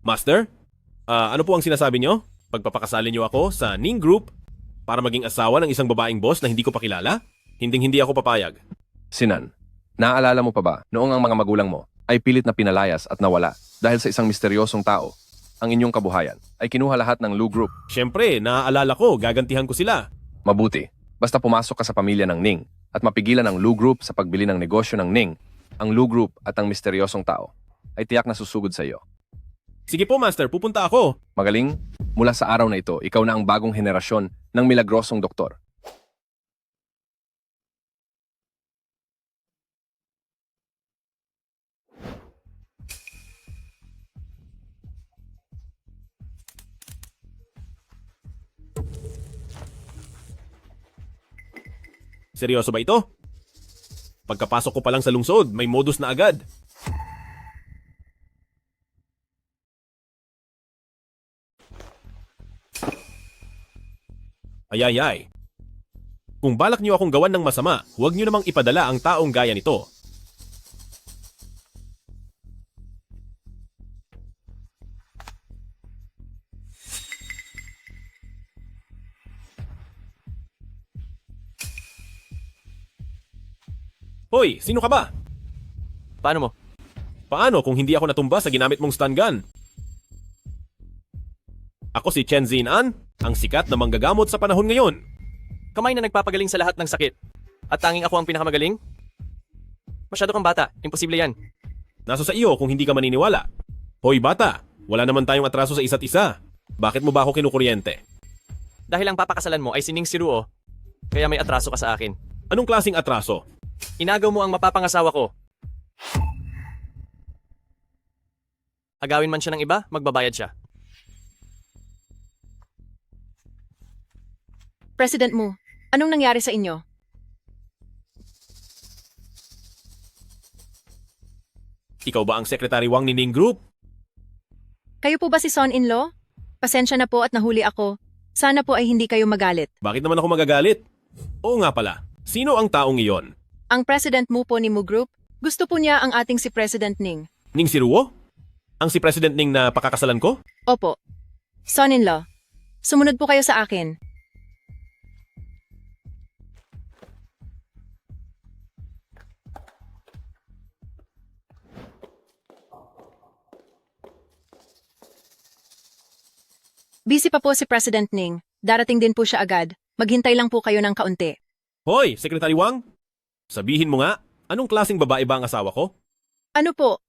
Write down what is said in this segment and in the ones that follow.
Master, ano po ang sinasabi nyo? Pagpapakasalin nyo ako sa Ning Group para maging asawa ng isang babaeng boss na hindi ko pa kilala? Hinding-hindi ako papayag. Sinan, naaalala mo pa ba noong ang mga magulang mo ay pilit na pinalayas at nawala dahil sa isang misteryosong tao? Ang inyong kabuhayan ay kinuha lahat ng Lu Group. Siyempre, naaalala ko, gagantihan ko sila. Mabuti, basta pumasok ka sa pamilya ng Ning at mapigilan ang Lu Group sa pagbili ng negosyo ng Ning, ang Lu Group at ang misteryosong tao ay tiyak na susugod sa iyo. Sige po, Master, pupunta ako. Magaling, mula sa araw na ito, ikaw na ang bagong henerasyon ng milagrosong doktor. Seryoso ba ito? Pagkapasok ko pa lang sa lungsod, may modus na agad. Ayayay. Kung balak niyo akong gawan ng masama, huwag niyo namang ipadala ang taong gaya nito. Hoy, sino ka ba? Paano mo? Paano kung hindi ako natumba sa ginamit mong stun gun? Ako si Chen Zinan, ang sikat na manggagamot sa panahon ngayon. Kamay na nagpapagaling sa lahat ng sakit. At tanging ako ang pinakamagaling? Masyado kang bata. Imposible yan. Nasa sa iyo kung hindi ka maniniwala. Hoy bata, wala naman tayong atraso sa isa't isa. Bakit mo ba ako kinukuryente? Dahil ang papakasalan mo ay sining siruo, kaya may atraso ka sa akin. Anong klaseng atraso? Inagaw mo ang mapapangasawa ko. Agawin man siya ng iba, magbabayad siya. President Mu, anong nangyari sa inyo? Ikaw ba ang Secretary Wang ni Ning Group? Kayo po ba si son-in-law? Pasensya na po at nahuli ako. Sana po ay hindi kayo magalit. Bakit naman ako magagalit? Oo nga pala, sino ang taong iyon? Ang President Mu po ni Mu Group, gusto po niya ang ating si President Ning. Ning Siruo? Ang si President Ning na pakakasalan ko? Opo. Son-in-law, sumunod po kayo sa akin. Busy pa po si President Ning. Darating din po siya agad. Maghintay lang po kayo ng kaunti. Hoy, Secretary Wang! Sabihin mo nga, anong klaseng babae ba ang asawa ko? Ano po?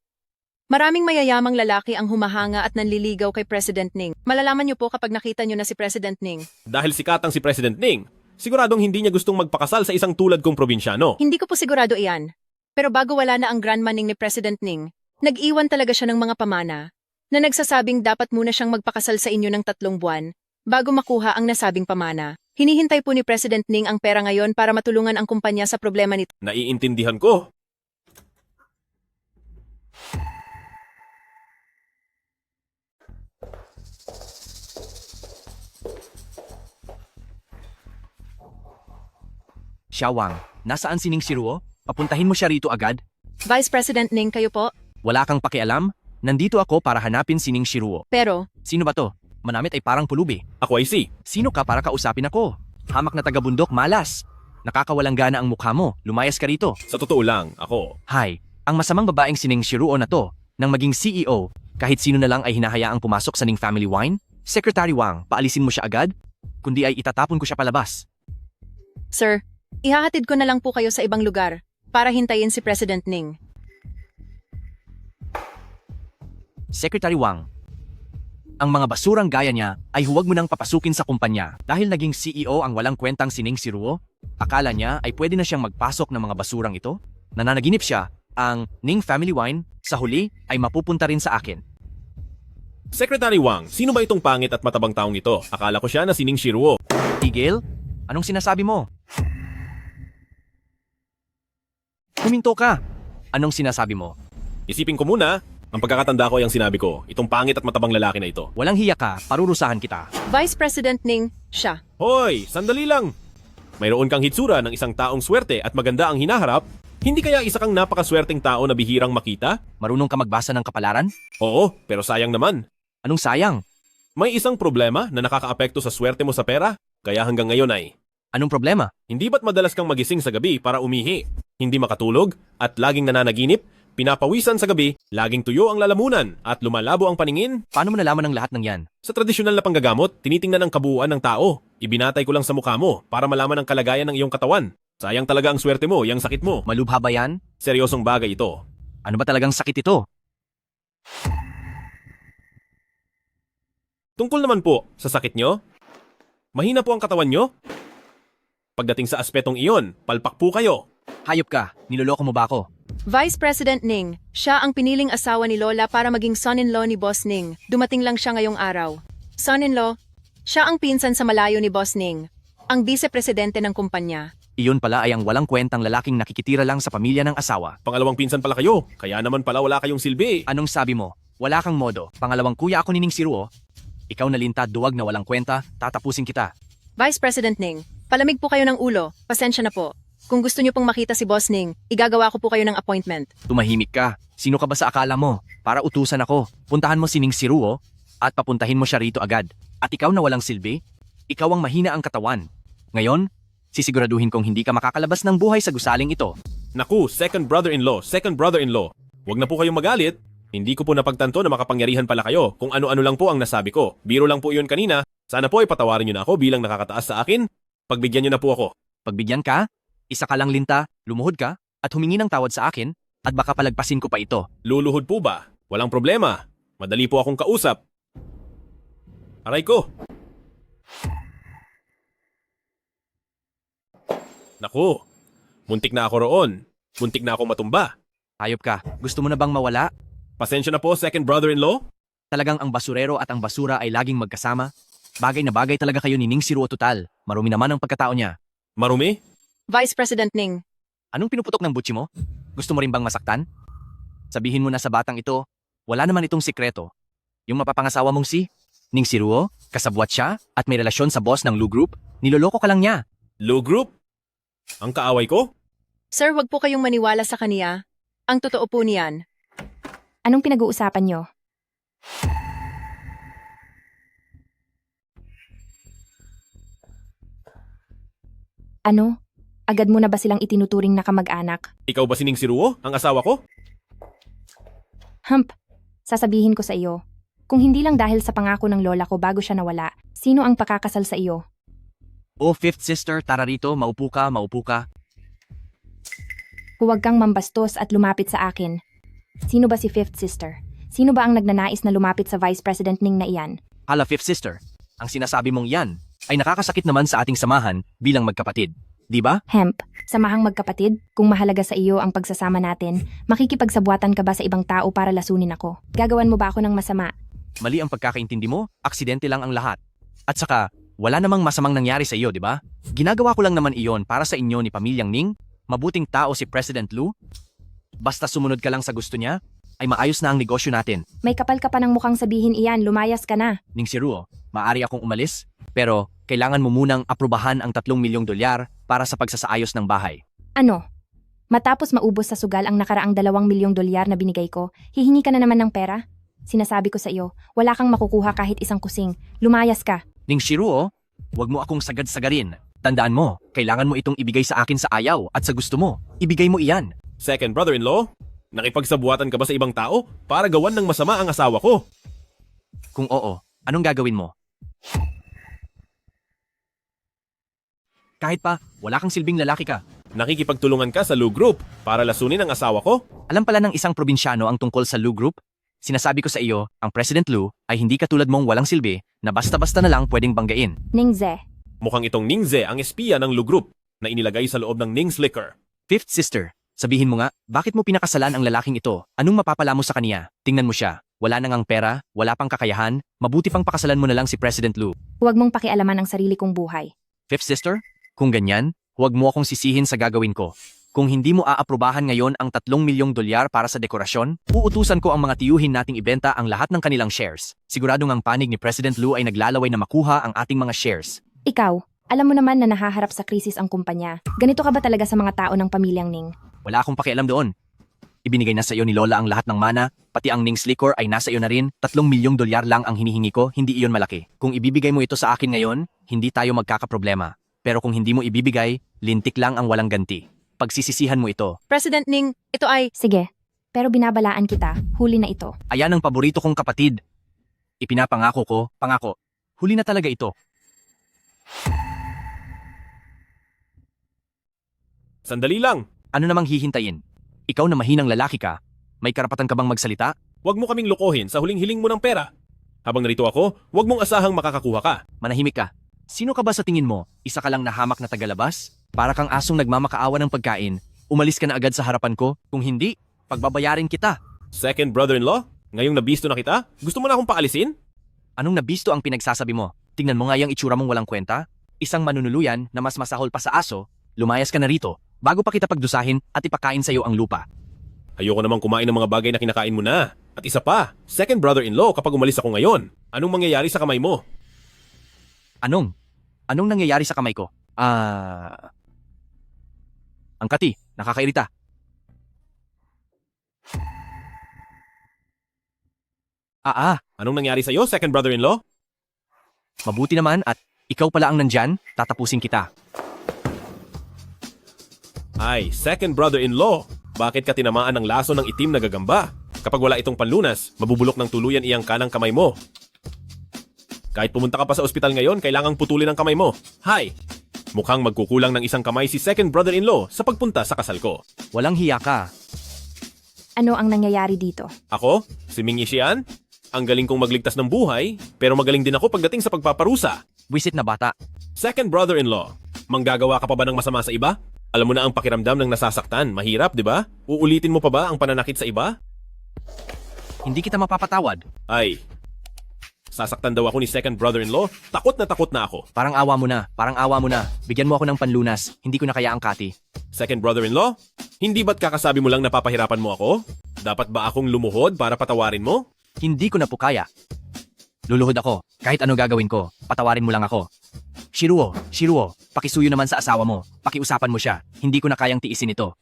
Maraming mayayamang lalaki ang humahanga at nanliligaw kay President Ning. Malalaman niyo po kapag nakita niyo na si President Ning. Dahil sikatang si President Ning, siguradong hindi niya gustong magpakasal sa isang tulad kong probinsyano. Hindi ko po sigurado iyan. Pero bago wala na ang grandma Ning ni President Ning, nag-iwan talaga siya ng mga pamana na nagsasabing dapat muna siyang magpakasal sa inyo ng 3 buwan bago makuha ang nasabing pamana. Hinihintay po ni President Ning ang pera ngayon para matulungan ang kumpanya sa problema nito. Naiintindihan ko. Xiao Wang, nasaan si Ning Siruo? Papuntahin mo siya rito agad. Vice President Ning, kayo po? Wala kang pakialam? Nandito ako para hanapin si Ning Siruo. Pero, Sino ba to? Manamit ay parang pulubi. Ako ay si. Sino ka para kausapin ako? Hamak na taga-bundok, malas. Nakakawalang gana ang mukha mo. Lumayas ka rito. Sa totoo lang, ako. Hay, ang masamang babaeng si Ning Siruo na to, nang maging CEO, kahit sino na lang ay hinahayaang pumasok sa Ning Family Wine? Secretary Wang, paalisin mo siya agad? Kundi ay itatapon ko siya palabas. sir, ihahatid ko na lang po kayo sa ibang lugar para hintayin si President Ning. Secretary Wang, ang mga basurang gaya niya ay huwag mo nang papasukin sa kumpanya dahil naging CEO ang walang kwentang si Ning Siruo. Akala niya ay pwede na siyang magpasok ng mga basurang ito? Nananaginip siya, ang Ning Family Wine, sa huli ay mapupunta rin sa akin. Secretary Wang, sino ba itong pangit at matabang taong ito? Akala ko siya na si Ning Siruo. Tigil? Anong sinasabi mo? Huminto ka! Anong sinasabi mo? Isipin ko muna. Ang pagkakatanda ko ay ang sinabi ko, itong pangit at matabang lalaki na ito. Walang hiya ka, parurusahan kita. Vice President Ning, siya. Hoy, sandali lang! Mayroon kang hitsura ng isang taong swerte at maganda ang hinaharap, hindi kaya isa kang napakaswerteng tao na bihirang makita? Marunong ka magbasa ng kapalaran? Oo, pero sayang naman. Anong sayang? May isang problema na nakakaapekto sa swerte mo sa pera, kaya hanggang ngayon ay, Anong problema? hindi ba't madalas kang magising sa gabi para umihi, hindi makatulog, at laging nananaginip, pinapawisan sa gabi, laging tuyo ang lalamunan, at lumalabo ang paningin? Paano mo nalaman ang lahat ng yan? Sa tradisyonal na panggagamot, tinitingnan ang kabuuan ng tao. Ibinatay ko lang sa mukha mo para malaman ang kalagayan ng iyong katawan. Sayang talaga ang swerte mo, yang sakit mo. Malubha ba yan? Seryosong bagay ito. Ano ba talagang sakit ito? Tungkol naman po sa sakit nyo, mahina po ang katawan nyo? Pagdating sa aspetong iyon, palpak po kayo. Hayop ka, niloloko mo ba ako? Vice President Ning, siya ang piniling asawa ni Lola para maging son-in-law ni Boss Ning. Dumating lang siya ngayong araw. Son-in-law, siya ang pinsan sa malayo ni Boss Ning, ang vice-presidente ng kumpanya. Iyon pala ay ang walang kwentang lalaking nakikitira lang sa pamilya ng asawa. Pangalawang pinsan pala kayo, kaya naman pala wala kayong silbi. Anong sabi mo? Wala kang modo. Pangalawang kuya ako ni Ning Siruo. Ikaw na linta, duwag na walang kwenta, tatapusin kita. Vice President Ning, palamig po kayo ng ulo, pasensya na po. Kung gusto niyo pong makita si Boss Ning, igagawa ko po kayo ng appointment. Tumahimik ka. Sino ka ba sa akala mo? Para utusan ako. Puntahan mo si Ning Siruo at papuntahin mo siya rito agad. At ikaw na walang silbi? Ikaw ang mahina ang katawan. Ngayon, sisiguraduhin kong hindi ka makakalabas ng buhay sa gusaling ito. Naku, second brother-in-law. Huwag na po kayong magalit. Hindi ko po napagtanto na makapangyarihan pala kayo kung ano-ano lang po ang nasabi ko. Biro lang po iyon kanina. Sana po ay patawarin niyo na ako bilang nakakataas sa akin. Pagbigyan niyo na po ako. Pagbigyan ka, isa ka lang linta, lumuhod ka, at humingi ng tawad sa akin, at baka palagpasin ko pa ito. Luluhod po ba? Walang problema. Madali po akong kausap. Aray ko. Naku, muntik na ako roon. Muntik na ako matumba. Hayop ka, gusto mo na bang mawala? Pasensya na po, second brother-in-law. Talagang ang basurero at ang basura ay laging magkasama? Bagay na bagay talaga kayo ni Ning Siruo total. Marumi naman ang pagkatao niya. Marumi? Vice President Ning, Anong pinuputok ng butsi mo? Gusto mo rin bang masaktan? Sabihin mo na sa batang ito, wala naman itong sikreto. Yung mapapangasawa mong si Ning Siruo, kasabwat siya at may relasyon sa boss ng Lu Group, niloloko ka lang niya. Lu Group? Ang kaaway ko? sir, wag po kayong maniwala sa kaniya. Ang totoo po niyan. Anong pinag-uusapan nyo? Ano? Agad mo na ba silang itinuturing na kamag-anak? Ikaw ba si Ning Siruo, ang asawa ko? Hump, sasabihin ko sa iyo. Kung hindi lang dahil sa pangako ng lola ko bago siya nawala, sino ang pakakasal sa iyo? Oh, fifth sister, tara rito, maupo ka, maupo ka. Huwag kang mambastos at lumapit sa akin. Sino ba si fifth sister? Sino ba ang nagnanais na lumapit sa Vice President Ning na iyan? Hala, fifth sister, ang sinasabi mong yan ay nakakasakit naman sa ating samahan bilang magkapatid. Di ba? Hemp, samahang magkapatid, kung mahalaga sa iyo ang pagsasama natin, makikipagsabuatan ka ba sa ibang tao para lasunin ako? Gagawan mo ba ako ng masama? Mali ang pagkakaintindi mo, aksidente lang ang lahat. At saka, wala namang masamang nangyari sa iyo, di ba? Ginagawa ko lang naman iyon para sa inyo ni Pamilyang Ning. Mabuting tao si President Lu. Basta sumunod ka lang sa gusto niya, ay maayos na ang negosyo natin. May kapal ka pa ng mukhang sabihin iyan, lumayas ka na. Ning Siruo, maaari akong umalis, pero kailangan mo munang aprubahan ang 3 milyong dolyar para sa pagsasaayos ng bahay. Ano? Matapos maubos sa sugal ang nakaraang 2 milyong dolyar na binigay ko, hihingi ka na naman ng pera? Sinasabi ko sa iyo, wala kang makukuha kahit isang kusing. Lumayas ka. Ning Siruo, huwag mo akong sagad-sagarin. Tandaan mo, kailangan mo itong ibigay sa akin sa ayaw at sa gusto mo. Ibigay mo iyan. Second brother-in-law? Nakipagsabuatan ka ba sa ibang tao para gawan ng masama ang asawa ko? Kung oo, anong gagawin mo? Kahit pa, wala kang silbing lalaki ka. Nakikipagtulungan ka sa Lu Group para lasunin ang asawa ko? Alam pala ng isang probinsyano ang tungkol sa Lu Group? Sinasabi ko sa iyo, ang President Lu ay hindi katulad mong walang silbi na basta-basta na lang pwedeng banggain. Ningze, Mukhang itong Ningze ang espiya ng Lu Group na inilagay sa loob ng Ning's Liquor. Fifth sister, sabihin mo nga, bakit mo pinakasalan ang lalaking ito? Anong mapapala mo sa kaniya? Tingnan mo siya. Wala nang ang pera, wala pang kakayahan, mabuti pang pakasalan mo na lang si President Lu. huwag mong pakialaman ang sarili kong buhay. Fifth sister, kung ganyan, huwag mo akong sisihin sa gagawin ko. Kung hindi mo aaprubahan ngayon ang 3 milyong dolyar para sa dekorasyon, uutusan ko ang mga tiyuhin nating ibenta ang lahat ng kanilang shares. Siguradong ang panig ni President Lu ay naglalaway na makuha ang ating mga shares. Ikaw, alam mo naman na nahaharap sa krisis ang kumpanya. Ganito ka ba talaga sa mga tao ng Pamilyang Ning? Wala akong pakialam doon. Ibinigay na sa iyo ni Lola ang lahat ng mana, pati ang Ning's Liquor ay nasa iyo na rin. 3 milyong dolyar lang ang hinihingi ko, hindi iyon malaki. Kung ibibigay mo ito sa akin ngayon, hindi tayo magkakaproblema. Pero kung hindi mo ibibigay, lintik lang ang walang ganti. Pagsisisihan mo ito. President Ning, ito ay... Sige, pero binabalaan kita, huli na ito. Ayan ang paborito kong kapatid. Ipinapangako ko, pangako. Huli na talaga ito. Sandali lang. Ano namang hihintayin? Ikaw na mahinang lalaki ka, may karapatan ka bang magsalita? Huwag mo kaming lokohin sa huling hiling mo ng pera. Habang narito ako, huwag mong asahang makakakuha ka. Manahimik ka. Sino ka ba sa tingin mo? Isa ka lang nahamak na tagalabas? Para kang asong nagmamakaawa ng pagkain. Umalis ka na agad sa harapan ko. Kung hindi, pagbabayarin kita. Second brother-in-law? Ngayong nabisto na kita? Gusto mo na akong paalisin? Anong nabisto ang pinagsasabi mo? Tingnan mo nga yung itsura mong walang kwenta. Isang manunuluyan na mas masahol pa sa aso. Lumayas ka na rito bago pa kita pagdusahin at ipakain sa iyo ang lupa. Ayoko namang kumain ng mga bagay na kinakain mo na. At isa pa, second brother-in-law kapag umalis ako ngayon. Anong mangyayari sa kamay mo? Anong? Anong nangyayari sa kamay ko? Ang kati, nakakairita. Anong nangyari sa'yo, second brother-in-law? Mabuti naman at ikaw pala ang nandyan, tatapusin kita. Ay, second brother-in-law. Bakit ka tinamaan ng laso ng itim na gagamba? Kapag wala itong panlunas, mabubulok ng tuluyan iyang kanang kamay mo. Kahit pumunta ka pa sa ospital ngayon, kailangang putulin ang kamay mo. Hay! Mukhang magkukulang ng isang kamay si second brother-in-law sa pagpunta sa kasal ko. Walang hiya ka. Ano ang nangyayari dito? Ako, si Ming Yishian, ang galing kong magligtas ng buhay, pero magaling din ako pagdating sa pagpaparusa. Wisit na bata. Second brother-in-law, manggagawa ka pa ba ng masama sa iba? Alam mo na ang pakiramdam ng nasasaktan, mahirap, di ba? Uulitin mo pa ba ang pananakit sa iba? Hindi kita mapapatawad. Ay, sasaktan daw ako ni second brother-in-law, takot na ako. Parang awa mo na. Bigyan mo ako ng panlunas. Hindi ko na kaya ang kati. Second brother-in-law, hindi ba't kakasabi mo lang napapahirapan mo ako? Dapat ba akong lumuhod para patawarin mo? Hindi ko na po kaya. Luluhod ako. Kahit ano gagawin ko, patawarin mo lang ako. Shiruo, pakisuyo naman sa asawa mo. Pakiusapan mo siya. Hindi ko na kayang tiisin ito.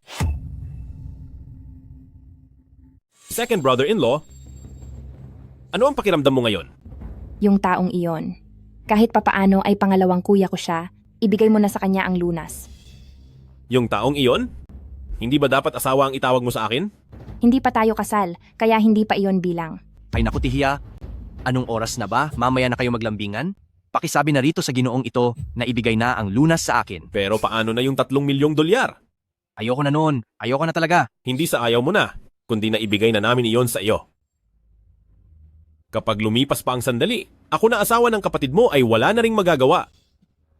Second brother-in-law, ano ang pakiramdam mo ngayon? Yung taong iyon. Kahit papaano ay pangalawang kuya ko siya, ibigay mo na sa kanya ang lunas. Yung taong iyon? Hindi ba dapat asawa ang itawag mo sa akin? Hindi pa tayo kasal, kaya hindi pa iyon bilang. Ay naku Tihiya, anong oras na ba? Mamaya na kayo maglambingan? Pakisabi na rito sa ginoong ito na ibigay na ang lunas sa akin. Pero paano na yung 3 milyong dolyar? Ayoko na noon. Ayoko na talaga. Hindi sa ayaw mo na, kundi na ibigay na namin iyon sa iyo. Kapag lumipas pa ang sandali, ako na asawa ng kapatid mo ay wala na ring magagawa.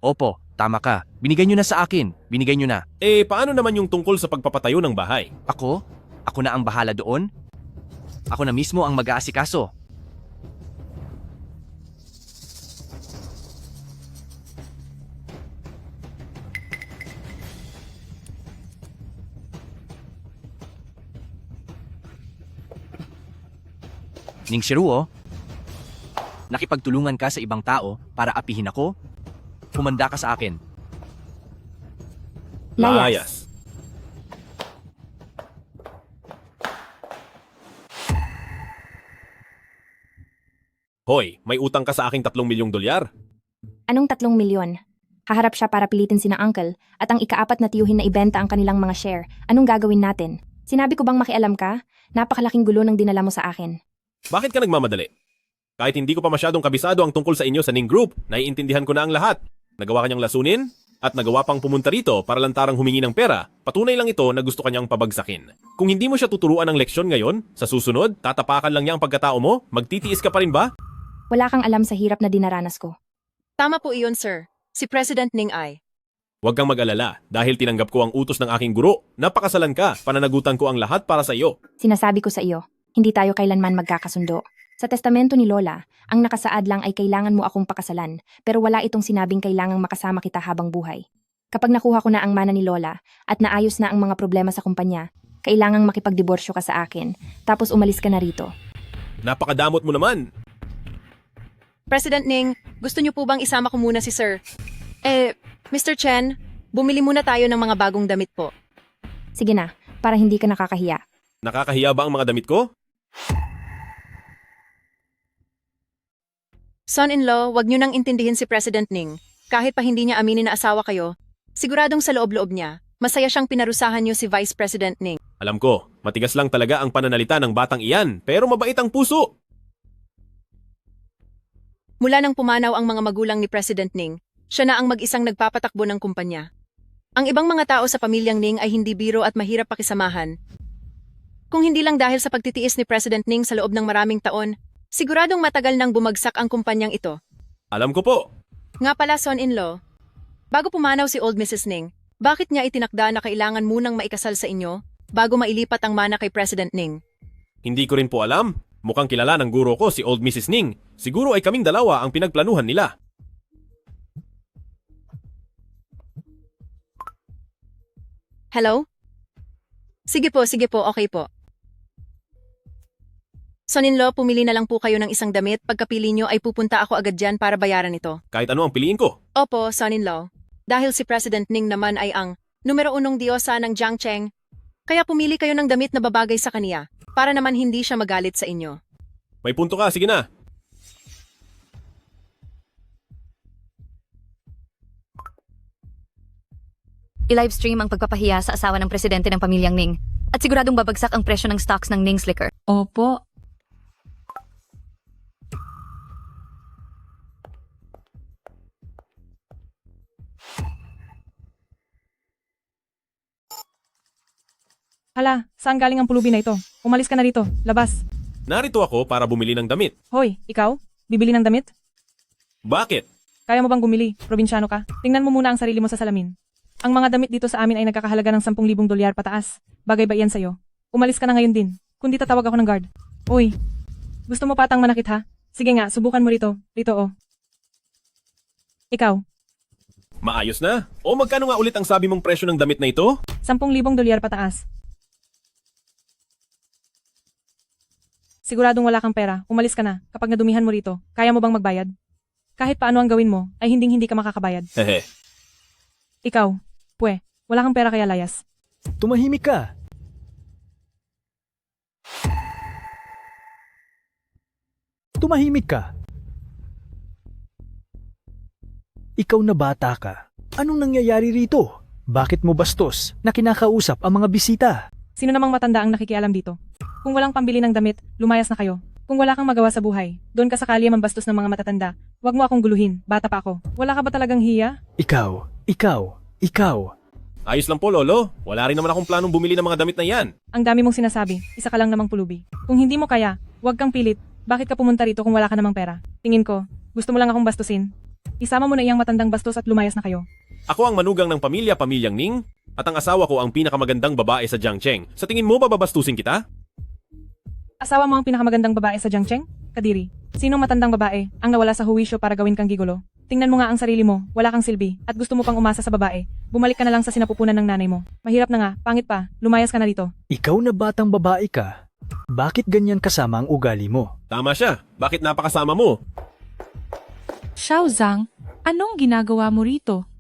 Opo, tama ka. Binigay nyo na sa akin. Binigay nyo na. Eh, paano naman yung tungkol sa pagpapatayo ng bahay? Ako? Ako na ang bahala doon? Ako na mismo ang mag-aasikaso. Ning Shiruo, nakipagtulungan ka sa ibang tao para apihin ako? Humanda ka sa akin. Layas. Hoy, may utang ka sa aking 3 milyong dolyar? Anong 3 milyon? Haharap siya para pilitin sina uncle at ang ika-4 na tiyuhin na ibenta ang kanilang mga share. Anong gagawin natin? Sinabi ko bang makialam ka? Napakalaking gulo ng dinala mo sa akin. Bakit ka nagmamadali? Kahit hindi ko pa masyadong kabisado ang tungkol sa inyo sa Ning Group, naiintindihan ko na ang lahat. Nagawa kanyang lasunin at nagawa pang pumunta rito para lantarang humingi ng pera. Patunay lang ito na gusto kanyang pabagsakin. Kung hindi mo siya tuturuan ng leksyon ngayon, sa susunod, tatapakan lang niya ang pagkatao mo? Magtitiis ka pa rin ba? Wala kang alam sa hirap na dinaranas ko. Tama po iyon, sir. Si President Ning ay. Huwag kang mag-alala dahil tinanggap ko ang utos ng aking guro. Napakasalan ka, pananagutan ko ang lahat para sa iyo. Sinasabi ko sa iyo, hindi tayo kailanman magkakasundo. Sa testamento ni Lola, ang nakasaad lang ay kailangan mo akong pakasalan, pero wala itong sinabing kailangang makasama kita habang buhay. Kapag nakuha ko na ang mana ni Lola at naayos na ang mga problema sa kumpanya, kailangang makipagdiborsyo ka sa akin, tapos umalis ka na rito. Napakadamot mo naman. President Ning, gusto niyo po bang isama ko muna si sir? Mr. Chen, bumili muna tayo ng mga bagong damit po. Sige na, para hindi ka nakakahiya. Nakakahiya ba ang mga damit ko? Son-in-law, wag niyo nang intindihin si President Ning. Kahit pa hindi niya aminin na asawa kayo, siguradong sa loob-loob niya, masaya siyang pinarusahan niyo si Vice President Ning. Alam ko, matigas lang talaga ang pananalita ng batang iyan, pero mabait ang puso. Mula nang pumanaw ang mga magulang ni President Ning, siya na ang mag-isang nagpapatakbo ng kumpanya. Ang ibang mga tao sa pamilyang Ning ay hindi biro at mahirap pakisamahan. Kung hindi lang dahil sa pagtitiis ni President Ning sa loob ng maraming taon, siguradong matagal nang bumagsak ang kumpanyang ito. Alam ko po. Nga pala, son-in-law, bago pumanaw si Old Mrs. Ning, bakit niya itinakda na kailangan munang maikasal sa inyo bago mailipat ang mana kay President Ning? Hindi ko rin po alam. Mukhang kilala ng guro ko si Old Mrs. Ning. Siguro ay kaming dalawa ang pinagplanuhan nila. Hello? Sige po, okay po. Son-in-law, pumili na lang po kayo ng isang damit. Pagkapili nyo ay pupunta ako agad dyan para bayaran ito. Kahit ano ang piliin ko. Opo, son-in-law. Dahil si President Ning naman ay ang numero 1 diyosa ng Jiangcheng, kaya pumili kayo ng damit na babagay sa kaniya para naman hindi siya magalit sa inyo. May punto ka, sige na. I-livestream ang pagpapahiya sa asawa ng presidente ng pamilyang Ning at siguradong babagsak ang presyo ng stocks ng Ning's Liquor. Opo. Hala, saan galing ang pulubi na ito? Umalis ka na rito. Labas. Narito ako para bumili ng damit. Hoy, ikaw? Bibili ng damit? Bakit? Kaya mo bang bumili? Probinsyano ka? Tingnan mo muna ang sarili mo sa salamin. Ang mga damit dito sa amin ay nagkakahalaga ng 10,000 dolyar pataas. Bagay ba iyan sa'yo? Umalis ka na ngayon din. Kundi tatawag ako ng guard. Uy, gusto mo patang manakit ha? Sige nga, subukan mo rito. Rito oh. Ikaw, Maayos na? O magkano nga ulit ang sabi mong presyo ng damit na ito? 10,000 dolyar pataas. Siguradong wala kang pera. Umalis ka na. Kapag nadumihan mo rito, kaya mo bang magbayad? Kahit paano ang gawin mo, ay hindi ka makakabayad. Hehe. Ikaw, wala kang pera kaya layas. Tumahimik ka. Tumahimik ka. Ikaw na bata ka. Anong nangyayari rito? Bakit mo bastos na kinakausap ang mga bisita? Sino namang matanda ang nakikialam dito? Kung walang pambili ng damit, lumayas na kayo. Kung wala kang magawa sa buhay, doon ka sa kalye mambastos ng mga matatanda. Huwag mo akong guluhin, bata pa ako. Wala ka ba talagang hiya? Ikaw. Ayos lang po, Lolo. Wala rin naman akong planong bumili ng mga damit na yan. Ang dami mong sinasabi, isa ka lang namang pulubi. Kung hindi mo kaya, huwag kang pilit. Bakit ka pumunta rito kung wala ka namang pera? Tingin ko, gusto mo lang akong bastusin. Isama mo na iyang matandang bastos at lumayas na kayo. Ako ang manugang ng pamilyang Ning at ang asawa ko ang pinakamagandang babae sa Jiangcheng. Sa tingin mo babastusin kita? Asawa mo ang pinakamagandang babae sa Jiangcheng? Kadiri, sinong matandang babae ang nawala sa huwisyo para gawin kang gigolo? Tingnan mo nga ang sarili mo, wala kang silbi, at gusto mo pang umasa sa babae. Bumalik ka na lang sa sinapupunan ng nanay mo. Mahirap na nga, pangit pa, lumayas ka na rito. Ikaw na batang babae ka. Bakit ganyan kasama ang ugali mo? Tama siya. Bakit napakasama mo? Xiao Zhang, anong ginagawa mo rito?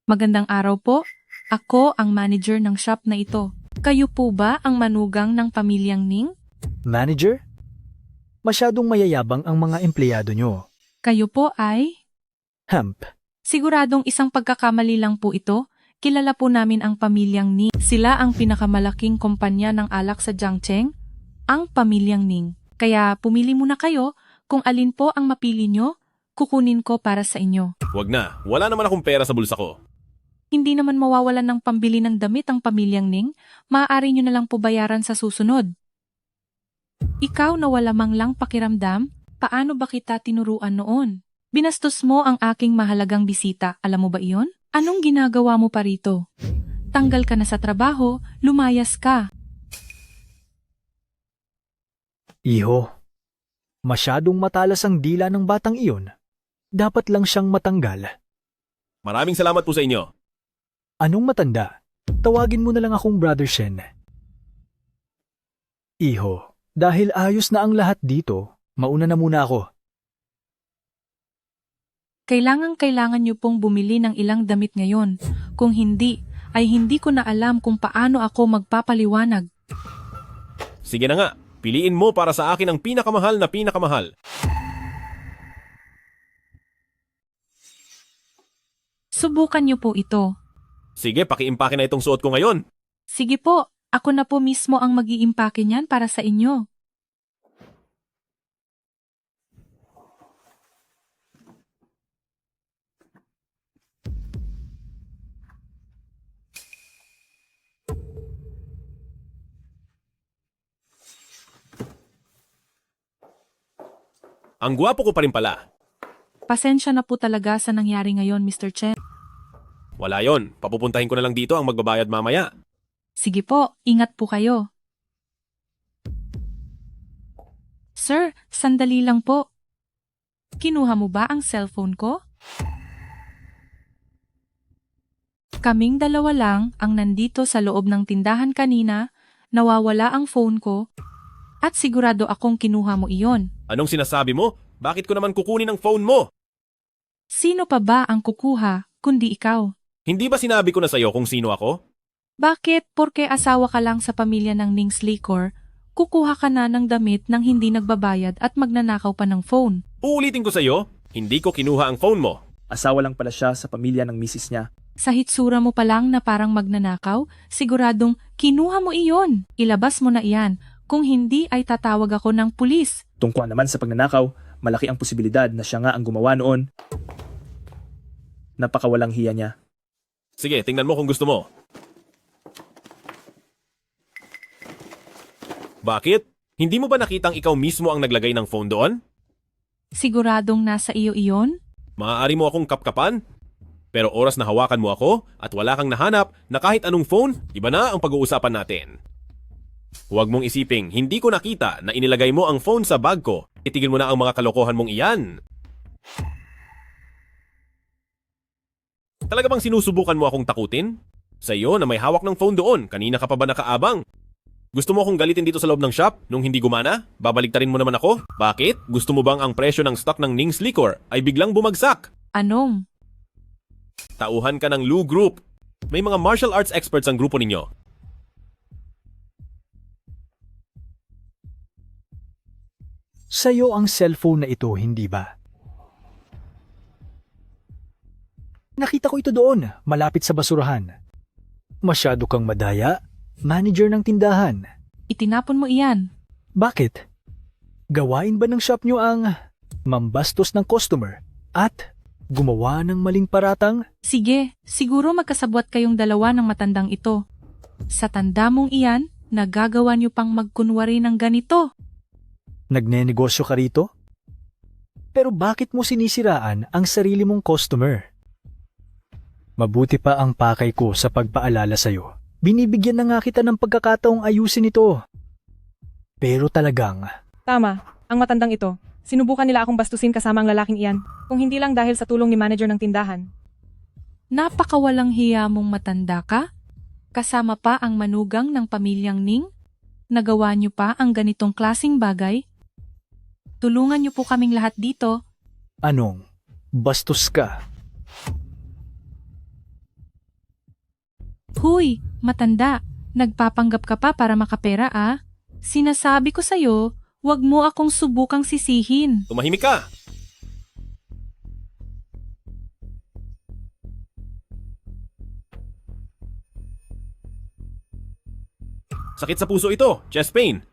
Magandang araw po. Ako ang manager ng shop na ito. Kayo po ba ang manugang ng pamilyang Ning? Manager? Masyadong mayayabang ang mga empleyado nyo. Kayo po ay? Hemp. Siguradong isang pagkakamali lang po ito. Kilala po namin ang pamilyang Ning. Sila ang pinakamalaking kumpanya ng alak sa Jiangcheng, ang pamilyang Ning. Kaya pumili muna kayo kung alin po ang mapili nyo, kukunin ko para sa inyo. Wag na. Wala naman akong pera sa bulsa ko. Hindi naman mawawalan ng pambili ng damit ang pamilyang Ning, maaari nyo na lang po bayaran sa susunod. Ikaw na wala mang lang pakiramdam, paano ba kita tinuruan noon? Binastos mo ang aking mahalagang bisita, alam mo ba iyon? Anong ginagawa mo pa rito? Tanggal ka na sa trabaho, lumayas ka. Iho, masyadong matalas ang dila ng batang iyon. Dapat lang siyang matanggal. Maraming salamat po sa inyo. Anong matanda? Tawagin mo na lang akong Brother Shen. Iho, dahil ayos na ang lahat dito, mauna na muna ako. Kailangan niyo pong bumili ng ilang damit ngayon. Kung hindi, ay hindi ko na alam kung paano ako magpapaliwanag. Sige na nga, piliin mo para sa akin ang pinakamahal na pinakamahal. Subukan niyo po ito. Sige, pakiimpake na itong suot ko ngayon. Sige po, ako na po mismo ang mag-iimpake niyan para sa inyo. Ang gwapo ko pa rin pala. Pasensya na po talaga sa nangyari ngayon, Mr. Chen. Wala yon, papupuntahin ko na lang dito ang magbabayad mamaya. Sige po, ingat po kayo. Sir, sandali lang po. Kinuha mo ba ang cellphone ko? Kaming dalawa lang ang nandito sa loob ng tindahan kanina, nawawala ang phone ko, at sigurado akong kinuha mo iyon. Anong sinasabi mo? Bakit ko naman kukunin ang phone mo? Sino pa ba ang kukuha, kundi ikaw? Hindi ba sinabi ko na sa'yo kung sino ako? Bakit porke asawa ka lang sa pamilya ng Ning's Liquor, kukuha ka na ng damit nang hindi nagbabayad at magnanakaw pa ng phone? Uulitin ko sa'yo, hindi ko kinuha ang phone mo. Asawa lang pala siya sa pamilya ng misis niya. Sa hitsura mo pa lang na parang magnanakaw, siguradong kinuha mo iyon. Ilabas mo na iyan. Kung hindi ay tatawag ako ng pulis. Tungkol naman sa pagnanakaw, malaki ang posibilidad na siya nga ang gumawa noon. Napakawalang hiya niya. Sige, tingnan mo kung gusto mo. Bakit? Hindi mo ba nakitang ikaw mismo ang naglagay ng phone doon? Siguradong nasa iyo iyon? Maaari mo akong kapkapan? Pero oras na hawakan mo ako at wala kang nahanap na kahit anong phone, iba na ang pag-uusapan natin. Huwag mong isiping, hindi ko nakita na inilagay mo ang phone sa bag ko. Itigil mo na ang mga kalokohan mong iyan. Talaga bang sinusubukan mo akong takutin? Sa iyo na may hawak ng phone doon, kanina ka pa ba nakaabang? Gusto mo akong galitin dito sa loob ng shop nung hindi gumana? Babaliktarin mo naman ako? Bakit? Gusto mo bang ang presyo ng stock ng Ning's Liquor ay biglang bumagsak? Anong? Tauhan ka ng Lu Group. May mga martial arts experts ang grupo ninyo. Sa'yo ang cellphone na ito, hindi ba? Nakita ko ito doon, malapit sa basurahan. Masyado kang madaya, manager ng tindahan. Itinapon mo iyan. Bakit? Gawain ba ng shop nyo ang mambastos ng customer at gumawa ng maling paratang? Sige, siguro magkasabwat kayong dalawa ng matandang ito. Sa tanda mong iyan, nagagawa niyo pang magkunwari ng ganito. Nagnenegosyo ka rito? Pero bakit mo sinisiraan ang sarili mong customer? Mabuti pa ang pakay ko sa pagpaalala sa'yo. Binibigyan na nga kita ng pagkakataong ayusin ito. Pero talagang... Tama, ang matandang ito. Sinubukan nila akong bastusin kasama ang lalaking iyan, kung hindi lang dahil sa tulong ni manager ng tindahan. Napakawalang hiya mong matanda ka? Kasama pa ang manugang ng pamilyang Ning? Nagawa niyo pa ang ganitong klasing bagay? Tulungan niyo po kaming lahat dito. Anong? Bastos ka? Huy, matanda, nagpapanggap ka pa para makapera ah. Sinasabi ko sa'yo, wag mo akong subukang sisihin. Tumahimik ka! Sakit sa puso ito, chest pain.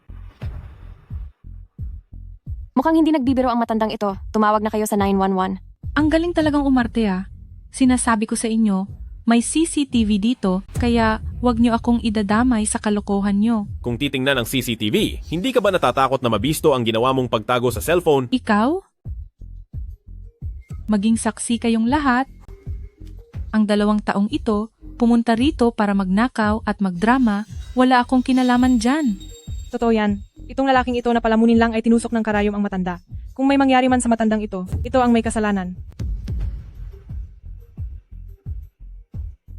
Mukhang hindi nagbibiro ang matandang ito. Tumawag na kayo sa 911. Ang galing talagang umarte ah. Sinasabi ko sa inyo, may CCTV dito, kaya wag niyo akong idadamay sa kalokohan niyo. Kung titingnan ang CCTV, hindi ka ba natatakot na mabisto ang ginawa mong pagtago sa cellphone? Ikaw? Maging saksi kayong lahat. Ang 2 taong ito, pumunta rito para magnakaw at magdrama, wala akong kinalaman dyan. Totoo yan. Itong lalaking ito na palamunin lang ay tinusok ng karayom ang matanda. Kung may mangyari man sa matandang ito ang may kasalanan.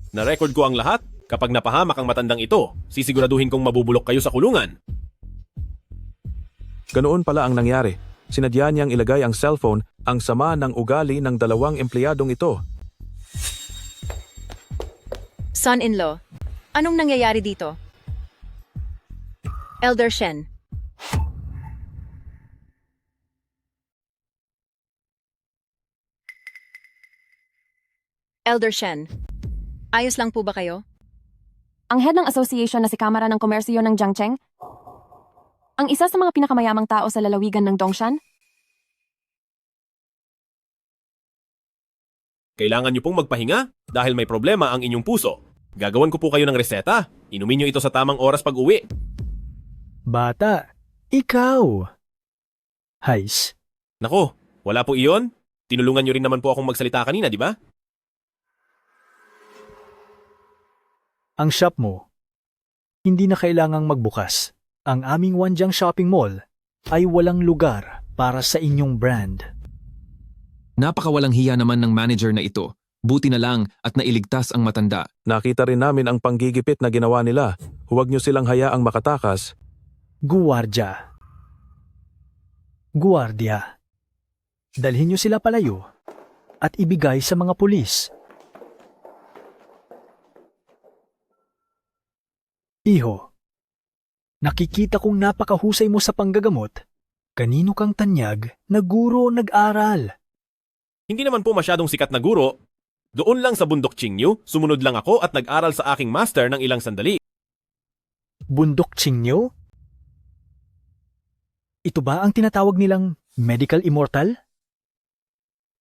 Na-record ko ang lahat. Kapag napahamak ang matandang ito, sisiguraduhin kong mabubulok kayo sa kulungan. Ganoon pala ang nangyari. Sinadya niyang ilagay ang cellphone Ang sama ng ugali ng dalawang empleyadong ito. Son-in-law, anong nangyayari dito? Elder Shen. Elder Shen, ayos lang po ba kayo? Ang head ng association na si Kamara ng Komersyo ng Jiangcheng? Ang isa sa mga pinakamayamang tao sa lalawigan ng Dongshan? Kailangan niyo pong magpahinga dahil may problema ang inyong puso. Gagawan ko po kayo ng reseta. Inumin niyo ito sa tamang oras pag uwi. Bata, ikaw! Hais, Nako, wala po iyon. Tinulungan niyo rin naman po akong magsalita kanina, di ba? ang shop mo, hindi na kailangang magbukas. Ang aming Wanjiang Shopping Mall ay walang lugar para sa inyong brand. Napakawalang hiya naman ng manager na ito. Buti na lang at nailigtas ang matanda. Nakita rin namin ang panggigipit na ginawa nila. Huwag niyo silang hayaang makatakas. Guwardya. Guardia. Dalhin niyo sila palayo at ibigay sa mga pulis. Iho, nakikita kong napakahusay mo sa panggagamot. Kanino kang tanyag na guro nag-aral? Hindi naman po masyadong sikat na guro. Doon lang sa bundok Qingyu, sumunod lang ako at nag-aral sa aking master ng ilang sandali. Bundok Qingyo? Ito ba ang tinatawag nilang medical immortal?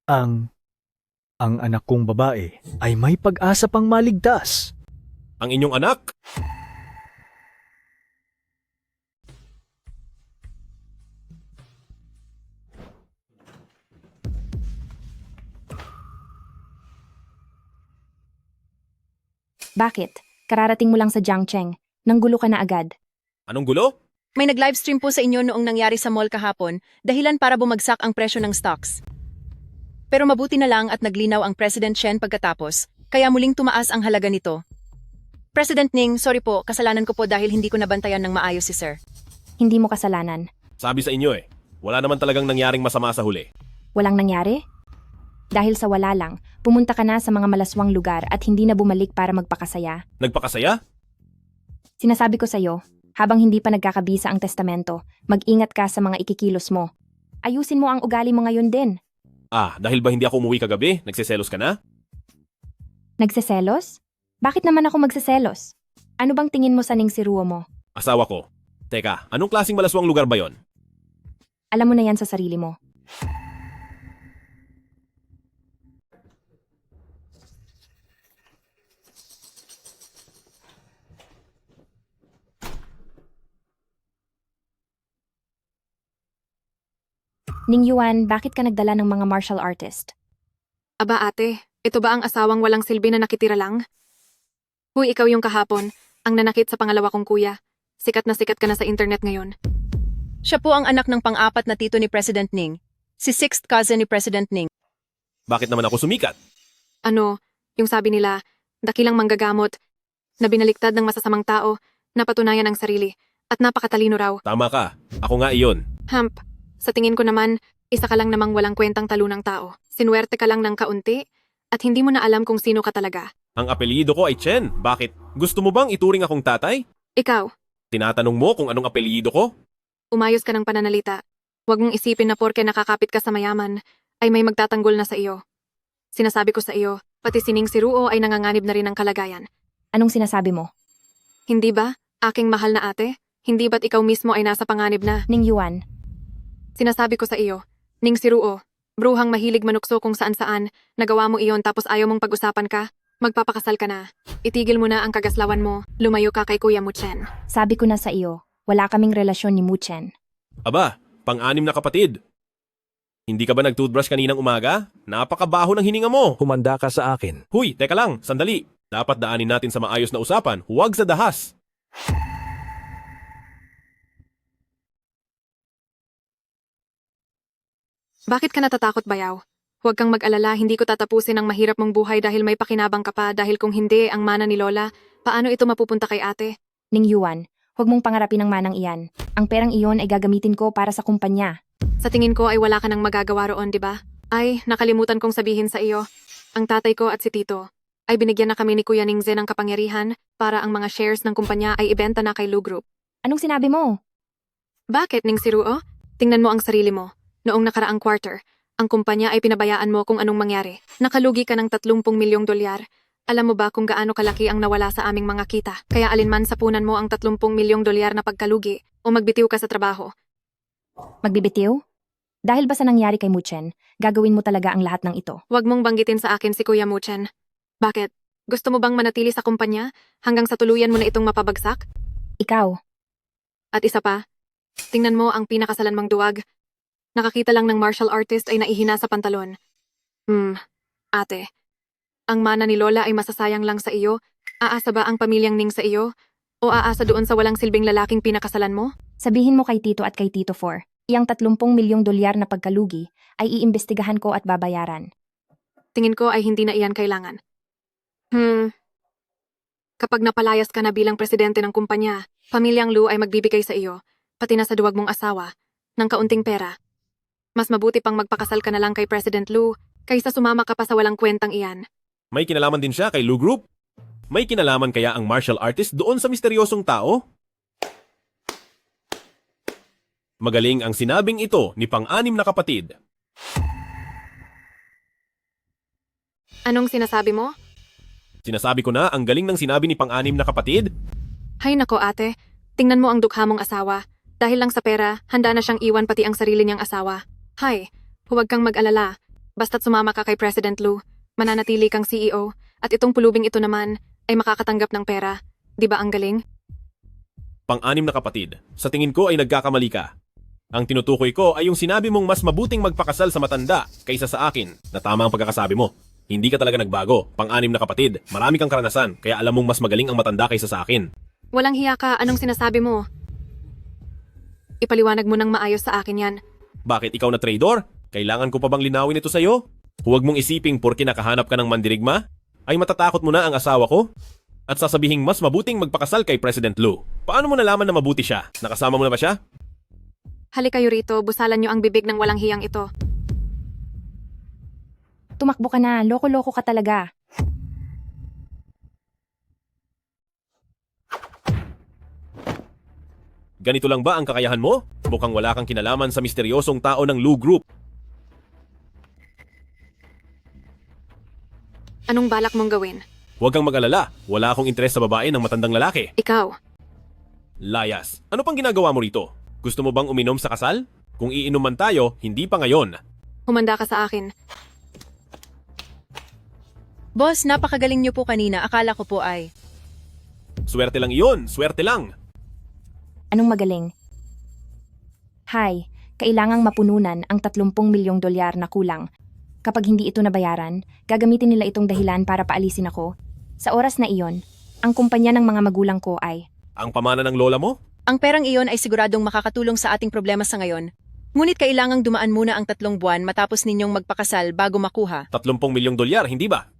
Ang anak kong babae ay may pag-asa pang maligtas. Ang inyong anak? Bakit? Kararating mo lang sa Jiangcheng. Nanggulo ka na agad. Anong gulo? May nag-livestream po sa inyo noong nangyari sa mall kahapon, dahilan para bumagsak ang presyo ng stocks. Pero mabuti na lang at naglinaw ang President Shen pagkatapos, kaya muling tumaas ang halaga nito. President Ning, sorry po, kasalanan ko po dahil hindi ko nabantayan ng maayos si Sir. Hindi mo kasalanan. Sabi sa inyo wala naman talagang nangyaring masama sa huli. Walang nangyari? Dahil sa wala lang, pumunta ka na sa mga malaswang lugar at hindi na bumalik para magpakasaya. Nagpakasaya? Sinasabi ko sa'yo, habang hindi pa nagkakabisa ang testamento, mag-ingat ka sa mga ikikilos mo. Ayusin mo ang ugali mo ngayon din. Dahil ba hindi ako umuwi kagabi? Nagseselos ka na? Nagseselos? Bakit naman ako magseselos? Ano bang tingin mo sa ningsiruo mo? Asawa ko. Teka, anong klaseng malaswang lugar ba yon? Alam mo na yan sa sarili mo. Ning Yuan, bakit ka nagdala ng mga martial artist? Aba ate, ito ba ang asawang walang silbi na nakitira lang? Huy, ikaw yung kahapon, ang nanakit sa pangalawa kong kuya. Sikat na sikat ka na sa internet ngayon. Siya po ang anak ng pang-apat na tito ni President Ning, si sixth cousin ni President Ning. Bakit naman ako sumikat? Ano, yung sabi nila, dakilang manggagamot, na binaliktad ng masasamang tao, napatunayan ang sarili, at napakatalino raw. Tama ka. Ako nga iyon. Hamp, sa tingin ko naman, isa ka lang namang walang kwentang talunang tao. Sinuwerte ka lang ng kaunti, at hindi mo na alam kung sino ka talaga. Ang apelyido ko ay Chen. Bakit? Gusto mo bang ituring akong tatay? Ikaw, Tinatanong mo kung anong apelyido ko? umayos ka ng pananalita. Huwag mong isipin na porke nakakapit ka sa mayaman, ay may magtatanggol na sa iyo. Sinasabi ko sa iyo, pati si Ning Siruo ay nanganganib na rin ng kalagayan. Anong sinasabi mo? Hindi ba, aking mahal na ate? Hindi ba't ikaw mismo ay nasa panganib na? Ning Yuan, Sinasabi ko sa iyo, Ning Siruo, bruhang mahilig manukso kung saan-saan, nagawa mo iyon tapos ayaw mong pag-usapan ka, magpapakasal ka na. Itigil mo na ang kagaslawan mo, lumayo ka kay Kuya Muchen. sabi ko na sa iyo, wala kaming relasyon ni Muchen. Aba, pang-anim na kapatid. Hindi ka ba nag-toothbrush kaninang umaga? Napakabaho ng hininga mo. Humanda ka sa akin. Huy, teka lang, sandali. Dapat daanin natin sa maayos na usapan, huwag sa dahas. Bakit ka natatakot, Bayaw? Huwag kang mag-alala, hindi ko tatapusin ang mahirap mong buhay dahil may pakinabang ka pa dahil kung hindi ang mana ni Lola, paano ito mapupunta kay ate? Ning Yuan, huwag mong pangarapin ang manang iyan. Ang perang iyon ay gagamitin ko para sa kumpanya. Sa tingin ko ay wala ka nang magagawa roon, di ba? Ay, nakalimutan kong sabihin sa iyo. Ang tatay ko at si Tito ay binigyan na kami ni Kuya Ningze ng kapangyarihan para ang mga shares ng kumpanya ay ibenta na kay Lu Group. Anong sinabi mo? Bakit, Ningsiruo? Tingnan mo ang sarili mo. Noong nakaraang quarter, ang kumpanya ay pinabayaan mo kung anong mangyari. Nakalugi ka ng 30 milyong dolyar. Alam mo ba kung gaano kalaki ang nawala sa aming mga kita? Kaya alinman sa punan mo ang 30 milyong dolyar na pagkalugi o magbitiw ka sa trabaho. Magbibitiw? Dahil ba sa nangyari kay Muchen, gagawin mo talaga ang lahat ng ito? Huwag mong banggitin sa akin si Kuya Muchen. Bakit? Gusto mo bang manatili sa kumpanya hanggang sa tuluyan mo na itong mapabagsak? Ikaw, At isa pa, tingnan mo ang pinakasalanmang duwag. Nakakita lang ng martial artist ay naihina sa pantalon. Ate, ang mana ni Lola ay masasayang lang sa iyo? Aasa ba ang pamilyang Ning sa iyo? O aasa doon sa walang silbing lalaking pinakasalan mo? sabihin mo kay Tito at kay Tito 4, iyang 30 milyong dolyar na pagkalugi ay iimbestigahan ko at babayaran. Tingin ko ay hindi na iyan kailangan. Kapag napalayas ka na bilang presidente ng kumpanya, pamilyang Lu ay magbibigay sa iyo, pati na sa duwag mong asawa, ng kaunting pera. Mas mabuti pang magpakasal ka na lang kay President Lu kaysa sumama ka pa sa walang kwentang iyan. May kinalaman din siya kay Lu Group? May kinalaman kaya ang martial artist doon sa misteryosong tao? Magaling ang sinabing ito ni pang-anim na kapatid. Anong sinasabi mo? Sinasabi ko na ang galing ng sinabi ni pang-anim na kapatid? Hay nako ate, tingnan mo ang dukha mong asawa. Dahil lang sa pera, handa na siyang iwan pati ang sarili niyang asawa. Hay, huwag kang mag-alala. Basta't sumama ka kay President Lu, mananatili kang CEO, at itong pulubing ito naman ay makakatanggap ng pera. Di ba ang galing? Pang-anim na kapatid, sa tingin ko ay nagkakamali ka. Ang tinutukoy ko ay yung sinabi mong mas mabuting magpakasal sa matanda kaysa sa akin na tama ang pagkakasabi mo. Hindi ka talaga nagbago, pang-anim na kapatid. Marami kang karanasan, kaya alam mong mas magaling ang matanda kaysa sa akin. Walang hiya ka, anong sinasabi mo? Ipaliwanag mo ng maayos sa akin yan. Bakit ikaw na traidor? Kailangan ko pa bang linawin ito sa'yo? Huwag mong isiping porke nakahanap ka ng mandirigma, ay matatakot mo na ang asawa ko? At sasabihing mas mabuting magpakasal kay President Lu. Paano mo nalaman na mabuti siya? Nakasama mo na ba siya? Halika kayo rito, busalan niyo ang bibig ng walang hiyang ito. Tumakbo ka na, loko-loko ka talaga. Ganito lang ba ang kakayahan mo? Mukhang wala kang kinalaman sa misteryosong tao ng Lu Group. Anong balak mong gawin? Huwag kang mag-alala, wala akong interes sa babae ng matandang lalaki. Ikaw. Layas, ano pang ginagawa mo rito? Gusto mo bang uminom sa kasal? Kung iinom man tayo, hindi pa ngayon. Humanda ka sa akin. Boss, napakagaling niyo po kanina. Akala ko po ay... Swerte lang iyon, swerte lang. Anong magaling? Hay, kailangang mapununan ang 30 milyong dolyar na kulang. Kapag hindi ito nabayaran, gagamitin nila itong dahilan para paalisin ako. Sa oras na iyon, ang kumpanya ng mga magulang ko ay... Ang pamana ng lola mo? Ang perang iyon ay siguradong makakatulong sa ating problema sa ngayon. Ngunit kailangang dumaan muna ang 3 buwan matapos ninyong magpakasal bago makuha. 30 milyong dolyar, hindi ba?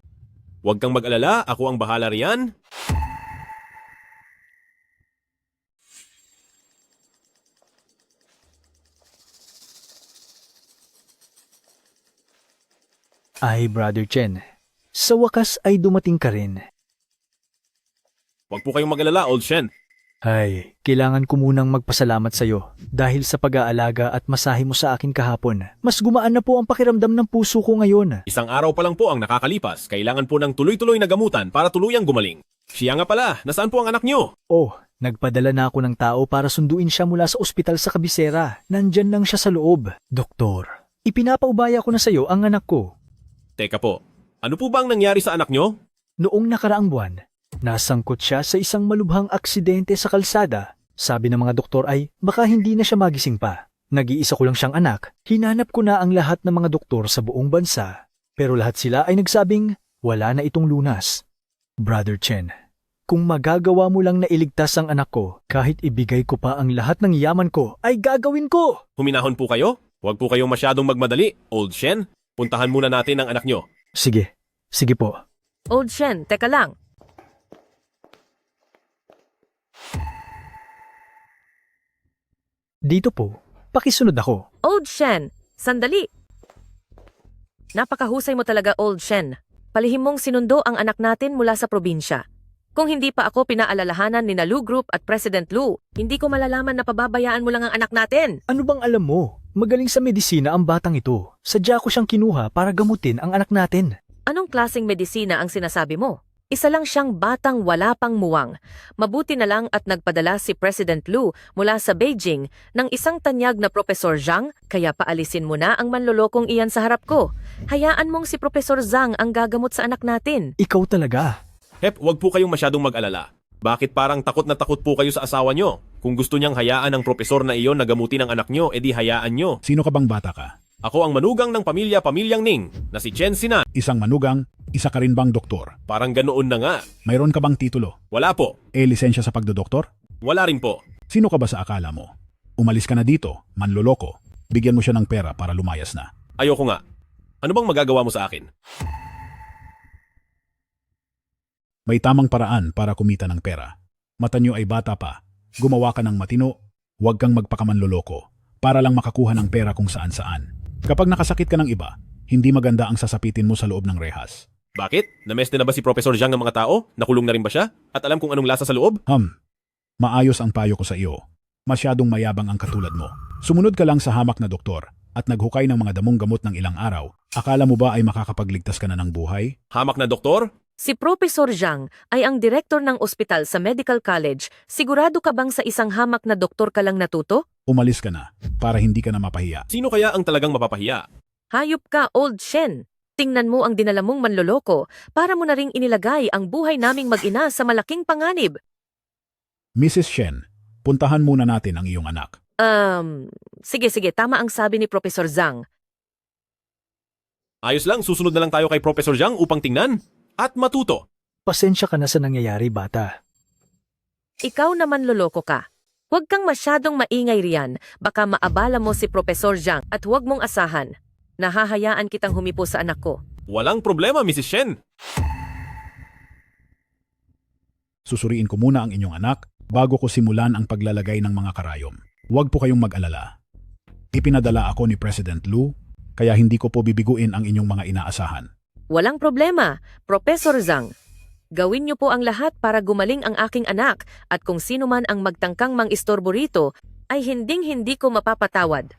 Huwag kang mag-alala, ako ang bahala riyan. Ay, Brother Chen, sa wakas ay dumating ka rin. Huwag po kayong mag-alala, Old Shen. Ay, kailangan ko munang magpasalamat sa iyo dahil sa pag-aalaga at masahe mo sa akin kahapon. Mas gumaan na po ang pakiramdam ng puso ko ngayon. Isang araw pa lang po ang nakakalipas. Kailangan po ng tuloy-tuloy na gamutan para tuluyang gumaling. Siya nga pala, nasaan po ang anak niyo? Oh, nagpadala na ako ng tao para sunduin siya mula sa ospital sa kabisera. Nandyan lang siya sa loob. Doktor, ipinapaubaya ko na sa iyo ang anak ko. Teka po, ano po ba ang nangyari sa anak niyo? Noong nakaraang buwan, nasangkot siya sa isang malubhang aksidente sa kalsada. Sabi ng mga doktor ay baka hindi na siya magising pa. Nag-iisa ko lang siyang anak. Hinanap ko na ang lahat ng mga doktor sa buong bansa. Pero lahat sila ay nagsabing wala na itong lunas. Brother Chen, kung magagawa mo lang na iligtas ang anak ko, kahit ibigay ko pa ang lahat ng yaman ko, ay gagawin ko! Huminahon po kayo? Huwag po kayong masyadong magmadali, Old Shen. Puntahan muna natin ang anak niyo. Sige, sige po. Old Shen, teka lang. Dito po, pakisunod ako. Old Shen, sandali. Napakahusay mo talaga, Old Shen. Palihim mong sinundo ang anak natin mula sa probinsya. Kung hindi pa ako pinaalalahanan ni Lu Group at President Lu, hindi ko malalaman na pababayaan mo lang ang anak natin. Ano bang alam mo? Magaling sa medisina ang batang ito. Sadya ko siyang kinuha para gamutin ang anak natin. Anong klaseng medisina ang sinasabi mo? Isa lang siyang batang wala pang muwang. Mabuti na lang at nagpadala si President Lu mula sa Beijing ng isang tanyag na Professor Zhang, kaya paalisin mo na ang manlolokong iyan sa harap ko. Hayaan mong si Professor Zhang ang gagamot sa anak natin. Ikaw talaga. Hep, wag po kayong masyadong mag-alala. Bakit parang takot na takot po kayo sa asawa nyo? Kung gusto niyang hayaan ng propesor na iyon na gamutin ang anak nyo, edi hayaan nyo. Sino ka bang bata ka? Ako ang manugang ng pamilyang Ning, na si Chen Sinan. Isang manugang, isa ka rin bang doktor? Parang ganoon na nga. Mayroon ka bang titulo? Wala po. Lisensya sa pagdodoktor? Wala rin po. Sino ka ba sa akala mo? Umalis ka na dito, manloloko. Bigyan mo siya ng pera para lumayas na. Ayoko nga. Ano bang magagawa mo sa akin? May tamang paraan para kumita ng pera. Mata nyo ay bata pa. Gumawa ka ng matino, huwag kang magpakamanloloko para lang makakuha ng pera kung saan-saan. Kapag nakasakit ka ng iba, hindi maganda ang sasapitin mo sa loob ng rehas. Bakit? Nameste na ba si Professor Zhang ng mga tao? Nakulong na rin ba siya? At alam kung anong lasa sa loob? Maayos ang payo ko sa iyo. Masyadong mayabang ang katulad mo. Sumunod ka lang sa hamak na doktor at naghukay ng mga damong gamot ng ilang araw. Akala mo ba ay makakapagligtas ka na ng buhay? Hamak na doktor? Si Professor Zhang ay ang direktor ng ospital sa Medical College. Sigurado ka bang sa isang hamak na doktor ka lang natuto? Umalis ka na para hindi ka na mapahiya. Sino kaya ang talagang mapapahiya? Hayop ka, Old Shen. Tingnan mo ang dinala mong manloloko para mo na ring inilagay ang buhay naming mag-ina sa malaking panganib. Mrs. Shen, puntahan muna natin ang iyong anak. Sige, tama ang sabi ni Professor Zhang. Ayos lang, susunod na lang tayo kay Professor Zhang upang tingnan at matuto. Pasensya ka na sa nangyayari, bata. Ikaw naman loloko ka. Huwag kang masyadong maingay riyan, baka maabala mo si Professor Zhang at huwag mong asahan. Nahahayaan kitang humipo sa anak ko. Walang problema, Mrs. Shen. Susuriin ko muna ang inyong anak bago ko simulan ang paglalagay ng mga karayom. Huwag po kayong mag-alala. Ipinadala ako ni President Lu, kaya hindi ko po bibiguin ang inyong mga inaasahan. Walang problema, Professor Zhang. Gawin niyo po ang lahat para gumaling ang aking anak at kung sino man ang magtangkang mang-istorbo rito ay hinding-hindi ko mapapatawad.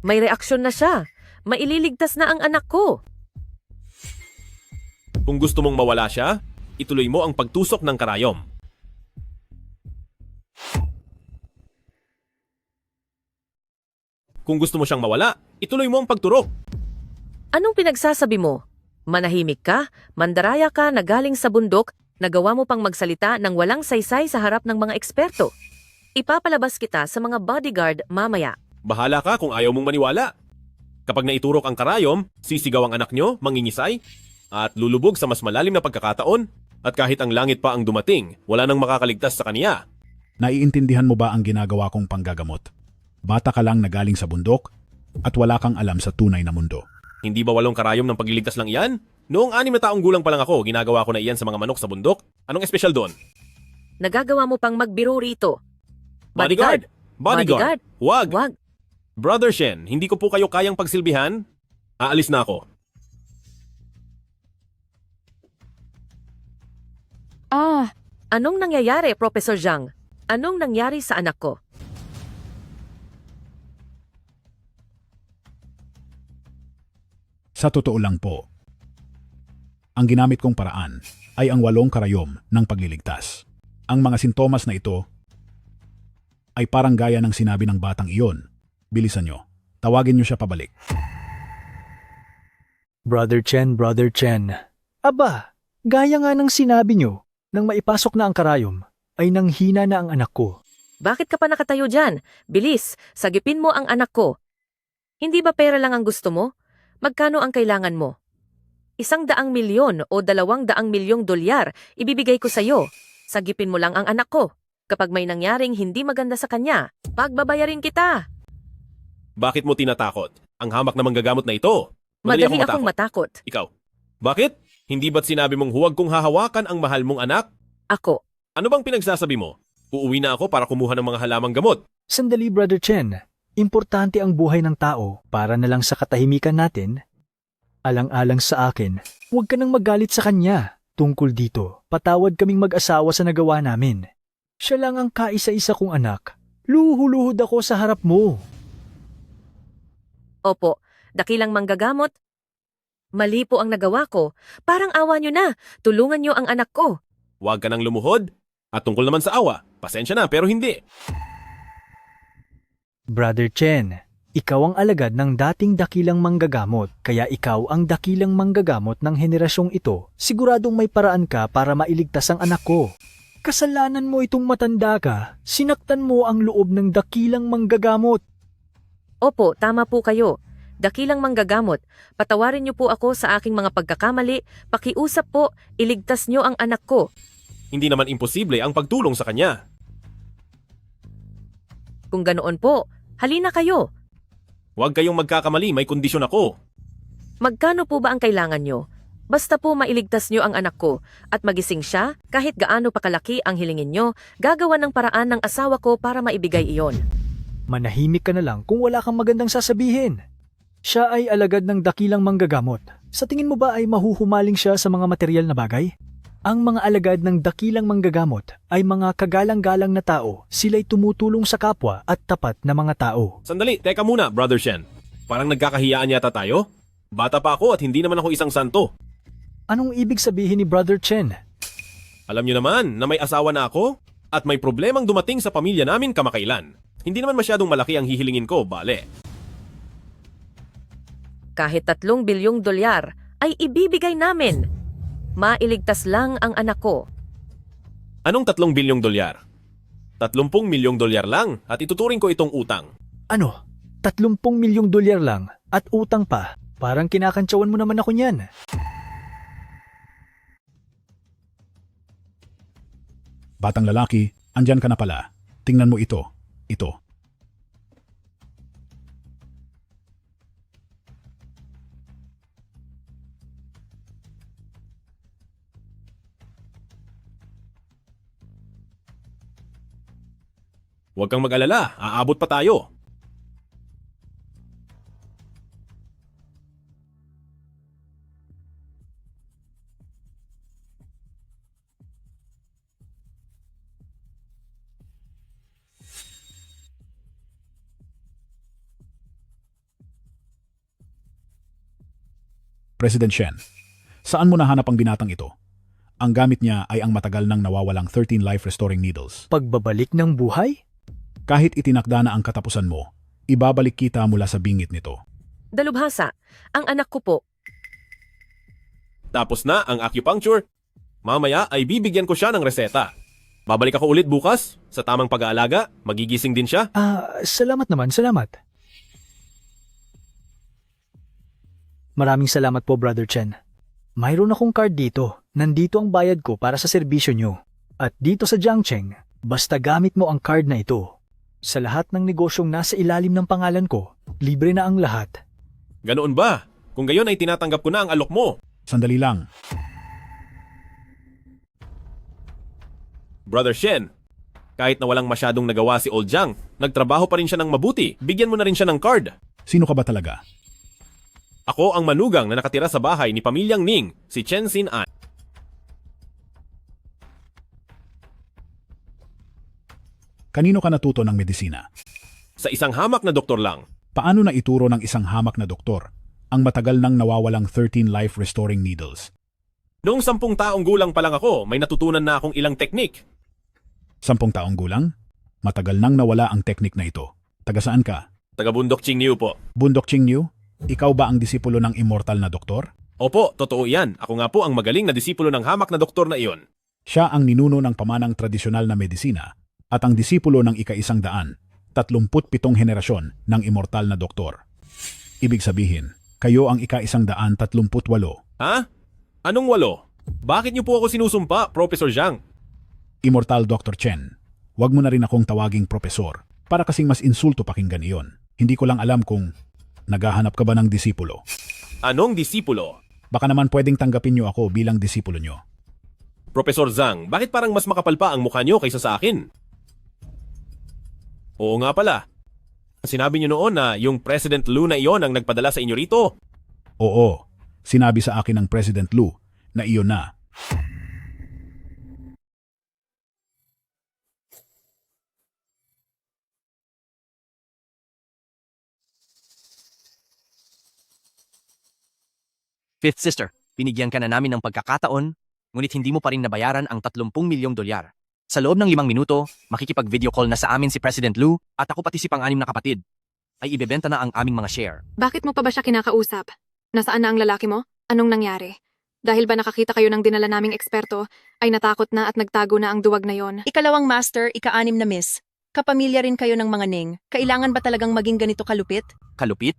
May reaksyon na siya. Maililigtas na ang anak ko. Kung gusto mong mawala siya, ituloy mo ang pagtusok ng karayom. Kung gusto mo siyang mawala, ituloy mo ang pagturok. Anong pinagsasabi mo? Manahimik ka, mandaraya ka na galing sa bundok, nagawa mo pang magsalita ng walang saysay sa harap ng mga eksperto. Ipapalabas kita sa mga bodyguard mamaya. Bahala ka kung ayaw mong maniwala. Kapag naiturok ang karayom, sisigaw ang anak nyo, mangingisay, at lulubog sa mas malalim na pagkakataon, at kahit ang langit pa ang dumating, wala nang makakaligtas sa kaniya. Naiintindihan mo ba ang ginagawa kong panggagamot? Bata ka lang na galing sa bundok at wala kang alam sa tunay na mundo. Hindi ba 8 karayom ng pagliligtas lang iyan? Noong 6 na taong gulang pa lang ako, ginagawa ko na iyan sa mga manok sa bundok. Anong espesyal doon? Nagagawa mo pang magbiro rito. Bodyguard! Bodyguard! Wag! Wag! Brother Shen, hindi ko po kayo kayang pagsilbihan. Aalis na ako. Anong nangyayari, Professor Zhang? Anong nangyari sa anak ko? Sa totoo lang po, ang ginamit kong paraan ay ang 8 karayom ng pagliligtas. Ang mga sintomas na ito ay parang gaya ng sinabi ng batang iyon. Bilisan nyo. Tawagin nyo siya pabalik. Brother Chen. Aba, gaya nga ng sinabi nyo. Nang maipasok na ang karayom, ay nanghina na ang anak ko. Bakit ka pa nakatayo dyan? Bilis, sagipin mo ang anak ko. Hindi ba pera lang ang gusto mo? Magkano ang kailangan mo? 100 milyon o 200 milyong dolyar ibibigay ko sa'yo. Sagipin mo lang ang anak ko. Kapag may nangyaring hindi maganda sa kanya, pagbabayarin kita. Bakit mo tinatakot? Ang hamak na manggagamot na ito. Madali akong matakot. Ikaw. Bakit? Hindi ba't sinabi mong huwag kong hahawakan ang mahal mong anak? Ako. Ano bang pinagsasabi mo? Uuwi na ako para kumuha ng mga halamang gamot. Sandali, Brother Chen. Importante ang buhay ng tao para na lang sa katahimikan natin. Alang-alang sa akin, huwag ka nang magalit sa kanya. Tungkol dito, patawad kaming mag-asawa sa nagawa namin. Siya lang ang kaisa-isa kong anak. Luhuluhod ako sa harap mo. Opo, dakilang manggagamot. Mali po ang nagawa ko. Parang awa nyo na. Tulungan nyo ang anak ko. Huwag ka nang lumuhod. At tungkol naman sa awa, pasensya na pero hindi. Brother Chen, ikaw ang alagad ng dating dakilang manggagamot, kaya ikaw ang dakilang manggagamot ng henerasyong ito. Siguradong may paraan ka para mailigtas ang anak ko. Kasalanan mo itong matanda ka, sinaktan mo ang loob ng dakilang manggagamot. Opo, tama po kayo. Dakilang manggagamot, patawarin niyo po ako sa aking mga pagkakamali, pakiusap po, iligtas niyo ang anak ko. Hindi naman imposible ang pagtulong sa kanya. Kung ganoon po, halina kayo. Huwag kayong magkakamali, may kondisyon ako. Magkano po ba ang kailangan niyo? Basta po mailigtas niyo ang anak ko at magising siya, kahit gaano pa kalaki ang hilingin niyo, gagawa ng paraan ng asawa ko para maibigay iyon. Manahimik ka na lang kung wala kang magandang sasabihin. Siya ay alagad ng dakilang manggagamot. Sa tingin mo ba ay mahuhumaling siya sa mga material na bagay? Ang mga alagad ng dakilang manggagamot ay mga kagalang-galang na tao. Sila'y tumutulong sa kapwa at tapat na mga tao. Sandali, teka muna, Brother Shen. Parang nagkakahiyaan yata tayo? Bata pa ako at hindi naman ako isang santo. Anong ibig sabihin ni Brother Chen? Alam niyo naman na may asawa na ako at may problemang dumating sa pamilya namin kamakailan. Hindi naman masyadong malaki ang hihilingin ko, bale. Kahit 3 bilyong dolyar ay ibibigay namin. Mailigtas lang ang anak ko. Anong 3 bilyong dolyar? 30 milyong dolyar lang at ituturing ko itong utang. Ano? 30 milyong dolyar lang at utang pa? Parang kinakantsawan mo naman ako niyan. Batang lalaki, andyan ka na pala. Tingnan mo ito. Ito. Huwag kang mag-alala, aabot pa tayo. President Shen, saan mo nahanap ang binatang ito? Ang gamit niya ay ang matagal nang nawawalang 13 life-restoring needles. Pagbabalik ng buhay? Kahit itinakda na ang katapusan mo, ibabalik kita mula sa bingit nito. Dalubhasa, ang anak ko po. Tapos na ang acupuncture. Mamaya ay bibigyan ko siya ng reseta. Babalik ako ulit bukas sa tamang pag-aalaga. Magigising din siya. Salamat naman, salamat. Maraming salamat po, Brother Chen. Mayroon akong card dito. Nandito ang bayad ko para sa serbisyo nyo. At dito sa Jiangcheng, basta gamit mo ang card na ito. Sa lahat ng negosyong nasa ilalim ng pangalan ko, libre na ang lahat. Ganoon ba? Kung gayon ay tinatanggap ko na ang alok mo. Sandali lang. Brother Shen, kahit na walang masyadong nagawa si Old Jiang, nagtrabaho pa rin siya ng mabuti. Bigyan mo na rin siya ng card. Sino ka ba talaga? Ako ang manugang na nakatira sa bahay ni pamilyang Ning, si Chen Xin An. Kanino ka natuto ng medisina? Sa isang hamak na doktor lang. Paano na ituro ng isang hamak na doktor ang matagal nang nawawalang 13 life-restoring needles? Noong 10 taong gulang pa lang ako, may natutunan na akong ilang teknik. 10 taong gulang? Matagal nang nawala ang teknik na ito. Taga saan ka? Taga Bundok Qingniu po. Bundok Qingniu? Ikaw ba ang disipulo ng immortal na doktor? Opo, totoo yan. Ako nga po ang magaling na disipulo ng hamak na doktor na iyon. Siya ang ninuno ng pamanang tradisyonal na medisina at ang disipulo ng ika-137 henerasyon ng immortal na doktor. Ibig sabihin, kayo ang ika-138. Ha? Anong 8? Bakit niyo po ako sinusumpa, Professor Zhang? Immortal Dr. Chen, wag mo na rin akong tawaging profesor para kasing mas insulto pakinggan iyon. Hindi ko lang alam kung naghahanap ka ba ng disipulo. Anong disipulo? Baka naman pwedeng tanggapin niyo ako bilang disipulo niyo. Professor Zhang, bakit parang mas makapal pa ang mukha niyo kaysa sa akin? Oo nga pala. Sinabi niyo noon na yung President Lu na iyon ang nagpadala sa inyo rito. Oo, sinabi sa akin ng President Lu na iyon na. Fifth sister, binigyan ka na namin ng pagkakataon, ngunit hindi mo pa rin nabayaran ang 30 milyong dolyar. Sa loob ng 5 minuto, makikipag-video call na sa amin si President Lu at ako pati si pang-anim na kapatid. Ay ibebenta na ang aming mga share. Bakit mo pa ba siya kinakausap? Nasaan na ang lalaki mo? Anong nangyari? Dahil ba nakakita kayo ng dinala naming eksperto, ay natakot na at nagtago na ang duwag na yon? Ikalawang master, ika-6 na miss. Kapamilya rin kayo ng mga Ning. Kailangan ba talagang maging ganito kalupit? Kalupit?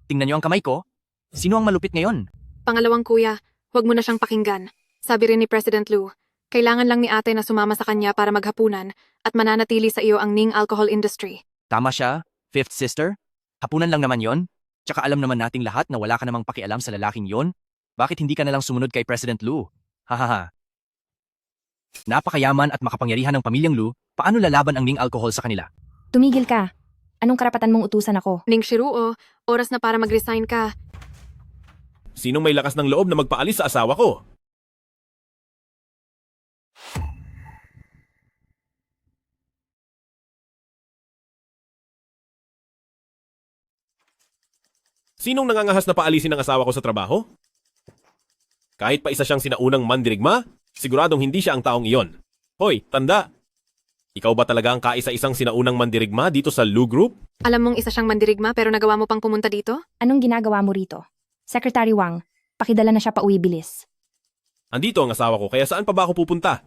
Tingnan niyo ang kamay ko. Sino ang malupit ngayon? Pangalawang kuya, huwag mo na siyang pakinggan. Sabi rin ni President Lu, kailangan lang ni ate na sumama sa kanya para maghapunan at mananatili sa iyo ang Ning alcohol industry. Tama siya, fifth sister. Hapunan lang naman yon. Tsaka alam naman nating lahat na wala ka namang pakialam sa lalaking yon. Bakit hindi ka na lang sumunod kay President Lu? Hahaha. Napakayaman at makapangyarihan ng pamilyang Lu, paano lalaban ang Ning alcohol sa kanila? Tumigil ka. Anong karapatan mong utusan ako? Ning Shiruo, oras na para mag-resign ka. Sinong may lakas ng loob na magpaalis sa asawa ko? Sinong nangangahas na paalisin ng asawa ko sa trabaho? Kahit pa isa siyang sinaunang mandirigma, siguradong hindi siya ang taong iyon. Hoy, tanda! Ikaw ba talaga ang kaisa-isang sinaunang mandirigma dito sa Lu Group? Alam mong isa siyang mandirigma pero nagawa mo pang pumunta dito? Anong ginagawa mo rito? Secretary Wang, pakidala na siya pauwi bilis. Andito ang asawa ko, kaya saan pa ba ako pupunta?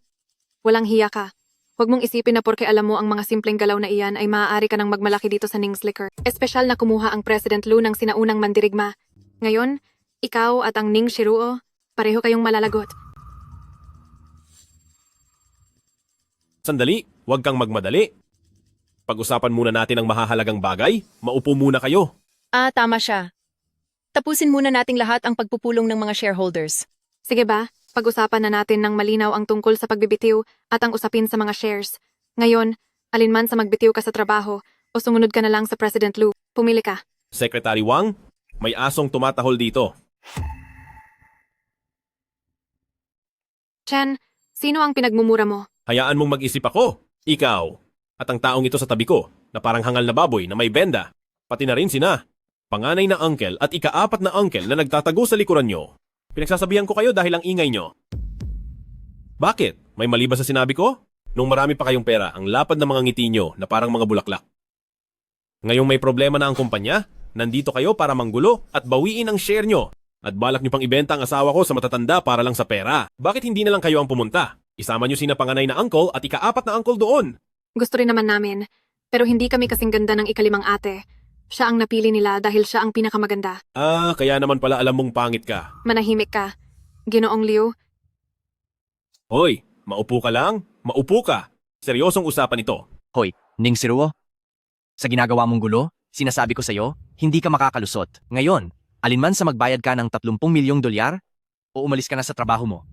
Walang hiya ka. Huwag mong isipin na porke alam mo ang mga simpleng galaw na iyan ay maaari ka nang magmalaki dito sa Ning's Liquor. Espesyal na kumuha ang President Lu ng sinaunang mandirigma. Ngayon, ikaw at ang Ning Shiruo, pareho kayong malalagot. Sandali, huwag kang magmadali. Pag-usapan muna natin ang mahahalagang bagay. Maupo muna kayo. Tama siya. Tapusin muna nating lahat ang pagpupulong ng mga shareholders. Sige ba, pag-usapan na natin ng malinaw ang tungkol sa pagbibitiw at ang usapin sa mga shares. Ngayon, alinman sa magbitiw ka sa trabaho o sumunod ka na lang sa President Lu, pumili ka. Secretary Wang, may asong tumatahol dito. Chen, sino ang pinagmumura mo? Hayaan mong mag-isip ako. Ikaw. At ang taong ito sa tabi ko, na parang hangal na baboy na may benda. Pati na rin sina. Panganay na uncle at ika-4 na uncle na nagtatago sa likuran nyo. Pinagsasabihan ko kayo dahil ang ingay nyo. Bakit? May mali ba sa sinabi ko? Nung marami pa kayong pera, ang lapad na mga ngiti nyo na parang mga bulaklak. Ngayong may problema na ang kumpanya, nandito kayo para manggulo at bawiin ang share nyo. At balak nyo pang ibenta ang asawa ko sa matatanda para lang sa pera. Bakit hindi na lang kayo ang pumunta? Isama nyo sina panganay na uncle at ika-4 na uncle doon. Gusto rin naman namin, pero hindi kami kasing ganda ng ika-5 ate. Siya ang napili nila dahil siya ang pinakamaganda. Kaya naman pala alam mong pangit ka. Manahimik ka. Ginoong Liu. Hoy, maupo ka lang. Maupo ka. Seryosong usapan ito. Hoy, Ning Shiruo. Sa ginagawa mong gulo, sinasabi ko sa'yo, hindi ka makakalusot. Ngayon, alinman sa magbayad ka ng 30 milyong dolyar, o umalis ka na sa trabaho mo.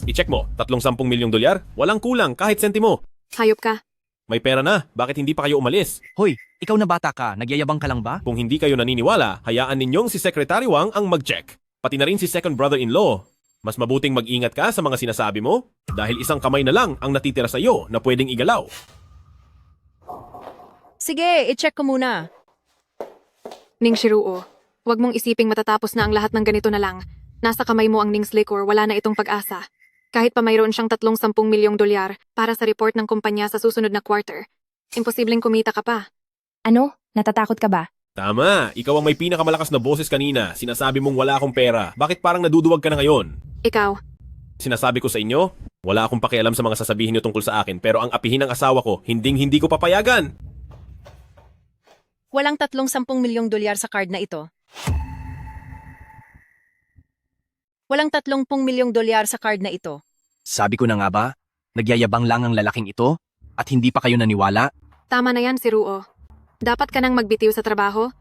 I-check mo, 30 milyong dolyar, walang kulang kahit sentimo. Hayop ka. May pera na, bakit hindi pa kayo umalis? Hoy, ikaw na bata ka, nagyayabang ka lang ba? Kung hindi kayo naniniwala, hayaan ninyong si Secretary Wang ang mag-check. Pati na rin si second brother-in-law. Mas mabuting mag-ingat ka sa mga sinasabi mo dahil isang kamay na lang ang natitira sa iyo na pwedeng igalaw. Sige, i-check ko muna. Ning Shiruo, huwag mong isiping matatapos na ang lahat ng ganito na lang. Nasa kamay mo ang Ning's Liquor, wala na itong pag-asa. Kahit pa mayroon siyang 30 milyong dolyar para sa report ng kumpanya sa susunod na quarter, imposibleng kumita ka pa. Ano? Natatakot ka ba? Tama, ikaw ang may pinakamalakas na boses kanina. Sinasabi mong wala akong pera. Bakit parang naduduwag ka na ngayon? Ikaw, Sinasabi ko sa inyo, wala akong pakialam sa mga sasabihin niyo tungkol sa akin, pero ang apihin ng asawa ko, hindi ko papayagan. Walang 310 milyong dolyar sa card na ito. Walang 30 milyong dolyar sa card na ito. Sabi ko na nga ba, nagyayabang lang ang lalaking ito at hindi pa kayo naniwala? tama na yan si Ruo. Dapat ka nang magbitiw sa trabaho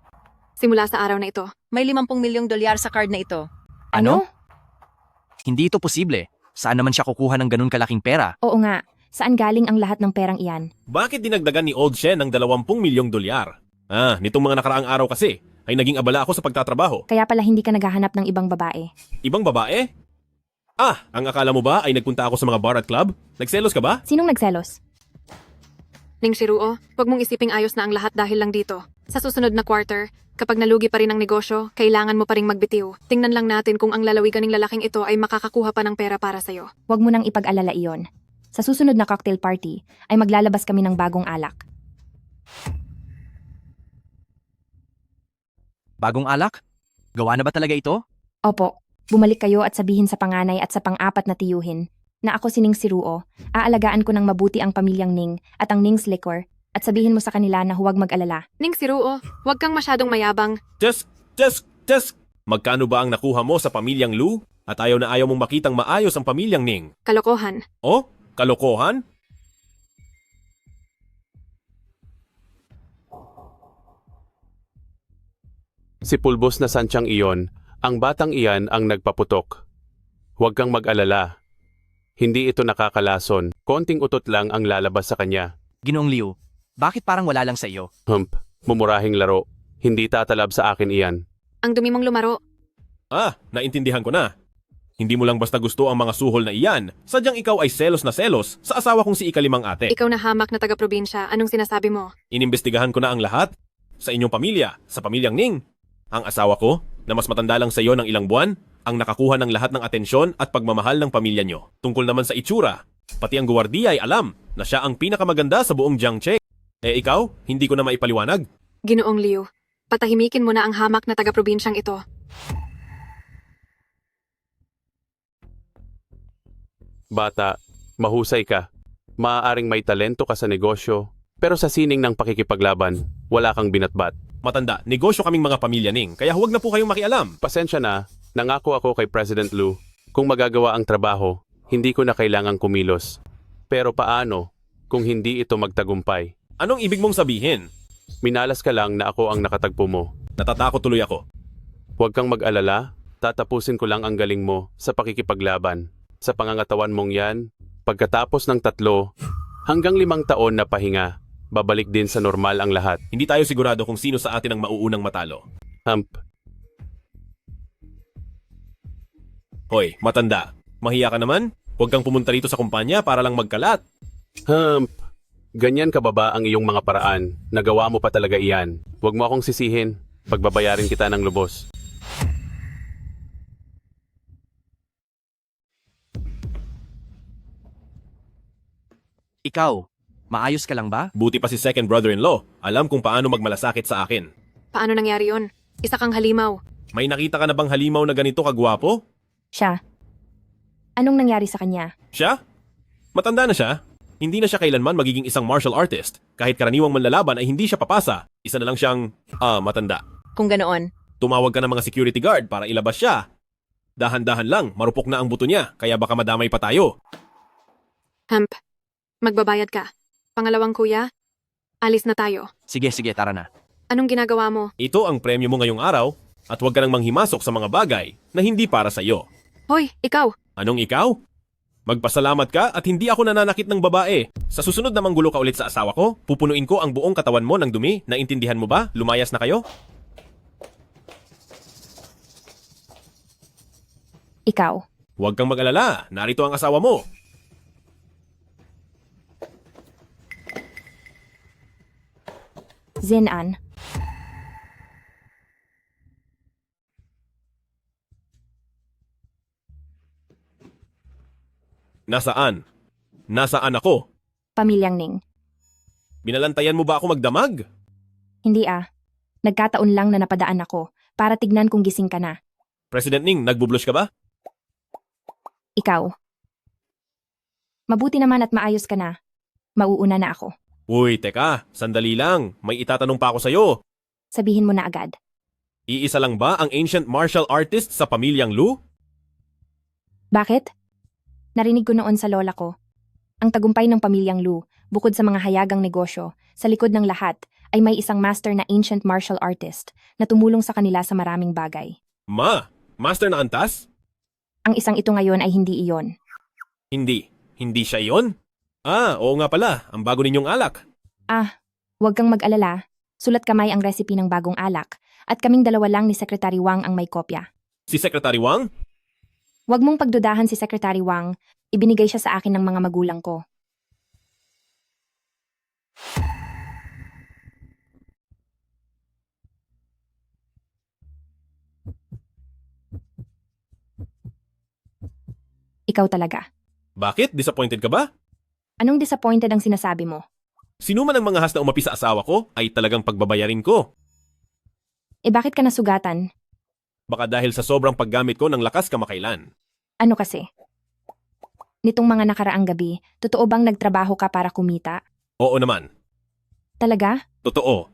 simula sa araw na ito. May 50 milyong dolyar sa card na ito. Ano? Hindi ito posible. Saan naman siya kukuha ng ganun kalaking pera? Oo nga, saan galing ang lahat ng perang iyan? Bakit dinagdagan ni Old Shen ng 20 milyong dolyar? Nitong mga nakaraang araw kasi, ay naging abala ako sa pagtatrabaho. Kaya pala hindi ka naghahanap ng ibang babae. Ibang babae? Ang akala mo ba ay nagpunta ako sa mga bar at club? Nagselos ka ba? Sinong nagselos? Ning si Ruo, huwag mong isiping ayos na ang lahat dahil lang dito. Sa susunod na quarter, kapag nalugi pa rin ang negosyo, kailangan mo pa ring magbitiw. Tingnan lang natin kung ang lalawigan ng lalaking ito ay makakakuha pa ng pera para sa'yo. Huwag mo nang ipag-alala iyon. Sa susunod na cocktail party, ay maglalabas kami ng bagong alak. Bagong alak? Gawa na ba talaga ito? Opo, bumalik kayo at sabihin sa panganay at sa pang-apat na tiyuhin na ako si Ning si Ruo, aalagaan ko ng mabuti ang pamilyang Ning at ang Ning's Liquor at sabihin mo sa kanila na huwag mag-alala. Ning si Ruo, huwag kang masyadong mayabang. Just. Magkano ba ang nakuha mo sa pamilyang Lu? At ayaw na ayaw mong makitang maayos ang pamilyang Ning. Kalokohan. Oh? Kalokohan? Si pulbos na santyang iyon, ang batang iyan ang nagpaputok. Huwag kang mag-alala. Hindi ito nakakalason. Konting utot lang ang lalabas sa kanya. Ginoong Liu, bakit parang wala lang sa iyo? Mumurahing laro. Hindi tatalab sa akin iyan. Ang dumi mong lumaro. Naintindihan ko na. Hindi mo lang basta gusto ang mga suhol na iyan. Sadyang ikaw ay selos na selos sa asawa kong si ikalimang ate. Ikaw na hamak na taga-probinsya, anong sinasabi mo? Inimbestigahan ko na ang lahat. Sa inyong pamilya, sa pamilyang Ning. Ang asawa ko, na mas matanda lang sa iyo ng ilang buwan, ang nakakuha ng lahat ng atensyon at pagmamahal ng pamilya nyo. Tungkol naman sa itsura, pati ang guwardiya ay alam na siya ang pinakamaganda sa buong Jiangche. Ikaw, hindi ko na maipaliwanag. Ginoong Liu, patahimikin mo na ang hamak na taga-probinsyang ito. Bata, mahusay ka. Maaaring may talento ka sa negosyo, pero sa sining ng pakikipaglaban, wala kang binatbat. Matanda, negosyo kaming mga pamilya Ning, kaya huwag na po kayong makialam. Pasensya na, nangako ako kay President Lu, kung magagawa ang trabaho, hindi ko na kailangang kumilos. Pero paano kung hindi ito magtagumpay? Anong ibig mong sabihin? Minalas ka lang na ako ang nakatagpo mo. Natatakot tuloy ako. Huwag kang mag-alala, tatapusin ko lang ang galing mo sa pakikipaglaban. Sa pangangatawan mong yan, pagkatapos ng 3 hanggang 5 taon na pahinga, babalik din sa normal ang lahat. Hindi tayo sigurado kung sino sa atin ang mauunang matalo. Hoy, matanda. Mahiya ka naman? Huwag kang pumunta rito sa kumpanya para lang magkalat. Ganyan ka ba ba ang iyong mga paraan? Nagawa mo pa talaga iyan. Huwag mo akong sisihin. Pagbabayarin kita ng lubos. Ikaw, maayos ka lang ba? Buti pa si second brother-in-law. Alam kung paano magmalasakit sa akin. Paano nangyari yun? Isa kang halimaw. May nakita ka na bang halimaw na ganito kagwapo? Siya. Anong nangyari sa kanya? Siya? Matanda na siya. Hindi na siya kailanman magiging isang martial artist. Kahit karaniwang manlalaban ay hindi siya papasa. Isa na lang siyang, matanda. Kung ganoon. Tumawag ka ng mga security guard para ilabas siya. Dahan-dahan lang, marupok na ang buto niya, kaya baka madamay pa tayo. Magbabayad ka. Pangalawang kuya, alis na tayo. Sige, tara na. Anong ginagawa mo? Ito ang premyo mo ngayong araw, at huwag ka nang manghimasok sa mga bagay na hindi para sa iyo. Hoy, ikaw! Anong ikaw? Magpasalamat ka at hindi ako nananakit ng babae. Sa susunod na manggulo ka ulit sa asawa ko, pupunuin ko ang buong katawan mo ng dumi. Naintindihan mo ba? Lumayas na kayo? Ikaw. Huwag kang mag-alala. Narito ang asawa mo. Zenan. Nasaan? Nasaan ako? Pamilyang Ning. Binalantayan mo ba ako magdamag? Hindi Nagkataon lang na napadaan ako para tignan kung gising ka na. President Ning, nagbublush ka ba? Ikaw. Mabuti naman at maayos ka na. Mauuna na ako. Uy, teka, sandali lang. May itatanong pa ako sa'yo. Sabihin mo na agad. Iisa lang ba ang ancient martial artist sa pamilyang Lu? Bakit? Narinig ko noon sa lola ko. Ang tagumpay ng pamilyang Lu, bukod sa mga hayagang negosyo, sa likod ng lahat ay may isang master na ancient martial artist na tumulong sa kanila sa maraming bagay. Master na antas? Ang isang ito ngayon ay hindi iyon. Hindi siya iyon? Oo nga pala, ang bago ninyong alak. Huwag kang mag-alala. Sulat kamay ang recipe ng bagong alak at kaming dalawa lang ni Secretary Wang ang may kopya. Si Secretary Wang? Huwag mong pagdudahan si Secretary Wang, ibinigay siya sa akin ng mga magulang ko. Ikaw talaga. Bakit? Disappointed ka ba? Anong disappointed ang sinasabi mo? Sino man ang mga has na umapi sa asawa ko ay talagang pagbabayarin ko. Bakit ka nasugatan? Baka dahil sa sobrang paggamit ko ng lakas kamakailan. Ano kasi? Nitong mga nakaraang gabi, totoo bang nagtrabaho ka para kumita? Oo naman. Talaga? Totoo.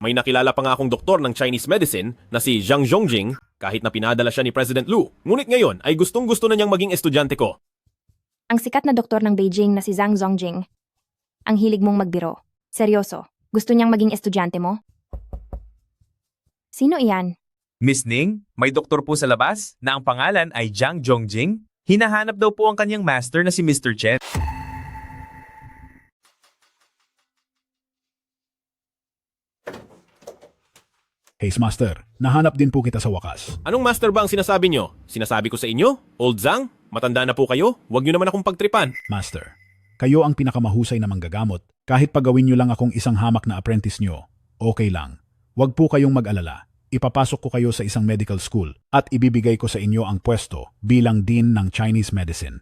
May nakilala pa nga akong doktor ng Chinese medicine na si Zhang Zhongjing kahit na pinadala siya ni President Lu. Ngunit ngayon ay gustong-gusto na niyang maging estudyante ko. Ang sikat na doktor ng Beijing na si Zhang Zongjing. Ang hilig mong magbiro. Seryoso, gusto niyang maging estudyante mo? Sino iyan? Miss Ning, may doktor po sa labas na ang pangalan ay Zhang Zhongjing. Hinahanap daw po ang kanyang master na si Mr. Chen. Case Master, nahanap din po kita sa wakas. Anong master ba ang sinasabi niyo? Sinasabi ko sa inyo? Old Zhang? Matanda na po kayo? Huwag niyo naman akong pagtripan. Master, kayo ang pinakamahusay na manggagamot. Kahit pagawin niyo lang akong isang hamak na apprentice niyo, okay lang. Huwag po kayong mag-alala. Ipapasok ko kayo sa isang medical school at ibibigay ko sa inyo ang pwesto bilang Dean ng Chinese Medicine.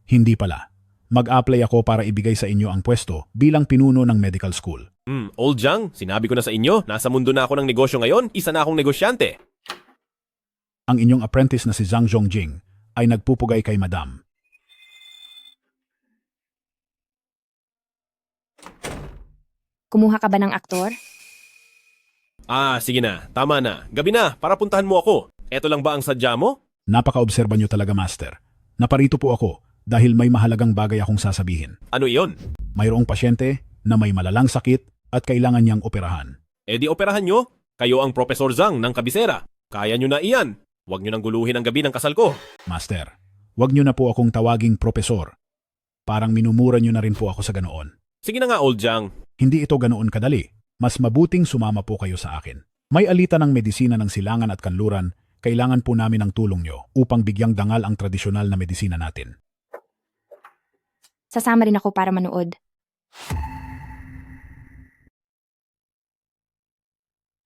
Hindi pala. Mag-apply ako para ibigay sa inyo ang pwesto bilang pinuno ng medical school. Old Zhang, sinabi ko na sa inyo, nasa mundo na ako ng negosyo ngayon, isa na akong negosyante. Ang inyong apprentice na si Zhang Zhongjing ay nagpupugay kay Madam. Kumuha ka ba ng aktor? Sige na, tama na. Gabi na, para puntahan mo ako. Eto lang ba ang sadya mo? Napaka-obserba niyo talaga, Master. Naparito po ako dahil may mahalagang bagay akong sasabihin. Ano iyon? Mayroong pasyente na may malalang sakit at kailangan niyang operahan. Di operahan nyo. Kayo ang Professor Zhang ng kabisera. Kaya nyo na iyan. Huwag nyo nang guluhin ang gabi ng kasal ko. Master, huwag niyo na po akong tawaging propesor. Parang minumura niyo na rin po ako sa ganoon. Sige na nga, Old Zhang. Hindi ito ganoon kadali. Mas mabuting sumama po kayo sa akin. May alita ng medisina ng silangan at kanluran, kailangan po namin ng tulong nyo upang bigyang dangal ang tradisyonal na medisina natin. Sasama rin ako para manood.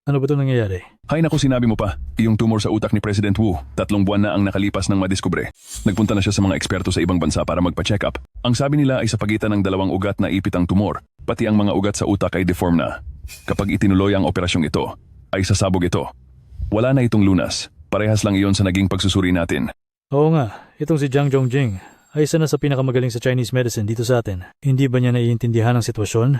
Ano ba ito nangyayari? Hay naku, sinabi mo pa. Yung tumor sa utak ni President Wu, 3 buwan na ang nakalipas nang madiskubre. Nagpunta na siya sa mga eksperto sa ibang bansa para magpa-check up. Ang sabi nila ay sa pagitan ng 2 ugat na ipit ang tumor, pati ang mga ugat sa utak ay deform na. Kapag itinuloy ang operasyong ito, ay sasabog ito. Wala na itong lunas. Parehas lang iyon sa naging pagsusuri natin. Oo nga, itong si Zhang Zhongjing ay isa na sa pinakamagaling sa Chinese medicine dito sa atin. Hindi ba niya naiintindihan ang sitwasyon?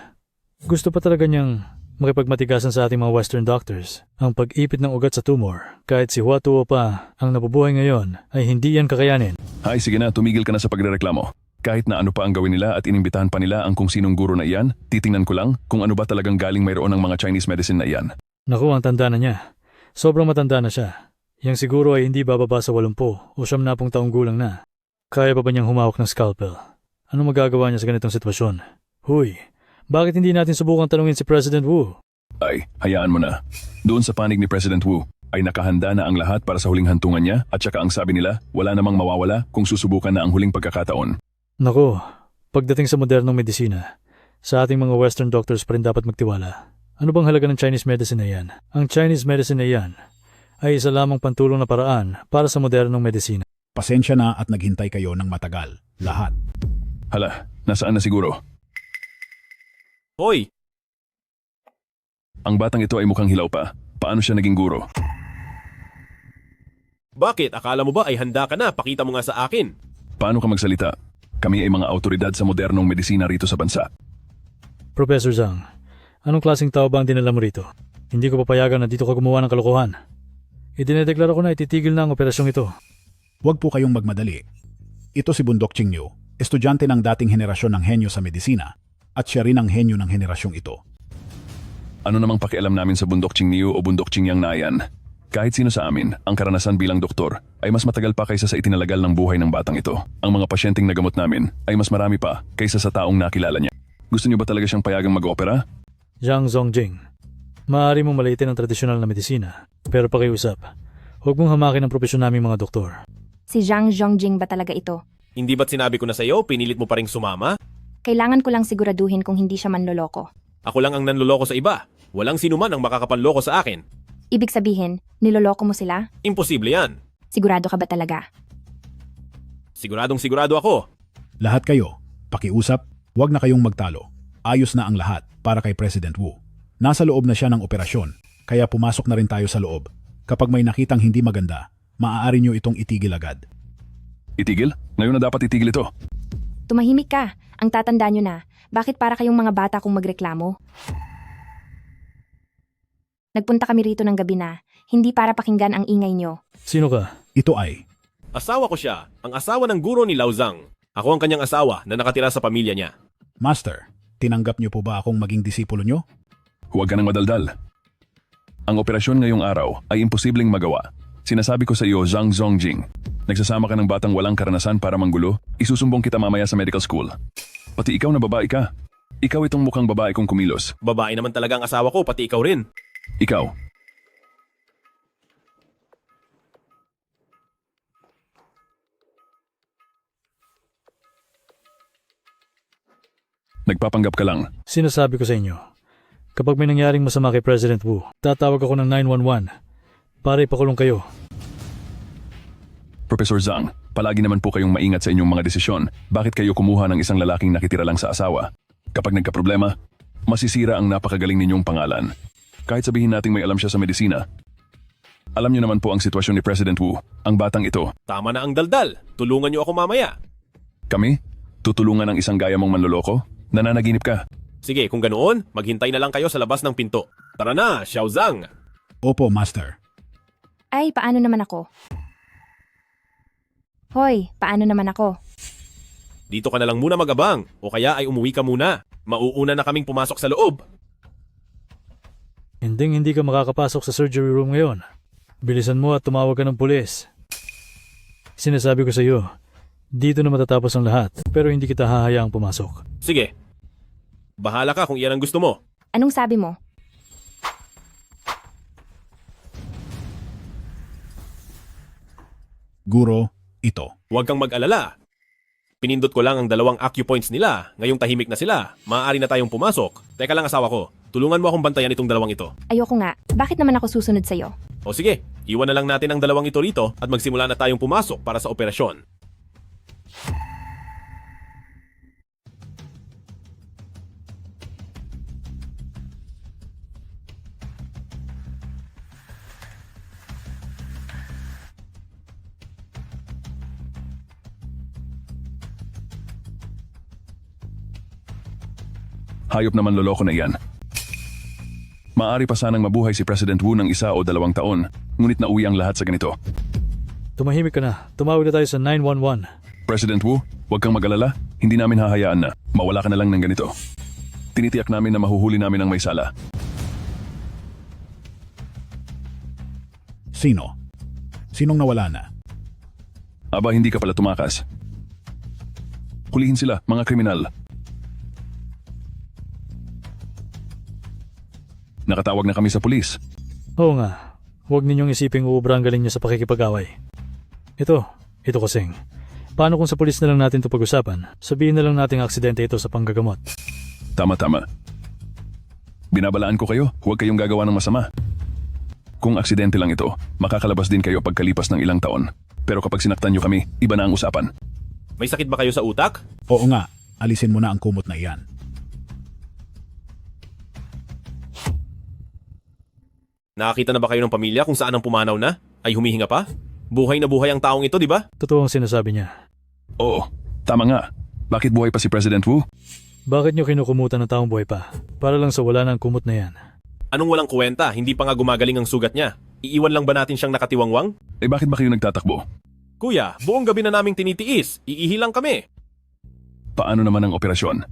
Gusto pa talaga niyang makipagmatigasan sa ating mga Western doctors. Ang pag-ipit ng ugat sa tumor, kahit si Hua Tuo pa ang nabubuhay ngayon, ay hindi yan kakayanin. Hay, sige na, tumigil ka na sa pagrereklamo. Kahit na ano pa ang gawin nila at inimbitahan pa nila ang kung sinong guro na iyan, titingnan ko lang kung ano ba talagang galing mayroon ng mga Chinese medicine na iyan. Naku, ang tanda na niya. Sobrang matanda na siya. Yang siguro ay hindi bababa sa 80 o 70 taong gulang na. Kaya pa ba niyang humawak ng scalpel? Ano magagawa niya sa ganitong sitwasyon? Huy, bakit hindi natin subukang tanungin si President Wu? Ay, hayaan mo na. Doon sa panig ni President Wu, ay nakahanda na ang lahat para sa huling hantungan niya at saka ang sabi nila, wala namang mawawala kung susubukan na ang huling pagkakataon. Naku, pagdating sa modernong medisina, sa ating mga Western doctors pa rin dapat magtiwala. Ano bang halaga ng Chinese medicine na yan? Ang Chinese medicine na yan ay isa lamang pantulong na paraan para sa modernong medisina. Pasensya na at naghintay kayo ng matagal. Lahat. Hala, nasaan na siguro? Hoy! Ang batang ito ay mukhang hilaw pa. Paano siya naging guro? Bakit? Akala mo ba ay handa ka na? Pakita mo nga sa akin. Paano ka magsalita? Kami ay mga autoridad sa modernong medisina rito sa bansa. Professor Zhang, anong klaseng tao ba ang dinala mo rito? Hindi ko papayagan na dito ka gumawa ng kalokohan. Idinedeklara ko na ititigil na ang operasyong ito. Huwag po kayong magmadali. Ito si Bundok Qingyu, estudyante ng dating henerasyon ng henyo sa medisina, at siya rin ang henyo ng henerasyong ito. Ano namang pakialam namin sa Bundok Qingniu o Bundok Qingyang na yan? Kahit sino sa amin, ang karanasan bilang doktor ay mas matagal pa kaysa sa itinalagal ng buhay ng batang ito. Ang mga pasyenteng nagamot namin ay mas marami pa kaysa sa taong nakilala niya. Gusto niyo ba talaga siyang payagang mag-opera? Zhang Zongjing, maaari mong maliitin ang tradisyonal na medisina, pero pakiusap, huwag mong hamakin ang propesyon naming mga doktor. Si Zhang Zongjing ba talaga ito? Hindi ba't sinabi ko na sa'yo, pinilit mo pa ring sumama? Kailangan ko lang siguraduhin kung hindi siya manloloko. Ako lang ang nanloloko sa iba. Walang sinuman ang makakapanloko sa akin. Ibig sabihin, niloloko mo sila? Imposible yan. Sigurado ka ba talaga? Siguradong sigurado ako. Lahat kayo, pakiusap, huwag na kayong magtalo. Ayos na ang lahat para kay President Wu. Nasa loob na siya ng operasyon, kaya pumasok na rin tayo sa loob. Kapag may nakitang hindi maganda, maaari nyo itong itigil agad. Itigil? Ngayon na dapat itigil ito. Tumahimik ka. Ang tatanda nyo na. Bakit para kayong mga bata kung magreklamo? Nagpunta kami rito ng gabi na, hindi para pakinggan ang ingay nyo. Sino ka? Ito ay... Asawa ko siya, ang asawa ng guro ni Lao Zhang. Ako ang kanyang asawa na nakatira sa pamilya niya. Master, tinanggap nyo po ba akong maging disipulo nyo? Huwag ka nang madaldal. Ang operasyon ngayong araw ay imposibleng magawa. Sinasabi ko sa iyo, Zhang Zongjing, nagsasama ka ng batang walang karanasan para manggulo, isusumbong kita mamaya sa medical school. Pati ikaw na babae ka. Ikaw itong mukhang babae kong kumilos. Babae naman talaga ang asawa ko, pati ikaw rin. Ikaw. Nagpapanggap ka lang. Sinasabi ko sa inyo, kapag may nangyaring masama kay President Wu, tatawag ako ng 911 para ipakulong kayo. Professor Zhang, palagi naman po kayong maingat sa inyong mga desisyon. Bakit kayo kumuha ng isang lalaking nakitira lang sa asawa? Kapag nagkaproblema, masisira ang napakagaling ninyong pangalan. Kahit sabihin nating may alam siya sa medisina. Alam niyo naman po ang sitwasyon ni President Wu, ang batang ito. Tama na ang daldal. Tulungan niyo ako mamaya. Kami? Tutulungan ng isang gaya mong manloloko? Nananaginip ka? Sige, kung ganoon, maghintay na lang kayo sa labas ng pinto. Tara na, Xiao Zhang! Opo, Master. Ay, paano naman ako? Hoy, paano naman ako? Dito ka na lang muna magabang, o kaya ay umuwi ka muna. Mauuna na kaming pumasok sa loob. Hindi ka makakapasok sa surgery room ngayon. Bilisan mo at tumawag ka ng pulis. Sinasabi ko sa iyo, dito na matatapos ang lahat, pero hindi kita hahayaang pumasok. Sige. Bahala ka kung iyan ang gusto mo. Anong sabi mo? Guro, ito. Huwag kang mag-alala. Pinindot ko lang ang 2 acupoints nila. Ngayong tahimik na sila. Maaari na tayong pumasok. Teka lang asawa ko. Tulungan mo akong bantayan itong 2 ito. Ayoko nga. Bakit naman ako susunod sa'yo? O sige, iwan na lang natin ang 2 ito rito at magsimula na tayong pumasok para sa operasyon. Hayop naman loloko na yan. Maari pa sanang mabuhay si President Wu ng 1 o 2 taon, ngunit nauwi ang lahat sa ganito. Tumahimik ka na. Tumawag na tayo sa 911. President Wu, huwag kang mag-alala. Hindi namin hahayaan na mawala ka na lang ng ganito. Tinitiyak namin na mahuhuli namin ang may sala. Sino? Sinong nawala na? Aba, hindi ka pala tumakas. Hulihin sila, mga kriminal. Nakatawag na kami sa pulis. Oo nga. Huwag ninyong isiping uubra ang galing niyo sa pakikipag-away. Ito kasing. Paano kung sa pulis na lang natin ito pag-usapan? Sabihin na lang nating aksidente ito sa panggagamot. Tama. Binabalaan ko kayo, huwag kayong gagawa ng masama. Kung aksidente lang ito, makakalabas din kayo pagkalipas ng ilang taon. Pero kapag sinaktan nyo kami, iba na ang usapan. May sakit ba kayo sa utak? Oo nga, alisin mo na ang kumot na iyan. Nakakita na ba kayo ng pamilya kung saan ang pumanaw na? Ay humihinga pa? Buhay na buhay ang taong ito, di ba? Totoo ang sinasabi niya. Oo, tama nga. Bakit buhay pa si President Wu? Bakit niyo kinukumutan ng taong buhay pa? Para lang sa wala ng kumot na yan. Anong walang kuwenta? Hindi pa nga gumagaling ang sugat niya. Iiwan lang ba natin siyang nakatiwangwang? Eh bakit ba kayo nagtatakbo? Kuya, buong gabi na naming tinitiis. Iihi lang kami. Paano naman ang operasyon?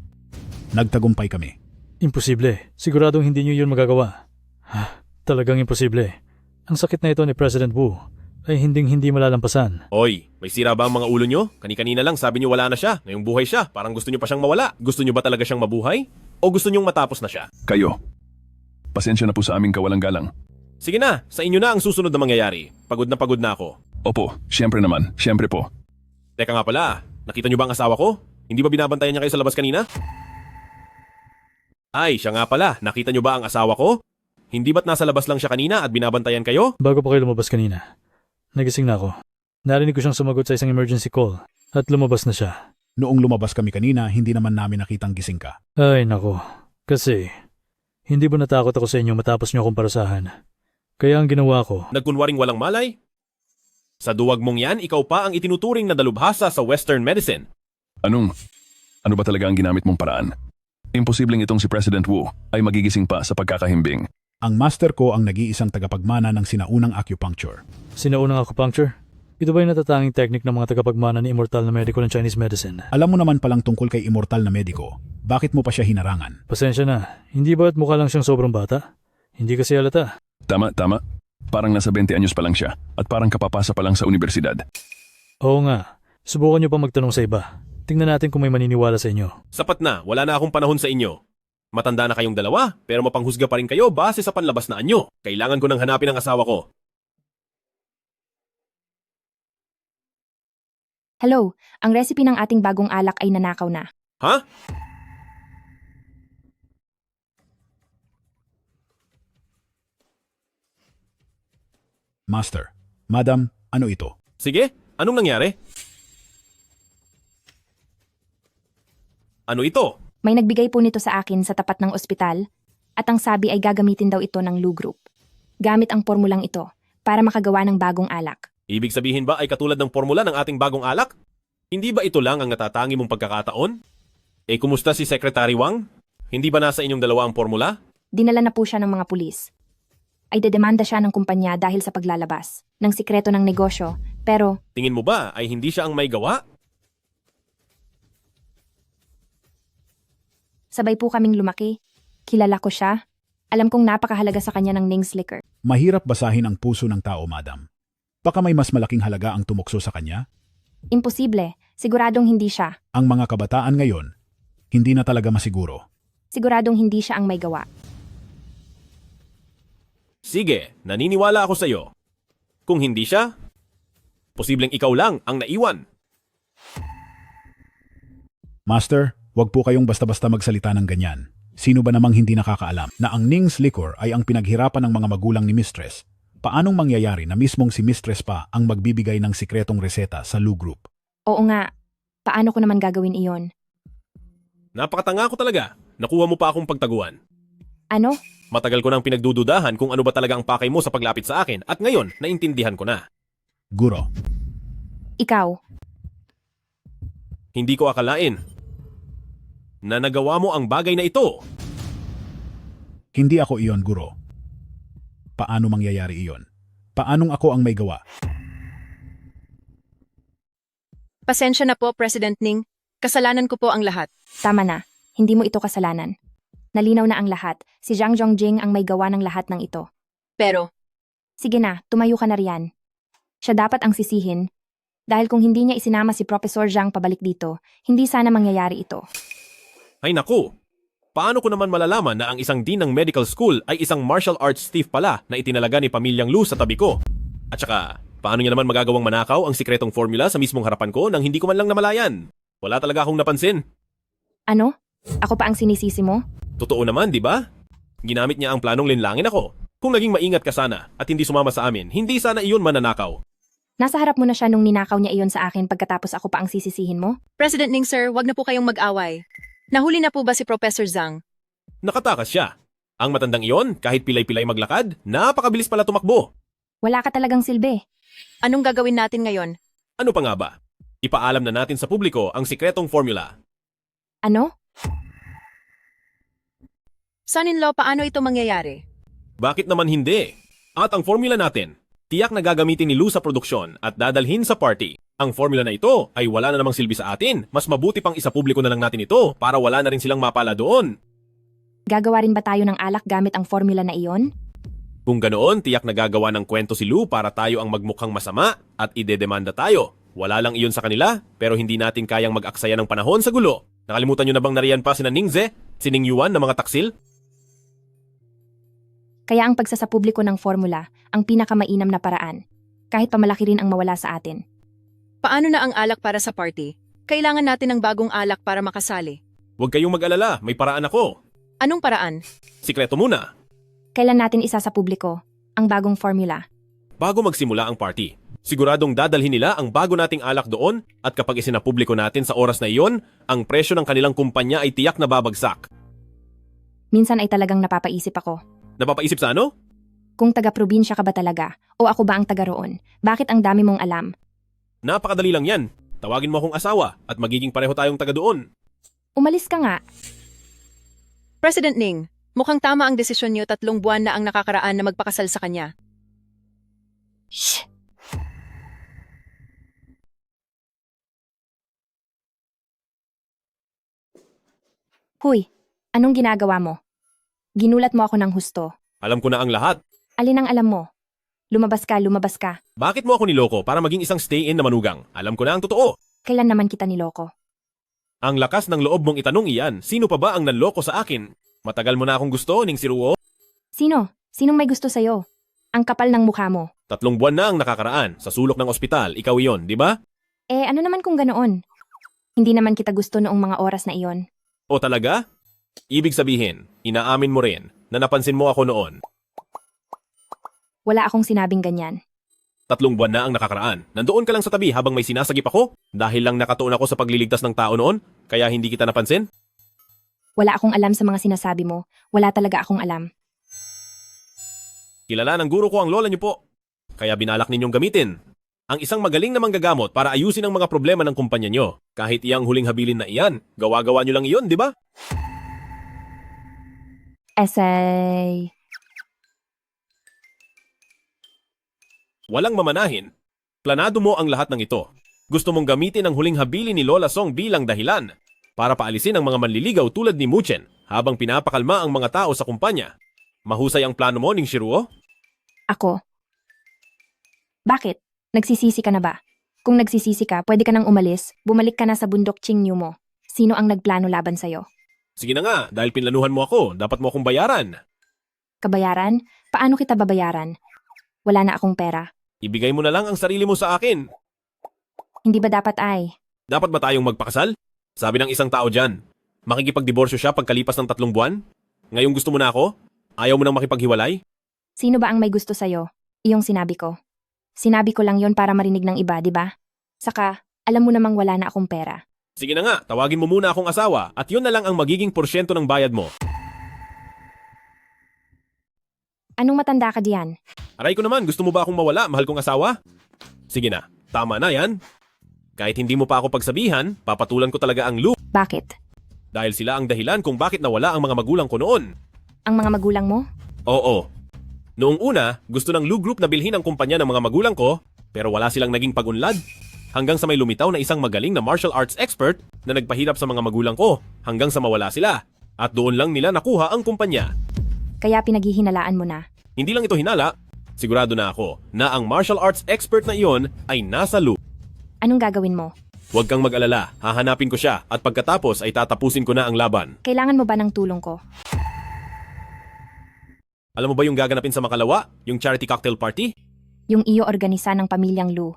Nagtagumpay kami. Imposible. Siguradong hindi niyo yun magagawa. Talagang imposible. Ang sakit na ito ni President Wu ay hindi malalampasan. Oy, may sira ba ang mga ulo nyo? Kani-kanina lang sabi nyo wala na siya. Ngayong buhay siya. Parang gusto nyo pa siyang mawala. Gusto nyo ba talaga siyang mabuhay? O gusto nyong matapos na siya? Kayo. Pasensya na po sa aming kawalang galang. Sige na, sa inyo na ang susunod na mangyayari. Pagod na ako. Opo, siyempre naman. Siyempre po. Teka nga pala, nakita nyo ba ang asawa ko? Hindi ba binabantayan niya kayo sa labas kanina? Ay, siya nga pala, nakita nyo ba ang asawa ko? Hindi ba't nasa labas lang siya kanina at binabantayan kayo? Bago pa kayo lumabas kanina, nagising na ako. Narinig ko siyang sumagot sa isang emergency call at lumabas na siya. Noong lumabas kami kanina, hindi naman namin nakitang gising ka. Ay nako, kasi hindi ba natakot ako sa inyo matapos niyo akong parusahan? Kaya ang ginawa ko, Nagkunwaring walang malay? Sa duwag mong yan, ikaw pa ang itinuturing na dalubhasa sa Western medicine. Ano ba talaga ang ginamit mong paraan? Imposibleng itong si President Wu ay magigising pa sa pagkakahimbing. Ang master ko ang nag-iisang tagapagmana ng sinaunang acupuncture. Sinaunang acupuncture? Ito ba yung natatanging teknik ng mga tagapagmana ni immortal na mediko ng Chinese medicine? Alam mo naman palang tungkol kay immortal na mediko. Bakit mo pa siya hinarangan? Pasensya na, hindi ba't mukha lang siyang sobrang bata? Hindi kasi halata. Tama. Parang nasa 20 anyos pa lang siya at parang kapapasa pa lang sa universidad. Oo nga, subukan niyo pa magtanong sa iba. Tingnan natin kung may maniniwala sa inyo. Sapat na, wala na akong panahon sa inyo. Matanda na kayong dalawa, pero mapanghusga pa rin kayo base sa panlabas na anyo. Kailangan ko nang hanapin ang asawa ko. Hello, ang recipe ng ating bagong alak ay nanakaw na. Ha? Master, Madam, ano ito? Sige, anong nangyari? Ano ito? May nagbigay po nito sa akin sa tapat ng ospital at ang sabi ay gagamitin daw ito ng Lu Group. Gamit ang formulang ito para makagawa ng bagong alak. Ibig sabihin ba ay katulad ng formula ng ating bagong alak? Hindi ba ito lang ang natatangi mong pagkakataon? Eh kumusta si Secretary Wang? Hindi ba nasa inyong dalawa ang formula? Dinala na po siya ng mga pulis. Ay dedemanda siya ng kumpanya dahil sa paglalabas ng sikreto ng negosyo, pero Tingin mo ba ay hindi siya ang may gawa? sabay po kaming lumaki. Kilala ko siya. Alam kong napakahalaga sa kanya ng Ning's Liquor. Mahirap basahin ang puso ng tao, Madam. Baka may mas malaking halaga ang tumukso sa kanya? Imposible. Siguradong hindi siya. Ang mga kabataan ngayon, hindi na talaga masiguro. Siguradong hindi siya ang may gawa. Sige, naniniwala ako sa iyo. Kung hindi siya, posibleng ikaw lang ang naiwan. Master, wag po kayong basta-basta magsalita ng ganyan. Sino ba namang hindi nakakaalam na ang Ning's Liquor ay ang pinaghirapan ng mga magulang ni Mistress? Paanong mangyayari na mismong si Mistress pa ang magbibigay ng sikretong reseta sa Lu Group? Oo nga. Paano ko naman gagawin iyon? Napakatanga ko talaga. Nakuha mo pa akong pagtaguan. Ano? Matagal ko nang pinagdududahan kung ano ba talaga ang pakay mo sa paglapit sa akin at ngayon, naintindihan ko na. Guro. Ikaw. Hindi ko akalain na nagawa mo ang bagay na ito. Hindi ako iyon, Guro. Paano mangyayari iyon? Paanong ako ang may gawa? Pasensya na po, President Ning. Kasalanan ko po ang lahat. Tama na. Hindi mo ito kasalanan. Nalinaw na ang lahat. Si Zhang Zhongjing ang may gawa ng lahat ng ito. Pero, Sige na, tumayo ka na riyan. Siya dapat ang sisihin. Dahil kung hindi niya isinama si Professor Zhang pabalik dito, hindi sana mangyayari ito. Ay naku! Paano ko naman malalaman na ang isang dean ng medical school ay isang martial arts thief pala na itinalaga ni Pamilyang Lu sa tabi ko? At saka, paano niya naman magagawang manakaw ang sikretong formula sa mismong harapan ko nang hindi ko man lang namalayan? Wala talaga akong napansin. Ano? Ako pa ang sinisisi mo? Totoo naman, di ba? Ginamit niya ang planong linlangin ako. Kung naging maingat ka sana at hindi sumama sa amin, hindi sana iyon mananakaw. Nasa harap mo na siya nung ninakaw niya iyon sa akin pagkatapos ako pa ang sisisihin mo? President Ning sir, wag na po kayong mag-away. Nahuli na po ba si Professor Zhang? Nakatakas siya. Ang matandang iyon, kahit pilay-pilay maglakad, napakabilis pala tumakbo. Wala ka talagang silbi. Anong gagawin natin ngayon? Ano pa nga ba? Ipaalam na natin sa publiko ang sikretong formula. Ano? Son-in-law, paano ito mangyayari? Bakit naman hindi? At ang formula natin, tiyak na gagamitin ni Lou sa produksyon at dadalhin sa party. Ang formula na ito ay wala na namang silbi sa atin. Mas mabuti pang isa publiko na lang natin ito para wala na rin silang mapala doon. Gagawa rin ba tayo ng alak gamit ang formula na iyon? Kung ganoon, tiyak na gagawa ng kwento si Lou para tayo ang magmukhang masama at idedemanda tayo. Wala lang iyon sa kanila, pero hindi natin kayang mag-aksaya ng panahon sa gulo. Nakalimutan nyo na bang nariyan pa sina Ningze, si Ning Yuan na mga taksil? Kaya ang pagsasapubliko ng formula ang pinakamainam na paraan. Kahit pa malaki rin ang mawala sa atin. Paano na ang alak para sa party? Kailangan natin ng bagong alak para makasali. Huwag kayong mag-alala, may paraan ako. Anong paraan? Sikreto muna. Kailan natin isa sa publiko ang bagong formula? Bago magsimula ang party, siguradong dadalhin nila ang bago nating alak doon at kapag isinapubliko natin sa oras na iyon, ang presyo ng kanilang kumpanya ay tiyak na babagsak. Minsan ay talagang napapaisip ako. Napapaisip sa ano? Kung taga-probinsya ka ba talaga o ako ba ang taga roon? Bakit ang dami mong alam? Napakadali lang yan. Tawagin mo akong asawa at magiging pareho tayong taga doon. Umalis ka nga. President Ning, mukhang tama ang desisyon niyo 3 buwan na ang nakakaraan na magpakasal sa kanya. Shh! Huy, anong ginagawa mo? Ginulat mo ako ng husto. Alam ko na ang lahat. Alin ang alam mo? Lumabas ka, lumabas ka. Bakit mo ako niloko para maging isang stay-in na manugang? Alam ko na ang totoo. Kailan naman kita niloko? Ang lakas ng loob mong itanong iyan, sino pa ba ang nanloko sa akin? Matagal mo na akong gusto, Ning Siruo. Sino? Sinong may gusto sa'yo? Ang kapal ng mukha mo. 3 buwan na ang nakakaraan sa sulok ng ospital, ikaw iyon, di ba? Ano naman kung ganoon? Hindi naman kita gusto noong mga oras na iyon. O talaga? Ibig sabihin, inaamin mo rin na napansin mo ako noon. Wala akong sinabing ganyan. 3 buwan na ang nakakaraan. Nandoon ka lang sa tabi habang may sinasagip ako? Dahil lang nakatuon ako sa pagliligtas ng tao noon? Kaya hindi kita napansin? Wala akong alam sa mga sinasabi mo. Wala talaga akong alam. Kilala ng guro ko ang lola niyo po. Kaya binalak ninyong gamitin ang isang magaling na manggagamot para ayusin ang mga problema ng kumpanya nyo. Kahit iyang huling habilin na iyan, gawa-gawa nyo lang iyon, di ba? Essay. Walang mamanahin. Planado mo ang lahat ng ito. Gusto mong gamitin ang huling habilin ni Lola Song bilang dahilan para paalisin ang mga manliligaw tulad ni Muchen habang pinapakalma ang mga tao sa kumpanya. Mahusay ang plano mo, Ning Shiruo? Ako? Bakit? Nagsisisi ka na ba? Kung nagsisisi ka, pwede ka nang umalis, bumalik ka na sa bundok Qingyu mo. Sino ang nagplano laban sa'yo? Sige na nga, dahil pinlanuhan mo ako, dapat mo akong bayaran. Kabayaran? Paano kita babayaran? Wala na akong pera. Ibigay mo na lang ang sarili mo sa akin. Hindi ba dapat ay? Dapat ba tayong magpakasal? Sabi ng isang tao dyan. Makikipagdiborsyo siya pagkalipas ng 3 buwan? Ngayong gusto mo na ako? Ayaw mo nang makipaghiwalay? Sino ba ang may gusto sa'yo? Iyong sinabi ko. Sinabi ko lang yon para marinig ng iba, di ba? Saka, alam mo namang wala na akong pera. Sige na nga, tawagin mo muna akong asawa at yun na lang ang magiging porsyento ng bayad mo. Anong matanda ka diyan? Aray ko naman, gusto mo ba akong mawala, mahal kong asawa? Sige na, tama na yan. Kahit hindi mo pa ako pagsabihan, papatulan ko talaga ang Lou. Bakit? Dahil sila ang dahilan kung bakit nawala ang mga magulang ko noon. Ang mga magulang mo? Oo. Noong una, gusto ng Lou Group na bilhin ang kumpanya ng mga magulang ko, pero wala silang naging pagunlad. Hanggang sa may lumitaw na isang magaling na martial arts expert na nagpahirap sa mga magulang ko, hanggang sa mawala sila. At doon lang nila nakuha ang kumpanya. Kaya pinaghihinalaan mo na. Hindi lang ito hinala, sigurado na ako na ang martial arts expert na iyon ay nasa Lou. Anong gagawin mo? Huwag kang mag-alala, hahanapin ko siya at pagkatapos ay tatapusin ko na ang laban. Kailangan mo ba ng tulong ko? Alam mo ba yung gaganapin sa Makalawa? Yung charity cocktail party? Yung iyo organisa ng pamilyang Lu.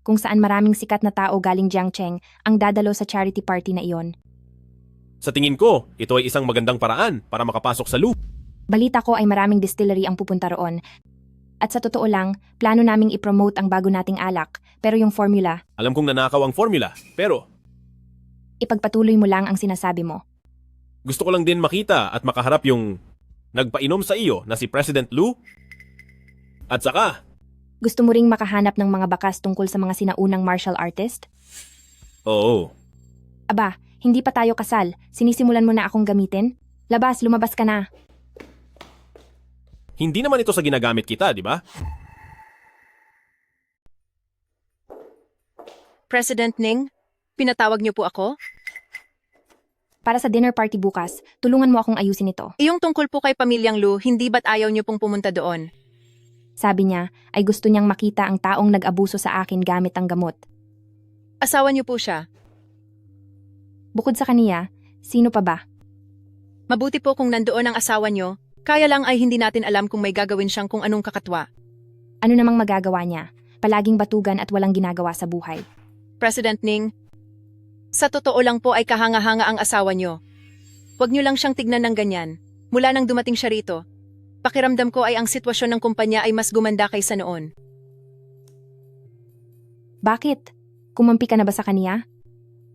Kung saan maraming sikat na tao galing Jiangcheng ang dadalo sa charity party na iyon. Sa tingin ko, ito ay isang magandang paraan para makapasok sa Lou. Balita ko ay maraming distillery ang pupunta roon. At sa totoo lang, plano naming i-promote ang bago nating alak, pero yung formula... Alam kong nanakaw ang formula, pero... Ipagpatuloy mo lang ang sinasabi mo. Gusto ko lang din makita at makaharap yung nagpainom sa iyo na si President Lu? At saka, Gusto mo ring makahanap ng mga bakas tungkol sa mga sinaunang martial artist? oo, Aba, hindi pa tayo kasal. Sinisimulan mo na akong gamitin? Labas, lumabas ka na. hindi naman ito sa ginagamit kita, di ba? President Ning, pinatawag niyo po ako? Para sa dinner party bukas, tulungan mo akong ayusin ito. Iyong tungkol po kay Pamilyang Lu, hindi ba't ayaw niyo pong pumunta doon? Sabi niya ay gusto niyang makita ang taong nag-abuso sa akin gamit ang gamot. Asawa niyo po siya. Bukod sa kaniya, sino pa ba? Mabuti po kung nandoon ang asawa niyo, kaya lang ay hindi natin alam kung may gagawin siyang kung anong kakatwa. Ano namang magagawa niya? Palaging batugan at walang ginagawa sa buhay. President Ning, sa totoo lang po ay kahanga-hanga ang asawa niyo. Huwag niyo lang siyang tignan ng ganyan. Mula nang dumating siya rito, pakiramdam ko ay ang sitwasyon ng kumpanya ay mas gumanda kaysa noon. Bakit? Kumampi ka na ba sa kaniya?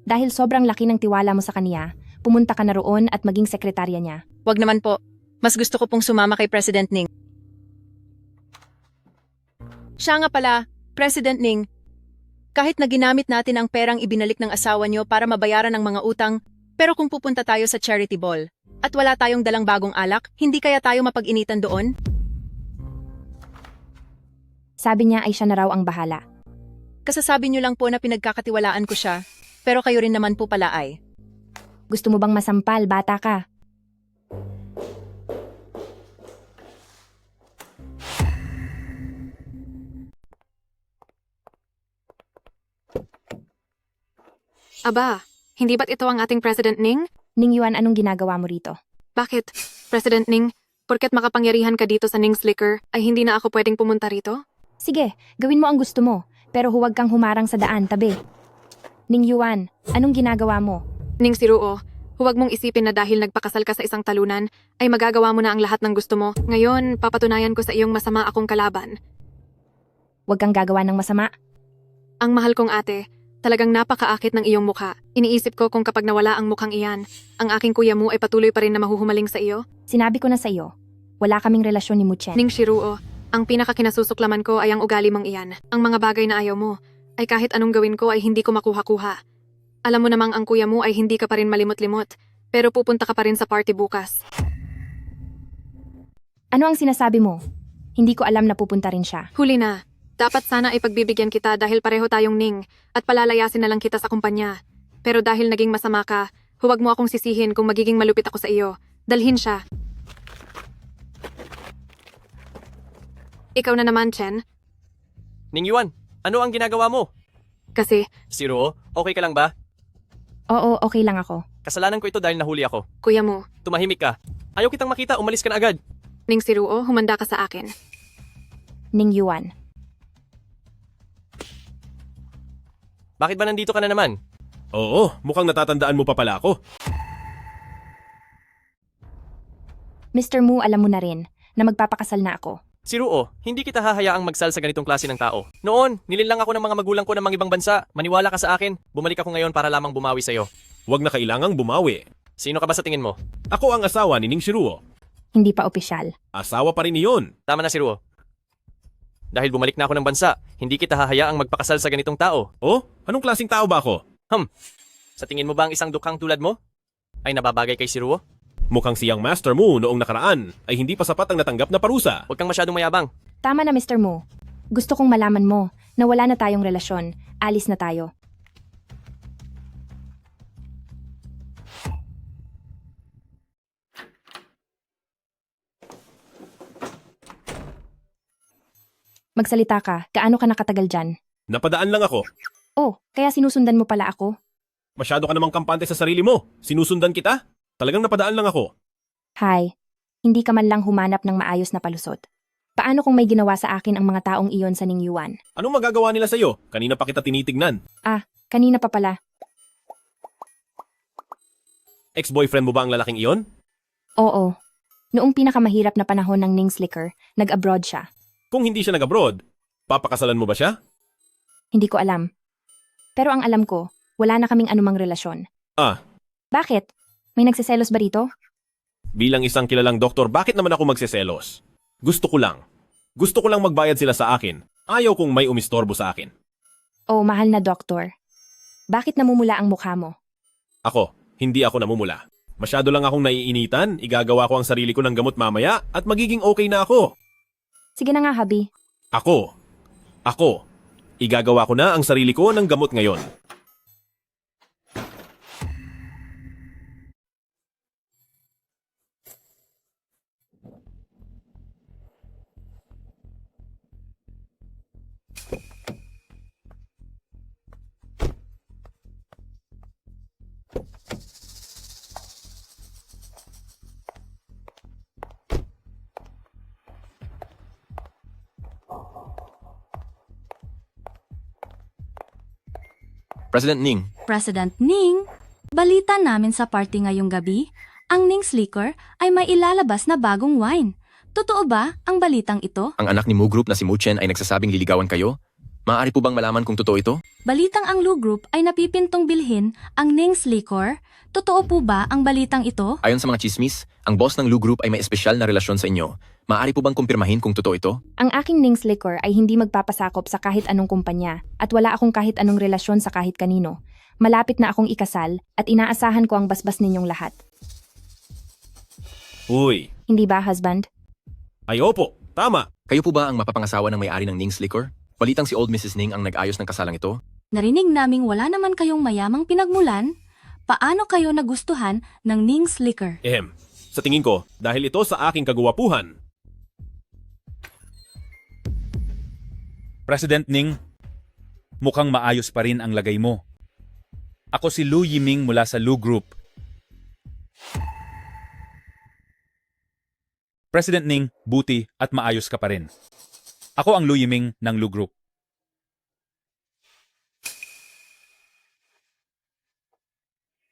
Dahil sobrang laki ng tiwala mo sa kaniya, pumunta ka na roon at maging sekretarya niya. Huwag naman po. Mas gusto ko pong sumama kay President Ning. Siya nga pala, President Ning, kahit na ginamit natin ang perang ibinalik ng asawa niyo para mabayaran ang mga utang, pero kung pupunta tayo sa charity ball, at wala tayong dalang bagong alak, hindi kaya tayo mapag-initan doon? Sabi niya ay siya na raw ang bahala. Kasasabi niyo lang po na pinagkakatiwalaan ko siya, pero kayo rin naman po pala ay. Gusto mo bang masampal, bata ka? Aba, hindi ba't ito ang ating President Ning? Ning Yuan, anong ginagawa mo rito? Bakit? President Ning, porket makapangyarihan ka dito sa Ning's Liquor, ay hindi na ako pwedeng pumunta rito? Sige, gawin mo ang gusto mo, pero huwag kang humarang sa daan, tabi. Ning Yuan, anong ginagawa mo? Ning Siruo, huwag mong isipin na dahil nagpakasal ka sa isang talunan, ay magagawa mo na ang lahat ng gusto mo. Ngayon, papatunayan ko sa iyong masama akong kalaban. Huwag kang gagawa ng masama. Ang mahal kong ate, talagang napakaakit ng iyong mukha. Iniisip ko kung kapag nawala ang mukhang iyan, ang aking kuya mo ay patuloy pa rin na mahuhumaling sa iyo. Sinabi ko na sa iyo, wala kaming relasyon ni Muchen. Ning Shiruo, ang pinakakinasusuklaman ko ay ang ugali mong iyan. Ang mga bagay na ayaw mo, ay kahit anong gawin ko ay hindi ko makuha-kuha. Alam mo namang ang kuya mo ay hindi ka pa rin malimot-limot, pero pupunta ka pa rin sa party bukas. Ano ang sinasabi mo? Hindi ko alam na pupunta rin siya. Huli na. Dapat sana ay pagbibigyan kita dahil pareho tayong Ning at palalayasin na lang kita sa kumpanya. Pero dahil naging masama ka, huwag mo akong sisihin kung magiging malupit ako sa iyo. Dalhin siya. Ikaw na naman, Chen. Ning Yuan, ano ang ginagawa mo? Kasi, Siruo, okay ka lang ba? Oo, okay lang ako. Kasalanan ko ito dahil nahuli ako. kuya mo, Tumahimik ka. Ayaw kitang makita, umalis ka na agad. Ning Siruo, humanda ka sa akin. Ning Yuan. Bakit ba nandito ka na naman? Oo, mukhang natatandaan mo pa pala ako. Mr. Mu, alam mo na rin na magpapakasal na ako. Siruo, hindi kita hahayaang magsal sa ganitong klase ng tao. Noon, nililang ako ng mga magulang ko ng mga ibang bansa. Maniwala ka sa akin. Bumalik ako ngayon para lamang bumawi sa'yo. Huwag na kailangang bumawi. Sino ka ba sa tingin mo? Ako ang asawa ni Ning Shiruo. Hindi pa opisyal. Asawa pa rin iyon. Tama na, Siruo. Dahil bumalik na ako ng bansa, hindi kita hahayaang magpakasal sa ganitong tao. Oh? Anong klaseng tao ba ako? Sa tingin mo ba ang isang dukhang tulad mo ay nababagay kay Siruo? Mukhang siyang master mo noong nakaraan ay hindi pa sapat ang natanggap na parusa. Huwag kang masyadong mayabang. Tama na, Mr. Mu. Gusto kong malaman mo na wala na tayong relasyon. Alis na tayo. Magsalita ka. Gaano ka nakatagal dyan? Napadaan lang ako. Oh, kaya sinusundan mo pala ako? Masyado ka namang kampante sa sarili mo. Sinusundan kita? Talagang napadaan lang ako. Hi. Hindi ka man lang humanap ng maayos na palusot. Paano kung may ginawa sa akin ang mga taong iyon sa Ningyuan? Anong magagawa nila sa'yo? Kanina pa kita tinitignan. Kanina pa pala. Ex-boyfriend mo ba ang lalaking iyon? Oo. Noong pinakamahirap na panahon ng Ning's Liquor, nag-abroad siya. Kung hindi siya nag-abroad, papakasalan mo ba siya? Hindi ko alam. Pero ang alam ko, wala na kaming anumang relasyon. Ah, Bakit? May nagsiselos ba rito? Bilang isang kilalang doktor, bakit naman ako magseselos? Gusto ko lang. Gusto ko lang magbayad sila sa akin. Ayaw kong may umistorbo sa akin. Oh, mahal na doktor. Bakit namumula ang mukha mo? Ako, hindi ako namumula. Masyado lang akong naiinitan, igagawa ko ang sarili ko ng gamot mamaya at magiging okay na ako. Sige na nga, Habi. Ako, igagawa ko na ang sarili ko ng gamot ngayon. President Ning, President Ning, balita namin sa party ngayong gabi, ang Ning's Liquor ay may ilalabas na bagong wine. Totoo ba ang balitang ito? ang anak ni Mu Group na si Mu Chen ay nagsasabing liligawan kayo? Maaari po bang malaman kung totoo ito? Balitang ang Lu Group ay napipintong bilhin ang Ning's Liquor. Totoo po ba ang balitang ito? Ayon sa mga chismis, ang boss ng Lu Group ay may espesyal na relasyon sa inyo. Maaari po bang kumpirmahin kung totoo ito? Ang aking Ning's Liquor ay hindi magpapasakop sa kahit anong kumpanya at wala akong kahit anong relasyon sa kahit kanino. Malapit na akong ikasal at inaasahan ko ang basbas ninyong lahat. Uy, Hindi ba, husband? ay opo, tama. Kayo po ba ang mapapangasawa ng may-ari ng Ning's Liquor? Balitang si Old Mrs. Ning ang nag-ayos ng kasalang ito? Narinig naming wala naman kayong mayamang pinagmulan. Paano kayo nagustuhan ng Ning's Liquor? Sa tingin ko, dahil ito sa aking kaguwapuhan. President Ning, mukhang maayos pa rin ang lagay mo. Ako si Lu Yiming mula sa Lu Group. President Ning, buti at maayos ka pa rin. Ako ang Lu Yiming ng Lu Group.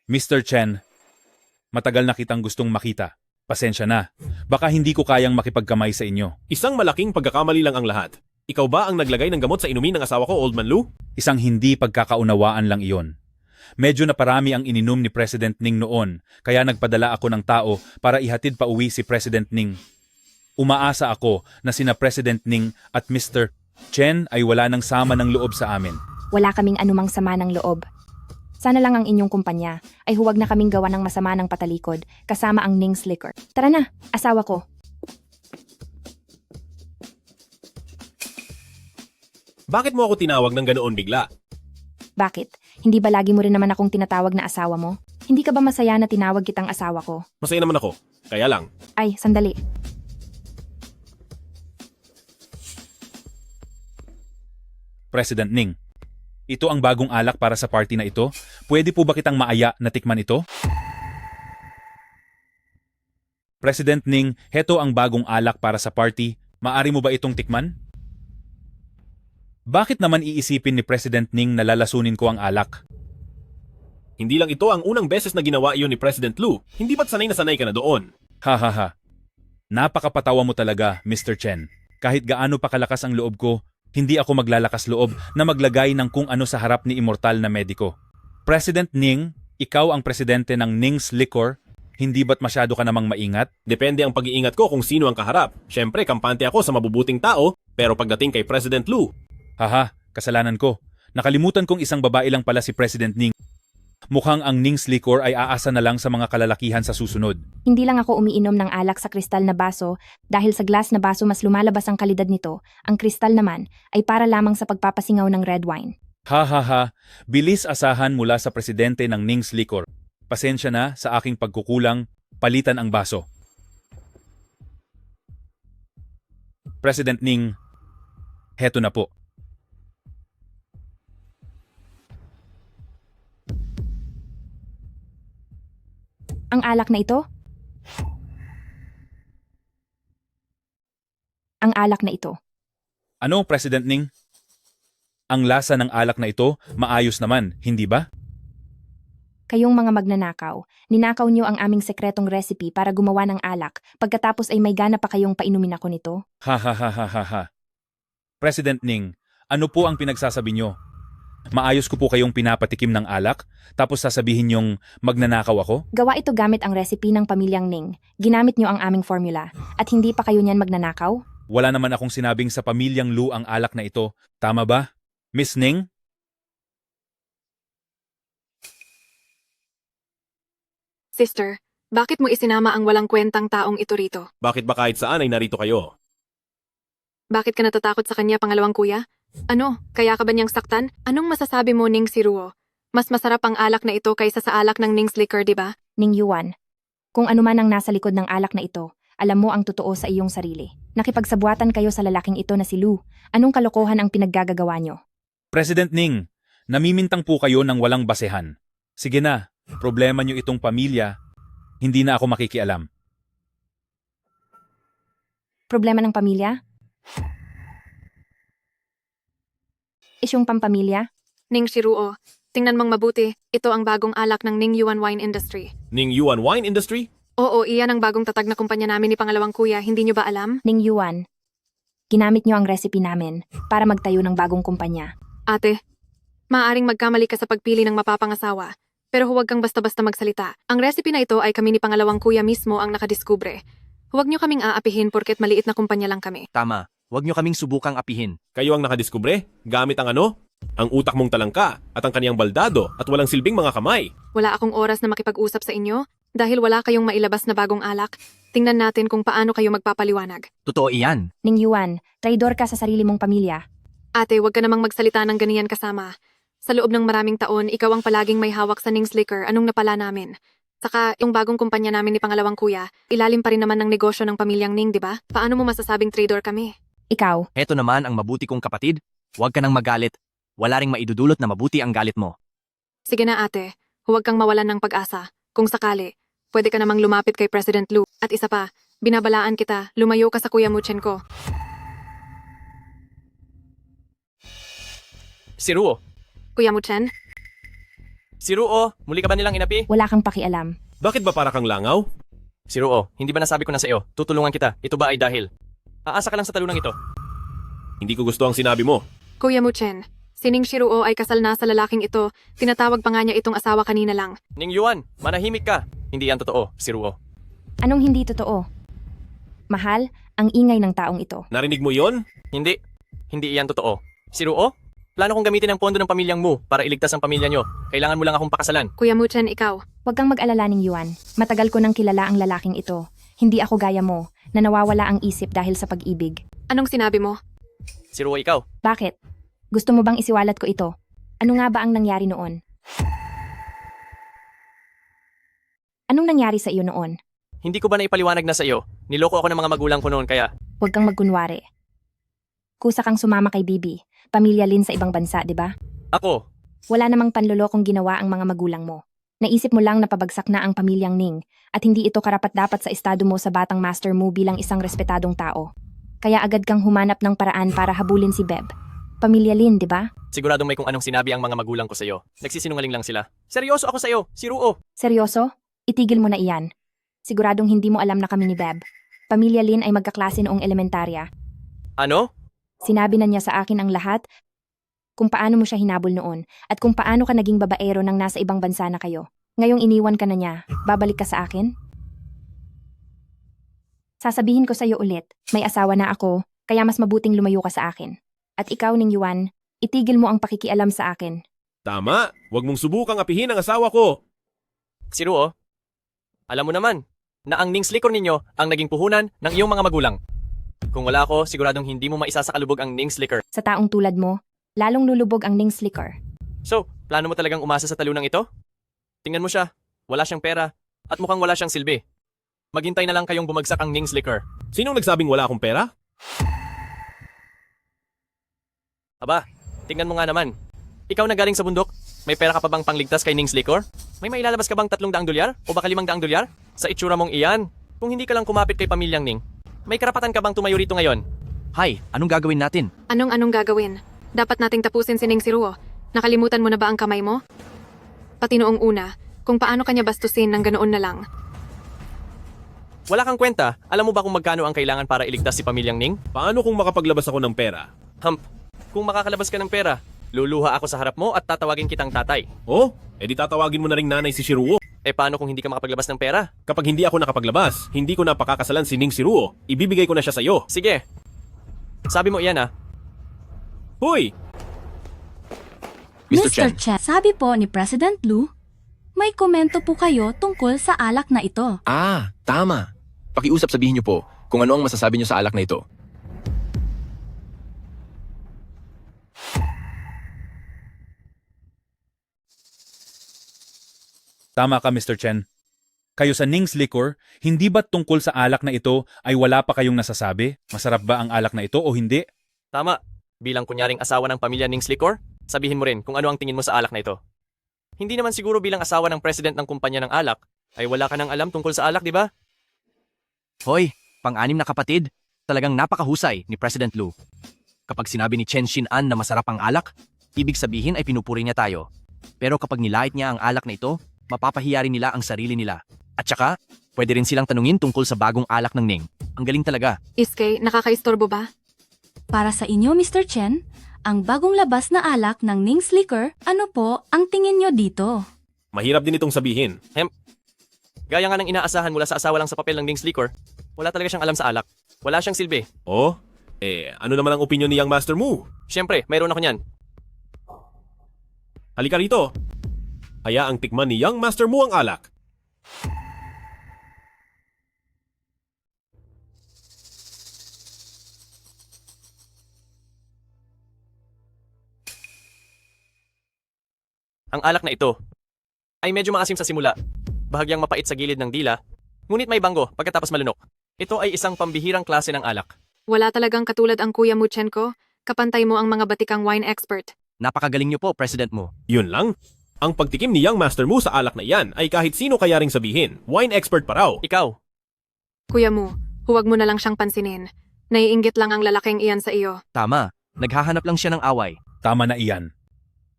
Mr. Chen, matagal na kitang gustong makita. Pasensya na. Baka hindi ko kayang makipagkamay sa inyo. Isang malaking pagkakamali lang ang lahat. Ikaw ba ang naglagay ng gamot sa inumin ng asawa ko, Old Man Lu? Isang hindi pagkakaunawaan lang iyon. Medyo naparami ang ininom ni President Ning noon, kaya nagpadala ako ng tao para ihatid pa uwi si President Ning. Umaasa ako na sina President Ning at Mr. Chen ay wala nang sama ng loob sa amin. Wala kaming anumang sama ng loob. Sana lang ang inyong kumpanya ay huwag na kaming gawa ng masama ng patalikod kasama ang Ning's Liquor. Tara na, asawa ko. Bakit mo ako tinawag ng ganoon bigla? Bakit? Hindi ba lagi mo rin naman akong tinatawag na asawa mo? Hindi ka ba masaya na tinawag kitang asawa ko? Masaya naman ako. Kaya lang. Ay, sandali. President Ning, ito ang bagong alak para sa party na ito. Pwede po ba kitang maaya na tikman ito? President Ning, heto ang bagong alak para sa party. Maari mo ba itong tikman? Bakit naman iisipin ni President Ning na lalasunin ko ang alak? Hindi lang ito ang unang beses na ginawa iyon ni President Lu. Hindi ba't sanay na sanay ka na doon? Ha ha ha. Napakapatawa mo talaga, Mr. Chen. Kahit gaano pa kalakas ang loob ko, hindi ako maglalakas loob na maglagay ng kung ano sa harap ni immortal na mediko. President Ning, ikaw ang presidente ng Ning's Liquor. Hindi ba't masyado ka namang maingat? Depende ang pag-iingat ko kung sino ang kaharap. Siyempre, kampante ako sa mabubuting tao, pero pagdating kay President Lu, haha, kasalanan ko. Nakalimutan kong isang babae lang pala si President Ning. Mukhang ang Ning's Liquor ay aasa na lang sa mga kalalakihan sa susunod. Hindi lang ako umiinom ng alak sa kristal na baso dahil sa glass na baso mas lumalabas ang kalidad nito. Ang kristal naman ay para lamang sa pagpapasingaw ng red wine. Ha ha ha, bilis asahan mula sa presidente ng Ning's Liquor. Pasensya na sa aking pagkukulang, palitan ang baso. President Ning, heto na po. Ang alak na ito? Ang alak na ito. Ano, President Ning? Ang lasa ng alak na ito, maayos naman, hindi ba? Kayong mga magnanakaw, ninakaw niyo ang aming sekretong recipe para gumawa ng alak, pagkatapos ay may gana pa kayong painumin ako nito? Ha ha ha ha ha ha. President Ning, ano po ang pinagsasabi niyo? Maayos ko po kayong pinapatikim ng alak, tapos sasabihin yung magnanakaw ako? Gawa ito gamit ang recipe ng pamilyang Ning. Ginamit nyo ang aming formula. At hindi pa kayo niyan magnanakaw? Wala naman akong sinabing sa pamilyang Lu ang alak na ito. Tama ba? Miss Ning? Sister, bakit mo isinama ang walang kwentang taong ito rito? Bakit ba kahit saan ay narito kayo? Bakit ka natatakot sa kanya, pangalawang kuya? Ano, kaya ka ba niyang saktan? Anong masasabi mo, Ning Siruo? Mas masarap ang alak na ito kaysa sa alak ng Ning's Liquor, di ba? Ning Yuan, kung ano man ang nasa likod ng alak na ito, alam mo ang totoo sa iyong sarili. Nakipagsabuatan kayo sa lalaking ito na si Lu. Anong kalokohan ang pinaggagawa nyo? President Ning, namimintang po kayo ng walang basehan. Sige na, problema nyo itong pamilya, hindi na ako makikialam. Problema ng pamilya? Isyong pampamilya? Ning Siruo, tingnan mong mabuti, ito ang bagong alak ng Ning Yuan Wine Industry. Ning Yuan Wine Industry? Oo, iyan ang bagong tatag na kumpanya namin ni pangalawang kuya, hindi nyo ba alam? Ning Yuan, ginamit nyo ang recipe namin para magtayo ng bagong kumpanya. Ate, maaaring magkamali ka sa pagpili ng mapapangasawa, pero huwag kang basta-basta magsalita. Ang recipe na ito ay kami ni pangalawang kuya mismo ang nakadiskubre. Huwag nyo kaming aapihin porket maliit na kumpanya lang kami. Tama, huwag nyo kaming subukang apihin. Kayo ang nakadiskubre? Gamit ang ano? Ang utak mong talangka at ang kaniyang baldado at walang silbing mga kamay. Wala akong oras na makipag-usap sa inyo dahil wala kayong mailabas na bagong alak. Tingnan natin kung paano kayo magpapaliwanag. Totoo iyan. Ning Yuan, traidor ka sa sarili mong pamilya. Ate, huwag ka namang magsalita ng ganiyan kasama. Sa loob ng maraming taon, ikaw ang palaging may hawak sa Ning's Liquor. Anong napala namin? Saka, yung bagong kumpanya namin ni pangalawang kuya, ilalim pa rin naman ng negosyo ng pamilyang Ning, di ba? Paano mo masasabing traidor kami? Ikaw, Heto naman ang mabuti kong kapatid. Huwag ka nang magalit. Wala ring maidudulot na mabuti ang galit mo. Sige na ate, huwag kang mawalan ng pag-asa. Kung sakali, pwede ka namang lumapit kay President Lu. At isa pa, binabalaan kita, lumayo ka sa Kuya Muchen ko. Siruo! Kuya Muchen? Siruo! Muli ka ba nilang inapi? wala kang pakialam. Bakit ba para kang langaw? Siruo, hindi ba nasabi ko na sa iyo? Tutulungan kita. Ito ba ay dahil? Aasa ka lang sa talunang ito. Hindi ko gusto ang sinabi mo. Kuya Muchen, si Ning Siruo ay kasal na sa lalaking ito. Tinatawag pa nga niya itong asawa kanina lang. Ning Yuan, manahimik ka. Hindi yan totoo, Siruo. Anong hindi totoo? Mahal, ang ingay ng taong ito. Narinig mo yon? Hindi. Hindi iyan totoo. Siruo? Plano kong gamitin ang pondo ng pamilyang Mu para iligtas ang pamilya nyo. Kailangan mo lang akong pakasalan. Kuya Muchen, ikaw. Huwag kang mag-alala, Ning Yuan. Matagal ko nang kilala ang lalaking ito. Hindi ako gaya mo, na nawawala ang isip dahil sa pag-ibig. Anong sinabi mo? Siruo, ikaw. Bakit? Gusto mo bang isiwalat ko ito? Ano nga ba ang nangyari noon? Anong nangyari sa iyo noon? Hindi ko ba naipaliwanag na sa iyo? Niloko ako ng mga magulang ko noon kaya... Huwag kang magkunwari. Kusa kang sumama kay Bibi. Pamilya Lin sa ibang bansa, di ba? Ako! Wala namang panlolokong ginawa ang mga magulang mo. Naisip mo lang na pabagsak na ang pamilyang Ning at hindi ito karapat-dapat sa estado mo sa batang master mo bilang isang respetadong tao. Kaya agad kang humanap ng paraan para habulin si Beb. Pamilya Lin, di ba? Siguradong may kung anong sinabi ang mga magulang ko sa iyo. Nagsisinungaling lang sila. Seryoso ako sa iyo, Siruo! Seryoso? Itigil mo na iyan. Siguradong hindi mo alam na kami ni Beb. Pamilya Lin ay magkaklase noong elementarya. Ano? Sinabi na niya sa akin ang lahat kung paano mo siya hinabol noon at kung paano ka naging babaero nang nasa ibang bansa na kayo. Ngayong iniwan ka na niya, babalik ka sa akin? Sasabihin ko sa iyo ulit, may asawa na ako, kaya mas mabuting lumayo ka sa akin. At ikaw, Ning Yuan, itigil mo ang pakikialam sa akin. Tama, huwag mong subukang apihin ang asawa ko. Siruo, alam mo naman na ang Ning's Liquor ninyo ang naging puhunan ng iyong mga magulang. Kung wala ako, siguradong hindi mo maisasakalubog ang Ning's Liquor. Sa taong tulad mo, lalong lulubog ang Ning's Liquor. So, plano mo talagang umasa sa talunang ito? Tingnan mo siya, wala siyang pera at mukhang wala siyang silbi. Maghintay na lang kayong bumagsak ang Ning's Liquor. Sinong nagsabing wala akong pera? Aba, tingnan mo nga naman. Ikaw na galing sa bundok, may pera ka pa bang pangligtas kay Ning's Liquor? May mailalabas ka bang 300 dolyar o baka 500 dolyar? Sa itsura mong iyan, kung hindi ka lang kumapit kay pamilyang Ning, may karapatan ka bang tumayo rito ngayon? Hay, anong gagawin natin? Anong gagawin? Dapat nating tapusin si Ning Siruo. Nakalimutan mo na ba ang kamay mo? Pati noong una, kung paano kanya bastusin ng ganoon na lang. Wala kang kwenta, alam mo ba kung magkano ang kailangan para iligtas si pamilyang Ning? Paano kung makapaglabas ako ng pera? Kung makakalabas ka ng pera, Luluha ako sa harap mo at tatawagin kitang tatay. Oh, edi tatawagin mo na ring nanay si Shiruo. Paano kung hindi ka makapaglabas ng pera? Kapag hindi ako nakapaglabas, hindi ko na pakakasalan si Ning Shiruo. Ibibigay ko na siya sa'yo. Sige. Sabi mo iyan Hoy! Mr. Chen, sabi po ni President Lu, may komento po kayo tungkol sa alak na ito. Ah, tama. Pakiusap sabihin niyo po kung ano ang masasabi niyo sa alak na ito. Tama ka, Mr. Chen. Kayo sa Ning's Liquor, hindi ba tungkol sa alak na ito ay wala pa kayong nasasabi? Masarap ba ang alak na ito o hindi? Tama. Bilang kunyaring asawa ng pamilya Ning's Liquor, sabihin mo rin kung ano ang tingin mo sa alak na ito. Hindi naman siguro bilang asawa ng president ng kumpanya ng alak, ay wala ka nang alam tungkol sa alak, di ba? Hoy, pang-anim na kapatid, talagang napakahusay ni President Lu. Kapag sinabi ni Chen Xin-an na masarap ang alak, ibig sabihin ay pinupuri niya tayo. Pero kapag nilait niya ang alak na ito, mapapahiya rin nila ang sarili nila. At saka, pwede rin silang tanungin tungkol sa bagong alak ng Ning. Ang galing talaga. Iskay, nakakaistorbo ba? Para sa inyo, Mr. Chen, ang bagong labas na alak ng Ning's Liquor, ano po ang tingin nyo dito? Mahirap din itong sabihin. Gaya nga ng inaasahan mula sa asawa lang sa papel ng Ning's Liquor, wala talaga siyang alam sa alak. Wala siyang silbi. Oh? Ano naman ang opinion ni Young Master Mu? Siyempre, mayroon ako niyan. Halika rito. Hayaang tikman ni Young Master Mu ang alak. Ang alak na ito ay medyo maasim sa simula, bahagyang mapait sa gilid ng dila, ngunit may banggo pagkatapos malunok. Ito ay isang pambihirang klase ng alak. Wala talagang katulad ang Kuya Muchenko. Kapantay mo ang mga batikang wine expert. Napakagaling niyo po, President Mu. Yun lang? Ang pagtikim ni Young Master Mu sa alak na yan ay kahit sino kaya ring sabihin. Wine expert pa raw. Ikaw. Kuya Mu, huwag mo na lang siyang pansinin. Naiinggit lang ang lalaking iyan sa iyo. Tama, naghahanap lang siya ng away. Tama na iyan.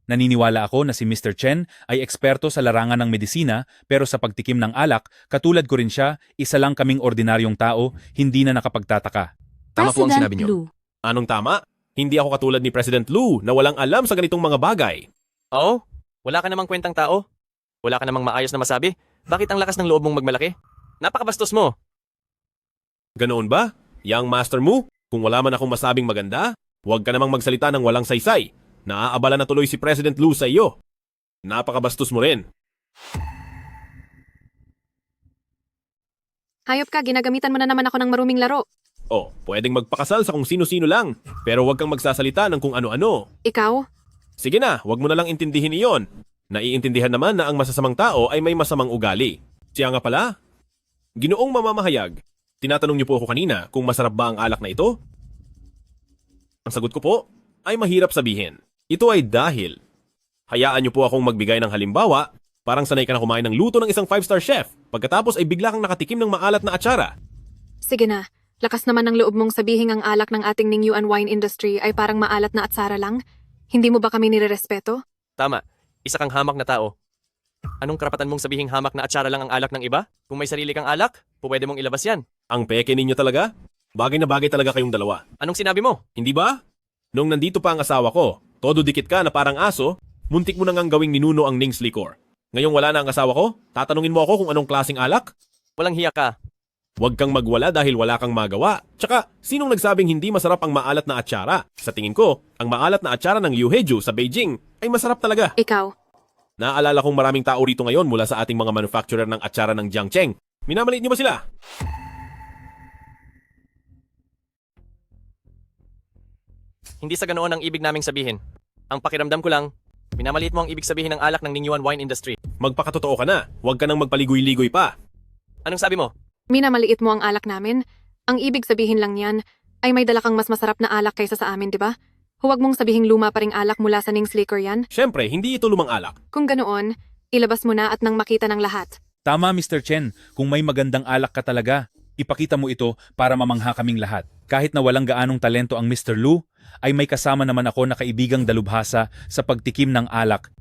Naniniwala ako na si Mr. Chen ay eksperto sa larangan ng medisina pero sa pagtikim ng alak, katulad ko rin siya, isa lang kaming ordinaryong tao, hindi na nakapagtataka. Tama po ang sinabi niyo. Anong tama? Hindi ako katulad ni President Lu na walang alam sa ganitong mga bagay. Oo? Wala ka namang kwentang tao? Wala ka namang maayos na masabi? Bakit ang lakas ng loob mong magmalaki? Napakabastos mo. Ganoon ba? Young Master Mu, kung wala man akong masabing maganda, huwag ka namang magsalita ng walang saysay. Naaabala na tuloy si President Lu sa iyo. Napakabastos mo rin. Hayop ka, ginagamitan mo na naman ako ng maruming laro. Oh, pwedeng magpakasal sa kung sino-sino lang, pero huwag kang magsasalita ng kung ano-ano. Ikaw? Sige na, huwag mo na lang intindihin iyon. Naiintindihan naman na ang masasamang tao ay may masamang ugali. Siya nga pala, Ginoong mamamahayag, tinatanong niyo po ako kanina kung masarap ba ang alak na ito? Ang sagot ko po ay mahirap sabihin. Ito ay dahil. Hayaan niyo po akong magbigay ng halimbawa, parang sanay ka na kumain ng luto ng isang 5-star chef, pagkatapos ay bigla kang nakatikim ng maalat na atsara. Sige na, lakas naman ng loob mong sabihin ang alak ng ating Ning Yuan wine industry ay parang maalat na atsara lang? Hindi mo ba kami nirerespeto? Tama, isa kang hamak na tao. Anong karapatan mong sabihing hamak na atsara lang ang alak ng iba? Kung may sarili kang alak, pwede mong ilabas yan. Ang peke ninyo talaga? Bagay na bagay talaga kayong dalawa. Anong sinabi mo? Hindi ba? Nung nandito pa ang asawa ko, todo dikit ka na parang aso, muntik mo na ngang gawing ninuno ang Ning's Liquor. Ngayong wala na ang asawa ko, tatanungin mo ako kung anong klaseng alak? Walang hiya ka. Huwag kang magwala dahil wala kang magawa. Tsaka, sinong nagsabing hindi masarap ang maalat na atsara? Sa tingin ko, ang maalat na atsara ng Yuheju sa Beijing ay masarap talaga. Ikaw. Naalala kong maraming tao rito ngayon mula sa ating mga manufacturer ng atsara ng Jiangcheng. Minamaliit niyo ba sila? Hindi sa ganoon ang ibig naming sabihin. Ang pakiramdam ko lang, minamaliit mo ang ibig sabihin ng alak ng Ning Yuan wine industry. Magpakatotoo ka na. Huwag ka nang magpaligoy-ligoy pa. Anong sabi mo? Minamaliit mo ang alak namin? Ang ibig sabihin lang yan ay may dala kang mas masarap na alak kaysa sa amin, di ba? Huwag mong sabihing luma pa ring alak mula sa Ning's Liquor yan. Siyempre, hindi ito lumang alak. Kung ganoon, ilabas mo na at nang makita ng lahat. Tama, Mr. Chen. Kung may magandang alak ka talaga, ipakita mo ito para mamangha kaming lahat. Kahit na walang gaanong talento ang Mr. Lu, ay may kasama naman ako na kaibigang dalubhasa sa pagtikim ng alak.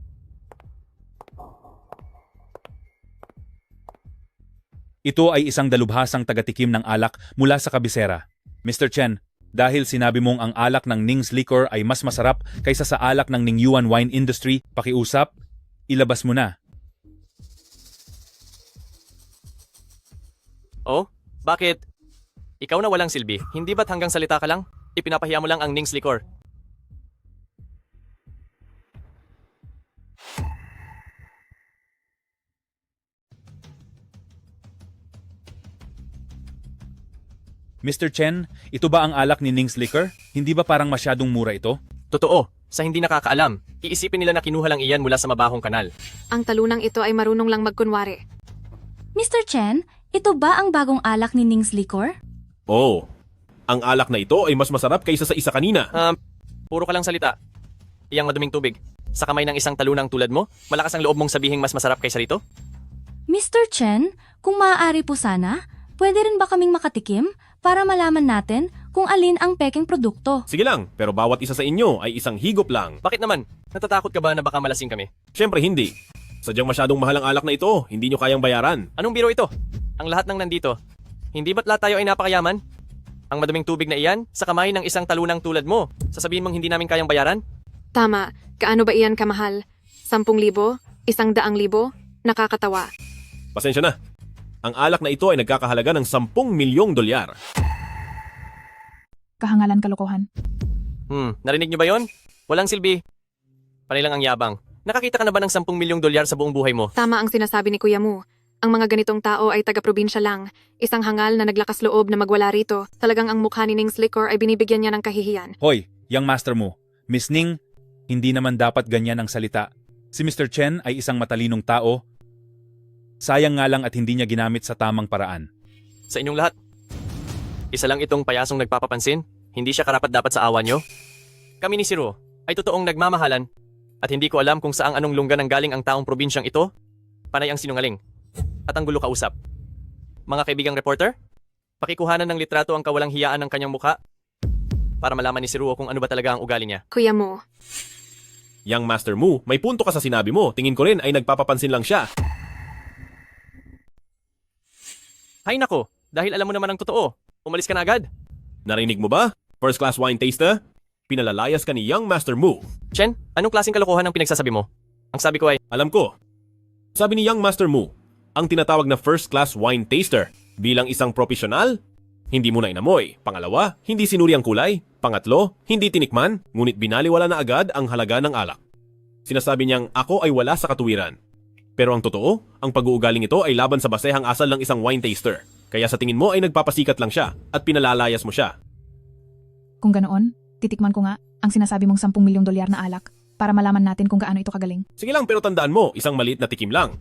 Ito ay isang dalubhasang tagatikim ng alak mula sa kabisera. Mr. Chen, Dahil sinabi mong ang alak ng Ning's Liquor ay mas masarap kaysa sa alak ng Ningyuan Wine Industry, pakiusap, ilabas mo na. Oh, bakit? Ikaw na walang silbi. Hindi ba't hanggang salita ka lang? Ipinapahiya mo lang ang Ning's Liquor. Mr. Chen, ito ba ang alak ni Ning's Liquor? Hindi ba parang masyadong mura ito? Totoo, sa hindi nakakaalam, iisipin nila na kinuha lang iyan mula sa mabahong kanal. Ang talunang ito ay marunong lang magkunwari. Mr. Chen, ito ba ang bagong alak ni Ning's Liquor? Oh, ang alak na ito ay mas masarap kaysa sa isa kanina. Puro ka lang salita. Iyang maduming tubig. Sa kamay ng isang talunang tulad mo, malakas ang loob mong sabihing mas masarap kaysa rito? Mr. Chen, kung maaari po sana, pwede rin ba kaming makatikim para malaman natin kung alin ang peking produkto? Sige lang, pero bawat isa sa inyo ay isang higop lang. Bakit naman? Natatakot ka ba na baka malasing kami? Siyempre hindi. Sadyang masyadong mahal ang alak na ito, hindi nyo kayang bayaran. Anong biro ito? Ang lahat ng nandito. Hindi ba't lahat tayo ay napakayaman? Ang maduming tubig na iyan, sa kamay ng isang talunang tulad mo, sasabihin mong hindi namin kayang bayaran? Tama, kaano ba iyan kamahal? 10,000? 100,000? Nakakatawa. Pasensya na. Ang alak na ito ay nagkakahalaga ng 10 milyong dolyar. Kahangalan kalokohan. Narinig niyo ba yon? Walang silbi. Panilang ang yabang. Nakakita ka na ba ng 10 milyong dolyar sa buong buhay mo? Tama ang sinasabi ni Kuya Mu. Ang mga ganitong tao ay taga-probinsya lang. Isang hangal na naglakas loob na magwala rito. Talagang ang mukha ni Ning's Liquor ay binibigyan niya ng kahihiyan. Hoy, young master mo. Miss Ning, hindi naman dapat ganyan ang salita. Si Mr. Chen ay isang matalinong tao. Sayang nga lang at hindi niya ginamit sa tamang paraan. Sa inyong lahat. Isa lang itong payasong nagpapapansin. Hindi siya karapat-dapat sa awa niyo. Kami ni Siro ay totoong nagmamahalan at hindi ko alam kung saang anong lungga nang galing ang taong probinsyang ito. Panay ang sinungaling at ang gulo kausap. Mga kaibigang reporter, pakikuhanan ng litrato ang kawalang hiyaan ng kanyang mukha para malaman ni Siro kung ano ba talaga ang ugali niya. Kuya Mu. Young Master Mu, may punto ka sa sinabi mo. Tingin ko rin ay nagpapapansin lang siya. Hay nako, dahil alam mo naman ang totoo. Umalis ka na agad. Narinig mo ba? First class wine taster? Pinalalayas ka ni Young Master Mu. Chen, anong klaseng kalokohan ang pinagsasabi mo? Ang sabi ko ay, alam ko. Sabi ni Young Master Mu, ang tinatawag na first class wine taster bilang isang profesional, hindi mo na inamoy. Pangalawa, hindi sinuri ang kulay. Pangatlo, hindi tinikman, ngunit binaliwala na agad ang halaga ng alak. Sinasabi niyang ako ay wala sa katuwiran. Pero ang totoo, ang pag-uugaling ito ay laban sa basehang asal ng isang wine taster. Kaya sa tingin mo ay nagpapasikat lang siya at pinalalayas mo siya. Kung ganoon, titikman ko nga ang sinasabi mong 10 milyong dolyar na alak para malaman natin kung gaano ito kagaling. Sige lang, pero tandaan mo, isang maliit na tikim lang.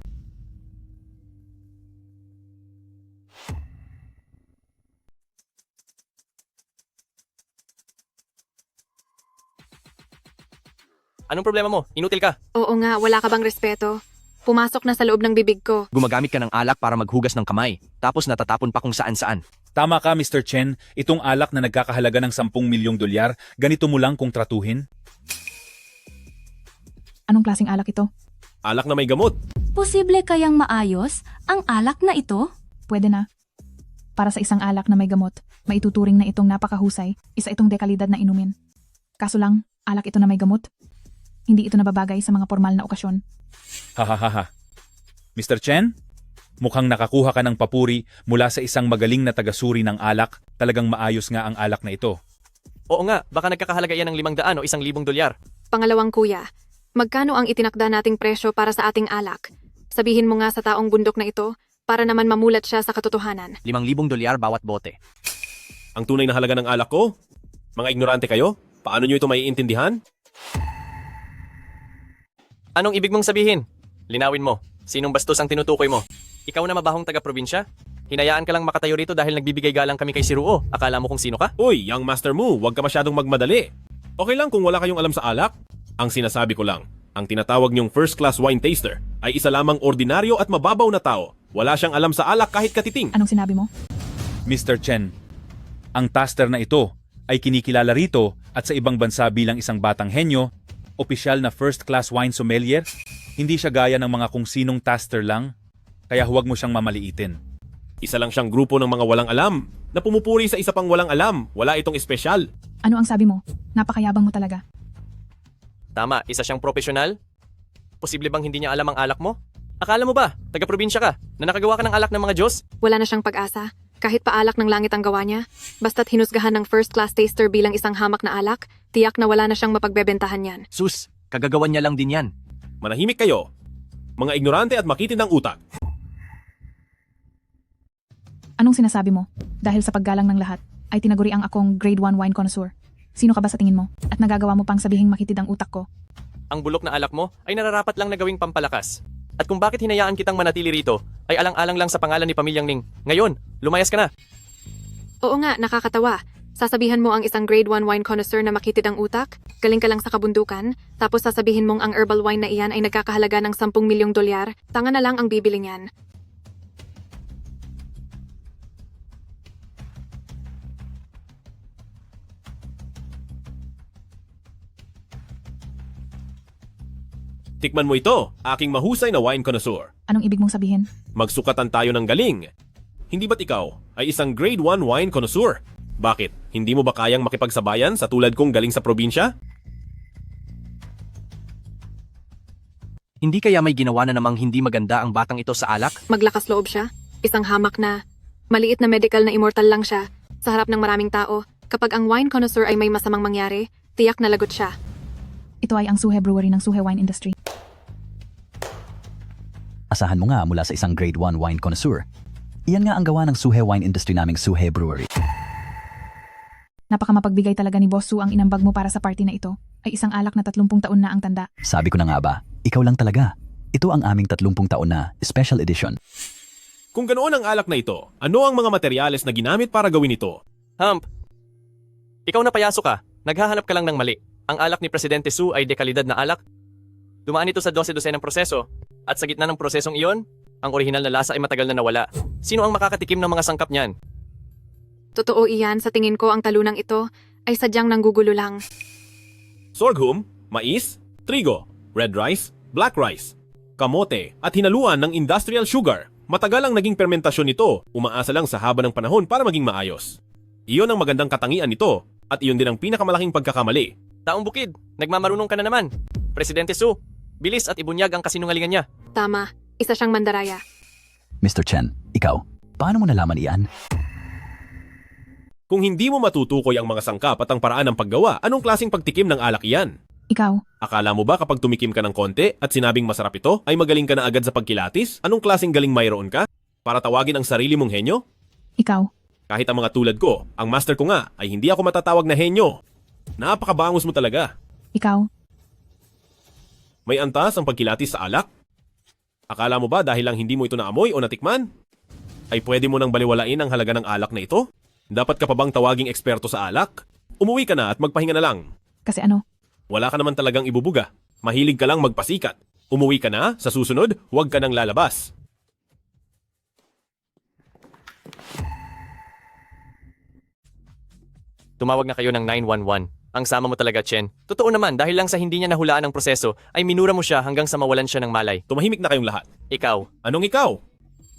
anong problema mo? Inutil ka. Oo nga, wala ka bang respeto? Pumasok na sa loob ng bibig ko. Gumagamit ka ng alak para maghugas ng kamay, tapos natatapon pa kung saan-saan. Tama ka, Mr. Chen. Itong alak na nagkakahalaga ng 10 milyong dolyar, ganito mo lang kung tratuhin? Anong klaseng alak ito? Alak na may gamot. Posible kayang maayos ang alak na ito? Pwede na. Para sa isang alak na may gamot, maituturing na itong napakahusay, isa itong dekalidad na inumin. Kaso lang, alak ito na may gamot. Hindi ito nababagay sa mga formal na okasyon. Hahaha. Mr. Chen, mukhang nakakuha ka ng papuri mula sa isang magaling na tagasuri ng alak. Talagang maayos nga ang alak na ito. Oo nga, baka nagkakahalaga yan ng 500 o 1,000 dolyar. Pangalawang kuya, magkano ang itinakda nating presyo para sa ating alak? Sabihin mo nga sa taong bundok na ito para naman mamulat siya sa katotohanan. 5,000 dolyar bawat bote. Ang tunay na halaga ng alak ko? Mga ignorante kayo? Paano nyo ito maiintindihan? Anong ibig mong sabihin? Linawin mo. Sinong bastos ang tinutukoy mo? Ikaw na mabahong taga-probinsya? Hinayaan ka lang makatayo rito dahil nagbibigay galang kami kay Siruo. Akala mo kung sino ka? Uy, Young Master Mu, huwag ka masyadong magmadali. Okay lang kung wala kayong alam sa alak? Ang sinasabi ko lang, ang tinatawag niyong first class wine taster ay isa lamang ordinaryo at mababaw na tao. Wala siyang alam sa alak kahit katiting. Anong sinabi mo? Mr. Chen, ang taster na ito ay kinikilala rito at sa ibang bansa bilang isang batang henyo, opisyal na first class wine sommelier. Hindi siya gaya ng mga kung sinong taster lang, kaya huwag mo siyang mamaliitin. Isa lang siyang grupo ng mga walang alam na pumupuri sa isa pang walang alam. Wala itong espesyal. Ano ang sabi mo? Napakayabang mo talaga. Tama, isa siyang profesional? Posible bang hindi niya alam ang alak mo? Akala mo ba, taga-probinsya ka, na nakagawa ka ng alak ng mga Diyos? Wala na siyang pag-asa. Kahit paalak ng langit ang gawa niya, basta't hinusgahan ng first-class taster bilang isang hamak na alak, tiyak na wala na siyang mapagbebentahan yan. Sus, kagagawan niya lang din yan. Manahimik kayo. Mga ignorante at makitid ng utak. Anong sinasabi mo? Dahil sa paggalang ng lahat, ay tinaguri ang akong grade 1 wine connoisseur. Sino ka ba sa tingin mo? At nagagawa mo pang sabihing makitid ang utak ko? Ang bulok na alak mo ay nararapat lang na gawing pampalakas. At kung bakit hinayaan kitang manatili rito, ay alang-alang lang sa pangalan ni Pamilyang Ning. Ngayon, lumayas ka na. Oo nga, nakakatawa. Sasabihan mo ang isang grade 1 wine connoisseur na makitid ang utak, galing ka lang sa kabundukan, tapos sasabihin mong ang herbal wine na iyan ay nagkakahalaga ng 10 milyong dolyar, tanga na lang ang bibili niyan. Tikman mo ito, aking mahusay na wine connoisseur. Anong ibig mong sabihin? Magsukatan tayo ng galing. Hindi ba't ikaw ay isang grade 1 wine connoisseur? Bakit? Hindi mo ba kayang makipagsabayan sa tulad kong galing sa probinsya? Hindi kaya may ginawa na namang hindi maganda ang batang ito sa alak? Maglakas loob siya. Isang hamak na. Maliit na medical na immortal lang siya. Sa harap ng maraming tao, kapag ang wine connoisseur ay may masamang mangyari, tiyak na lagot siya. Ito ay ang Suhe Brewery ng Suhe Wine Industry. Asahan mo nga mula sa isang grade 1 wine connoisseur. Iyan nga ang gawa ng Suhe Wine Industry naming Suhe Brewery. Napakamapagbigay talaga ni Boss Su ang inambag mo para sa party na ito. Ay isang alak na 30 taon na ang tanda. Sabi ko na nga ba, ikaw lang talaga. Ito ang aming 30 taon na special edition. Kung ganoon ang alak na ito, ano ang mga materyales na ginamit para gawin ito? Hump, ikaw na payaso ka. Naghahanap ka lang ng mali. Ang alak ni Presidente Su ay dekalidad na alak. Dumaan ito sa 12 ng proseso. At sa gitna ng prosesong iyon, ang orihinal na lasa ay matagal na nawala. Sino ang makakatikim ng mga sangkap niyan? Totoo iyan, sa tingin ko ang talunang ito ay sadyang nanggugulo lang. Sorghum, mais, trigo, red rice, black rice, kamote at hinaluan ng industrial sugar. Matagal ang naging fermentasyon nito, umaasa lang sa haba ng panahon para maging maayos. Iyon ang magandang katangian nito at iyon din ang pinakamalaking pagkakamali. Taong bukid, nagmamarunong ka na naman. Presidente Su, bilis at ibunyag ang kasinungalingan niya. Tama, isa siyang mandaraya. Mr. Chen, ikaw, paano mo nalaman iyan? Kung hindi mo matutukoy ang mga sangkap at ang paraan ng paggawa, anong klaseng pagtikim ng alak iyan? Ikaw, Akala mo ba kapag tumikim ka ng konti at sinabing masarap ito, ay magaling ka na agad sa pagkilatis? Anong klaseng galing mayroon ka? Para tawagin ang sarili mong henyo? ikaw, Kahit ang mga tulad ko, ang master ko nga ay hindi ako matatawag na henyo. Napakabangos mo talaga. ikaw, May antas ang pagkilatis sa alak? Akala mo ba dahil lang hindi mo ito naamoy o natikman, ay pwede mo nang baliwalain ang halaga ng alak na ito? Dapat ka pa bang tawaging eksperto sa alak? Umuwi ka na at magpahinga na lang. kasi ano? Wala ka naman talagang ibubuga. Mahilig ka lang magpasikat. Umuwi ka na, sa susunod, huwag ka nang lalabas. Tumawag na kayo ng 911. Ang sama mo talaga, Chen. Totoo naman, dahil lang sa hindi niya nahulaan ang proseso, ay minura mo siya hanggang sa mawalan siya ng malay. Tumahimik na kayong lahat. Ikaw. Anong ikaw?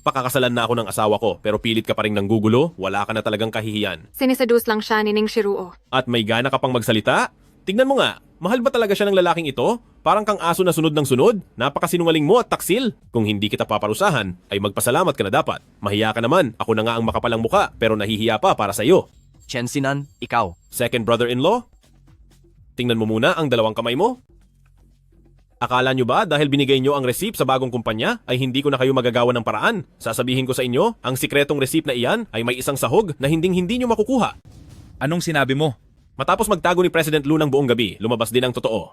Pakakasalan na ako ng asawa ko pero pilit ka pa rin ng gugulo, wala ka na talagang kahihiyan. Siniseduce lang siya ni Ning Shiruo. At may gana ka pang magsalita? Tignan mo nga, mahal ba talaga siya ng lalaking ito? Parang kang aso na sunod ng sunod? Napakasinungaling mo at taksil. Kung hindi kita paparusahan, ay magpasalamat ka na dapat. Mahiya ka naman, ako na nga ang makapalang muka pero nahihiya pa para sa'yo. Chen Sinan, ikaw. Second brother-in-law? Tingnan mo muna ang dalawang kamay mo. Akala nyo ba dahil binigay nyo ang receipt sa bagong kumpanya ay hindi ko na kayo magagawa ng paraan? Sasabihin ko sa inyo, ang sikretong receipt na iyan ay may isang sahog na hindi nyo makukuha. Anong sinabi mo? Matapos magtago ni President Lu ng buong gabi, lumabas din ang totoo.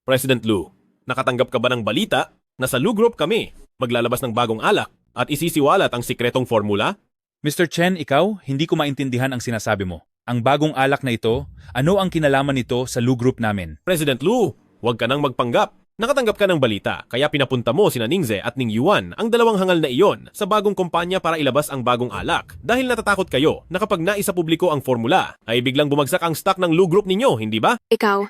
President Lu, nakatanggap ka ba ng balita na sa Lu Group kami maglalabas ng bagong alak at isisiwalat ang sikretong formula? Mr. Chen, ikaw, hindi ko maintindihan ang sinasabi mo. Ang bagong alak na ito, ano ang kinalaman nito sa Lu Group namin? President Lu, huwag ka nang magpanggap. Nakatanggap ka ng balita, kaya pinapunta mo sina Ningze at Ning Yuan, ang dalawang hangal na iyon, sa bagong kumpanya para ilabas ang bagong alak. Dahil natatakot kayo na kapag naisa publiko ang formula, ay biglang bumagsak ang stock ng Lu Group ninyo, hindi ba? Ikaw,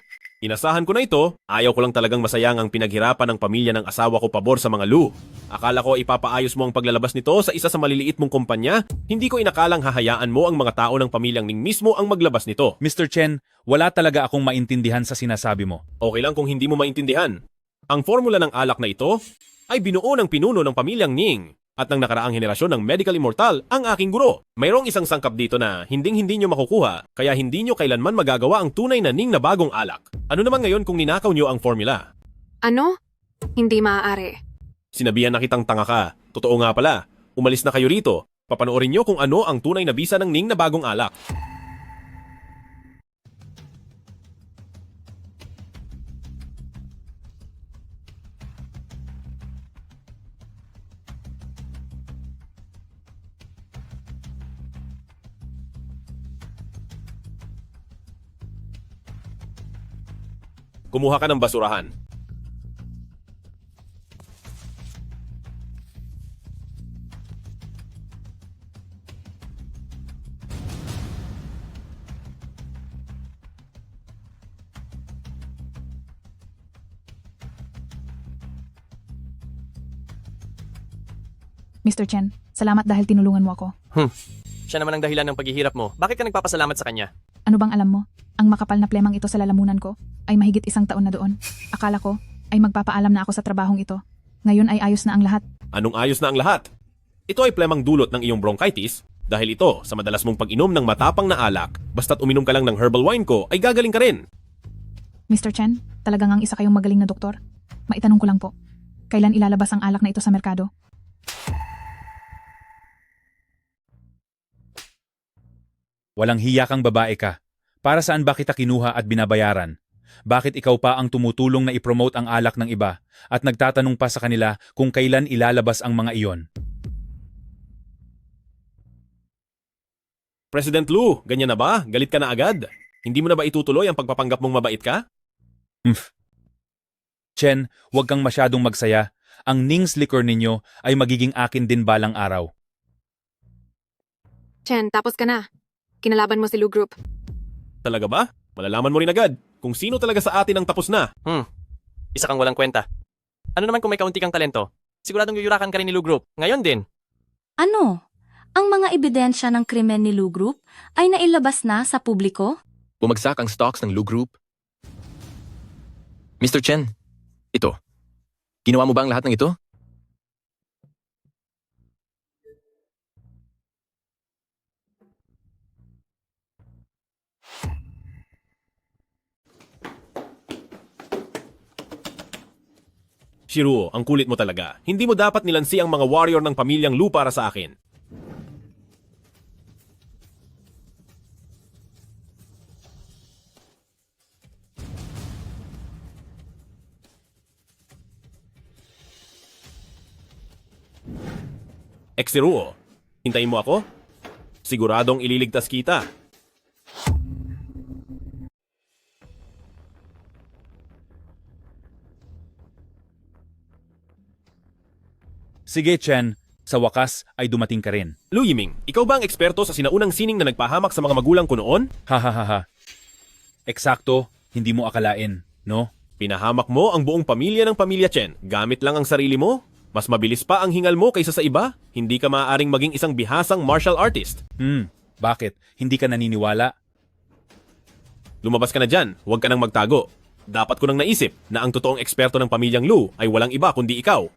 Inasahan ko na ito, ayaw ko lang talagang masayang ang pinaghirapan ng pamilya ng asawa ko pabor sa mga Lu. Akala ko ipapaayos mo ang paglalabas nito sa isa sa maliliit mong kumpanya, hindi ko inakalang hahayaan mo ang mga tao ng pamilyang Ning mismo ang maglabas nito. Mr. Chen, wala talaga akong maintindihan sa sinasabi mo. Okay lang kung hindi mo maintindihan. Ang formula ng alak na ito ay binuo ng pinuno ng pamilyang Ning. At ng nakaraang henerasyon ng Medical Immortal, ang aking guro. Mayroong isang sangkap dito na hinding-hindi nyo makukuha, kaya hindi nyo kailanman magagawa ang tunay na Ning na bagong alak. Ano naman ngayon kung ninakaw nyo ang formula? Ano? Hindi maaari. Sinabihan na kitang tanga ka. Totoo nga pala. Umalis na kayo rito. Papanoorin nyo kung ano ang tunay na bisa ng Ning na bagong alak. Kumuha ka ng basurahan. Mr. Chen, salamat dahil tinulungan mo ako. Siya naman ang dahilan ng paghihirap mo. Bakit ka nagpapasalamat sa kanya? Ano bang alam mo? Ang makapal na plemang ito sa lalamunan ko ay mahigit 1 taon na doon. Akala ko ay magpapaalam na ako sa trabahong ito. Ngayon ay ayos na ang lahat. Anong ayos na ang lahat? Ito ay plemang dulot ng iyong bronchitis dahil ito sa madalas mong pag-inom ng matapang na alak, basta't uminom ka lang ng herbal wine ko ay gagaling ka rin. Mr. Chen, talagang ang isa kayong magaling na doktor. Maitanong ko lang po, kailan ilalabas ang alak na ito sa merkado? Walang hiya kang babae ka. Para saan ba kita kinuha at binabayaran? Bakit ikaw pa ang tumutulong na ipromote ang alak ng iba at nagtatanong pa sa kanila kung kailan ilalabas ang mga iyon? President Lu, ganyan na ba? Galit ka na agad? Hindi mo na ba itutuloy ang pagpapanggap mong mabait ka? Chen, huwag kang masyadong magsaya. Ang Ning's liquor ninyo ay magiging akin din balang araw. Chen, tapos ka na. Kinalaban mo si Lu Group. Talaga ba? Malalaman mo rin agad kung sino talaga sa atin ang tapos na. Isa kang walang kwenta. Ano naman kung may kaunti kang talento? Siguradong yuyurakan ka rin ni Lu Group. Ngayon din. Ano? Ang mga ebidensya ng krimen ni Lu Group ay nailabas na sa publiko? Bumagsak ang stocks ng Lu Group. Mr. Chen, ito. Ginawa mo ba ang lahat ng ito? Shiruo, ang kulit mo talaga. Hindi mo dapat nilansi ang mga warrior ng pamilyang Lu para sa akin. Ex-Shiruo, hintayin mo ako? Siguradong ililigtas kita. Sige, Chen. Sa wakas ay dumating ka rin. Lu Yiming, ikaw ba ang eksperto sa sinaunang sining na nagpahamak sa mga magulang ko noon? Hahaha. Eksakto, hindi mo akalain, no? Pinahamak mo ang buong pamilya ng pamilya Chen. Gamit lang ang sarili mo? Mas mabilis pa ang hingal mo kaysa sa iba? Hindi ka maaaring maging isang bihasang martial artist. Bakit? Hindi ka naniniwala? Lumabas ka na dyan. Huwag ka nang magtago. Dapat ko nang naisip na ang totoong eksperto ng pamilyang Lu ay walang iba kundi ikaw.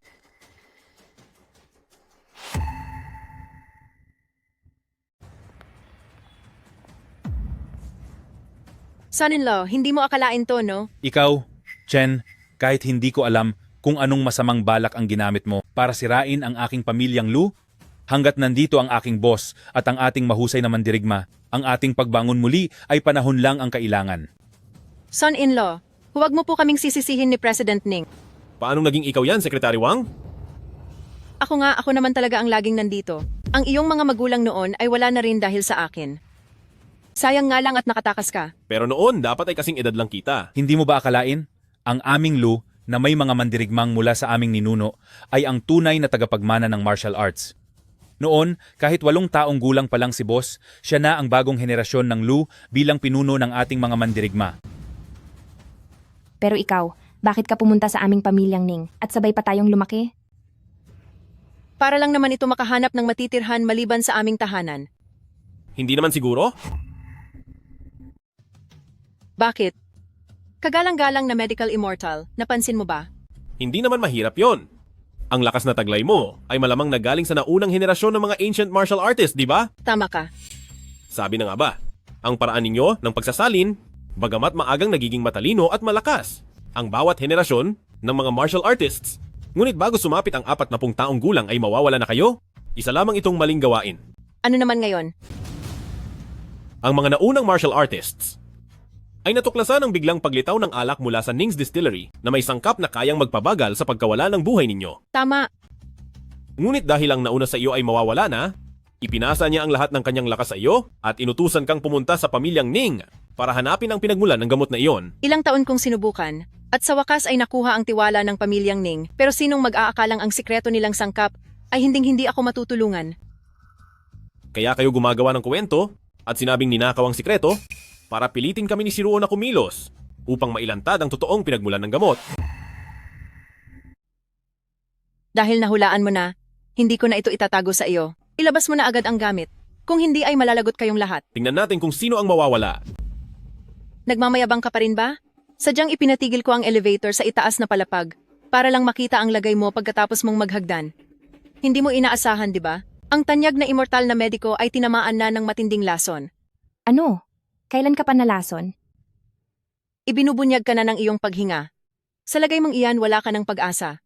Son-in-law, hindi mo akalain to, no? Ikaw, Chen, kahit hindi ko alam kung anong masamang balak ang ginamit mo para sirain ang aking pamilyang Lu, hanggat nandito ang aking boss at ang ating mahusay na mandirigma, ang ating pagbangon muli ay panahon lang ang kailangan. Son-in-law, huwag mo po kaming sisisihin ni President Ning. Paanong naging ikaw yan, Secretary Wang? Ako naman talaga ang laging nandito. Ang iyong mga magulang noon ay wala na rin dahil sa akin. Sayang nga lang at nakatakas ka. Pero noon, dapat ay kasing edad lang kita. Hindi mo ba akalain? Ang aming Lu na may mga mandirigmang mula sa aming ninuno ay ang tunay na tagapagmana ng martial arts. Noon, kahit 8 taong gulang pa lang si boss, siya na ang bagong henerasyon ng Lu bilang pinuno ng ating mga mandirigma. Pero ikaw, bakit ka pumunta sa aming pamilyang Ning at sabay pa tayong lumaki? Para lang naman ito makahanap ng matitirhan maliban sa aming tahanan. Hindi naman siguro? Bakit? Kagalang-galang na medical immortal, napansin mo ba? Hindi naman mahirap yon. Ang lakas na taglay mo ay malamang nagaling sa naunang henerasyon ng mga ancient martial artists, di ba? Tama ka. Sabi na nga ba, ang paraan ninyo ng pagsasalin, bagamat maagang nagiging matalino at malakas, ang bawat henerasyon ng mga martial artists. Ngunit bago sumapit ang 40 taong gulang ay mawawala na kayo? Isa lamang itong maling gawain. Ano naman ngayon? Ang mga naunang martial artists ay natuklasan ng biglang paglitaw ng alak mula sa Ning's Distillery na may sangkap na kayang magpabagal sa pagkawala ng buhay ninyo. Tama. Ngunit dahil ang nauna sa iyo ay mawawala na, ipinasa niya ang lahat ng kanyang lakas sa iyo at inutusan kang pumunta sa pamilyang Ning para hanapin ang pinagmulan ng gamot na iyon. Ilang taon kong sinubukan, at sa wakas ay nakuha ang tiwala ng pamilyang Ning, pero sinong mag-aakalang ang sikreto nilang sangkap ay hinding-hindi ako matutulungan. Kaya kayo gumagawa ng kwento at sinabing ninakaw ang sikreto para pilitin kami ni Siruo na kumilos upang mailantad ang totoong pinagmulan ng gamot. Dahil nahulaan mo na, hindi ko na ito itatago sa iyo. Ilabas mo na agad ang gamit. Kung hindi ay malalagot kayong lahat. Tingnan natin kung sino ang mawawala. Nagmamayabang ka pa rin ba? Sadyang ipinatigil ko ang elevator sa itaas na palapag para lang makita ang lagay mo pagkatapos mong maghagdan. Hindi mo inaasahan, di ba? Ang tanyag na immortal na mediko ay tinamaan na ng matinding lason. Ano? Kailan ka pa nalason? Ibinubunyag ka na ng iyong paghinga. Sa lagay mong iyan, wala ka ng pag-asa.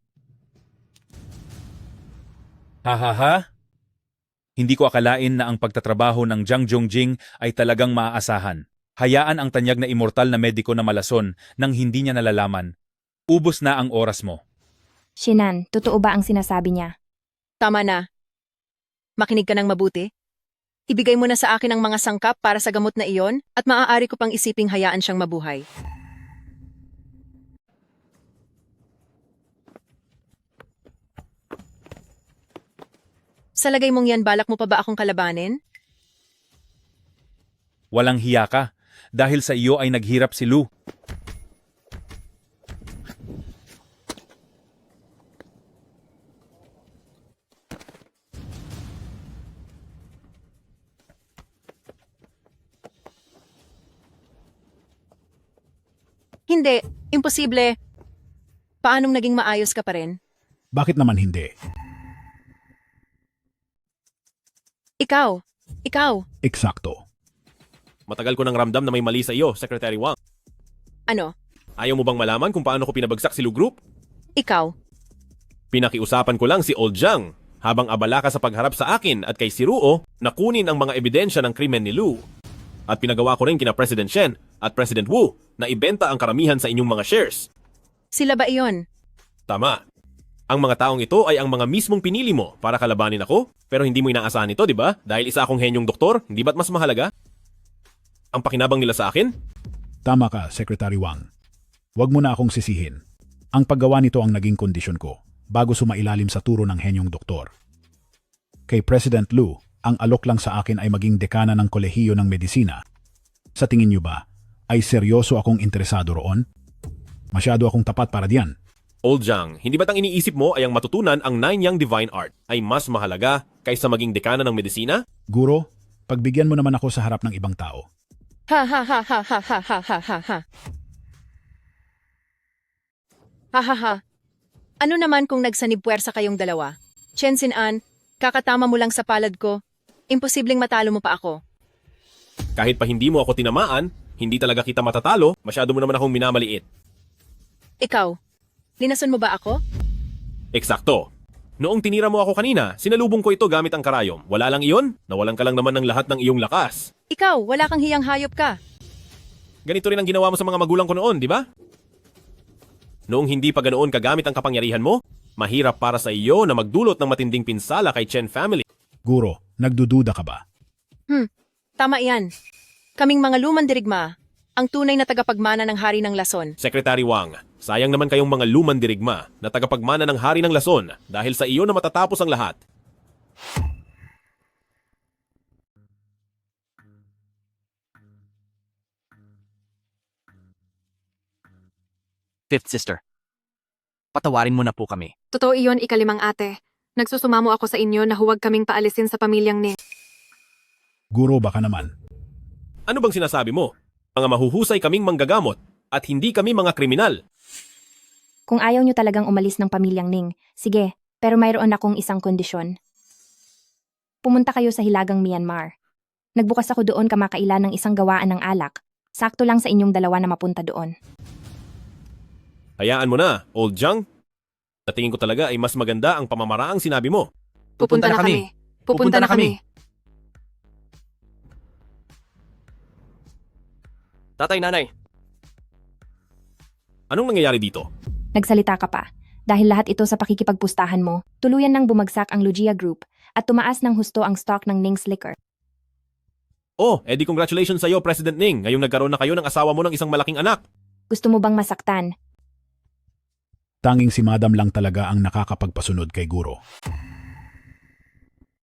Hahaha? Hindi ko akalain na ang pagtatrabaho ng Jiang Jongjing ay talagang maaasahan. Hayaan ang tanyag na immortal na mediko na malason nang hindi niya nalalaman. Ubos na ang oras mo. Shinan, totoo ba ang sinasabi niya? Tama na. Makinig ka ng mabuti. Ibigay mo na sa akin ang mga sangkap para sa gamot na iyon at maaari ko pang isiping hayaan siyang mabuhay. Sa lagay mong yan, balak mo pa ba akong kalabanin? Walang hiya ka. Dahil sa iyo ay naghirap si Lu. Hindi, imposible. Paanong naging maayos ka pa rin? Bakit naman hindi? Ikaw. Eksakto. Matagal ko nang ramdam na may mali sa iyo, Secretary Wang. Ano? Ayaw mo bang malaman kung paano ko pinabagsak si Lu Group? Ikaw. Pinakiusapan ko lang si Old Jiang habang abala ka sa pagharap sa akin at kay Siruo na kunin ang mga ebidensya ng krimen ni Lu. At pinagawa ko rin kina President Shen at President Wu na ibenta ang karamihan sa inyong mga shares. Sila ba iyon? Tama. Ang mga taong ito ay ang mga mismong pinili mo para kalabanin ako, pero hindi mo inaasahan ito, di ba? Dahil isa akong henyong doktor, hindi ba't mas mahalaga? Ang pakinabang nila sa akin? Tama ka, Secretary Wang. Huwag mo na akong sisihin. Ang paggawa nito ang naging kondisyon ko bago sumailalim sa turo ng henyong doktor. Kay President Lu, ang alok lang sa akin ay maging dekana ng kolehiyo ng medisina. Sa tingin niyo ba, ay seryoso akong interesado roon? Masyado akong tapat para diyan. Old Jiang, hindi ba't ang iniisip mo ay ang matutunan ang 9 Yang Divine Art ay mas mahalaga kaysa maging dekana ng medisina? Guro, pagbigyan mo naman ako sa harap ng ibang tao. Ha ha ha ha ha ha ha ha ha ha. Ha ha ha. Ano naman kung nagsanib puwersa kayong dalawa? Chen Xin-an, kakatama mo lang sa palad ko. Imposibleng matalo mo pa ako. Kahit pa hindi mo ako tinamaan, hindi talaga kita matatalo, masyado mo naman akong minamaliit. Ikaw, linason mo ba ako? Eksakto. Noong tinira mo ako kanina, sinalubong ko ito gamit ang karayom. Wala lang iyon? Nawalan ka lang naman ng lahat ng iyong lakas. Ikaw, wala kang hiyang hayop ka. Ganito rin ang ginawa mo sa mga magulang ko noon, di ba? Noong hindi pa ganoon kagamit ang kapangyarihan mo, mahirap para sa iyo na magdulot ng matinding pinsala kay Chen family. Guro, nagdududa ka ba? Tama yan. Kaming mga lumang dirigma, ang tunay na tagapagmana ng Hari ng Lason. Secretary Wang, sayang naman kayong mga lumang dirigma na tagapagmana ng Hari ng Lason dahil sa iyo na matatapos ang lahat. fifth sister. Patawarin mo na po kami. Totoo iyon, ikalimang ate. Nagsusumamo ako sa inyo na huwag kaming paalisin sa pamilyang Ning. Guro, baka naman. Ano bang sinasabi mo? Mga mahuhusay kaming manggagamot at hindi kami mga kriminal. Kung ayaw nyo talagang umalis ng pamilyang Ning, sige, pero mayroon akong isang kondisyon. Pumunta kayo sa Hilagang Myanmar. Nagbukas ako doon kamakailan ng isang gawaan ng alak. Sakto lang sa inyong dalawa na mapunta doon. Hayaan mo na, Old Jang. Sa tingin ko talaga ay mas maganda ang pamamaraang sinabi mo. Pupunta na kami. Pupunta na kami. Tatay, nanay, Anong nangyayari dito? Nagsalita ka pa. Dahil lahat ito sa pakikipagpustahan mo, tuluyan nang bumagsak ang Lugia Group at tumaas ng husto ang stock ng Ning's Liquor. Oh, edi congratulations sa iyo, President Ning. Ngayong nagkaroon na kayo ng asawa mo ng isang malaking anak. Gusto mo bang masaktan? Tanging si Madam lang talaga ang nakakapagpasunod kay Guro.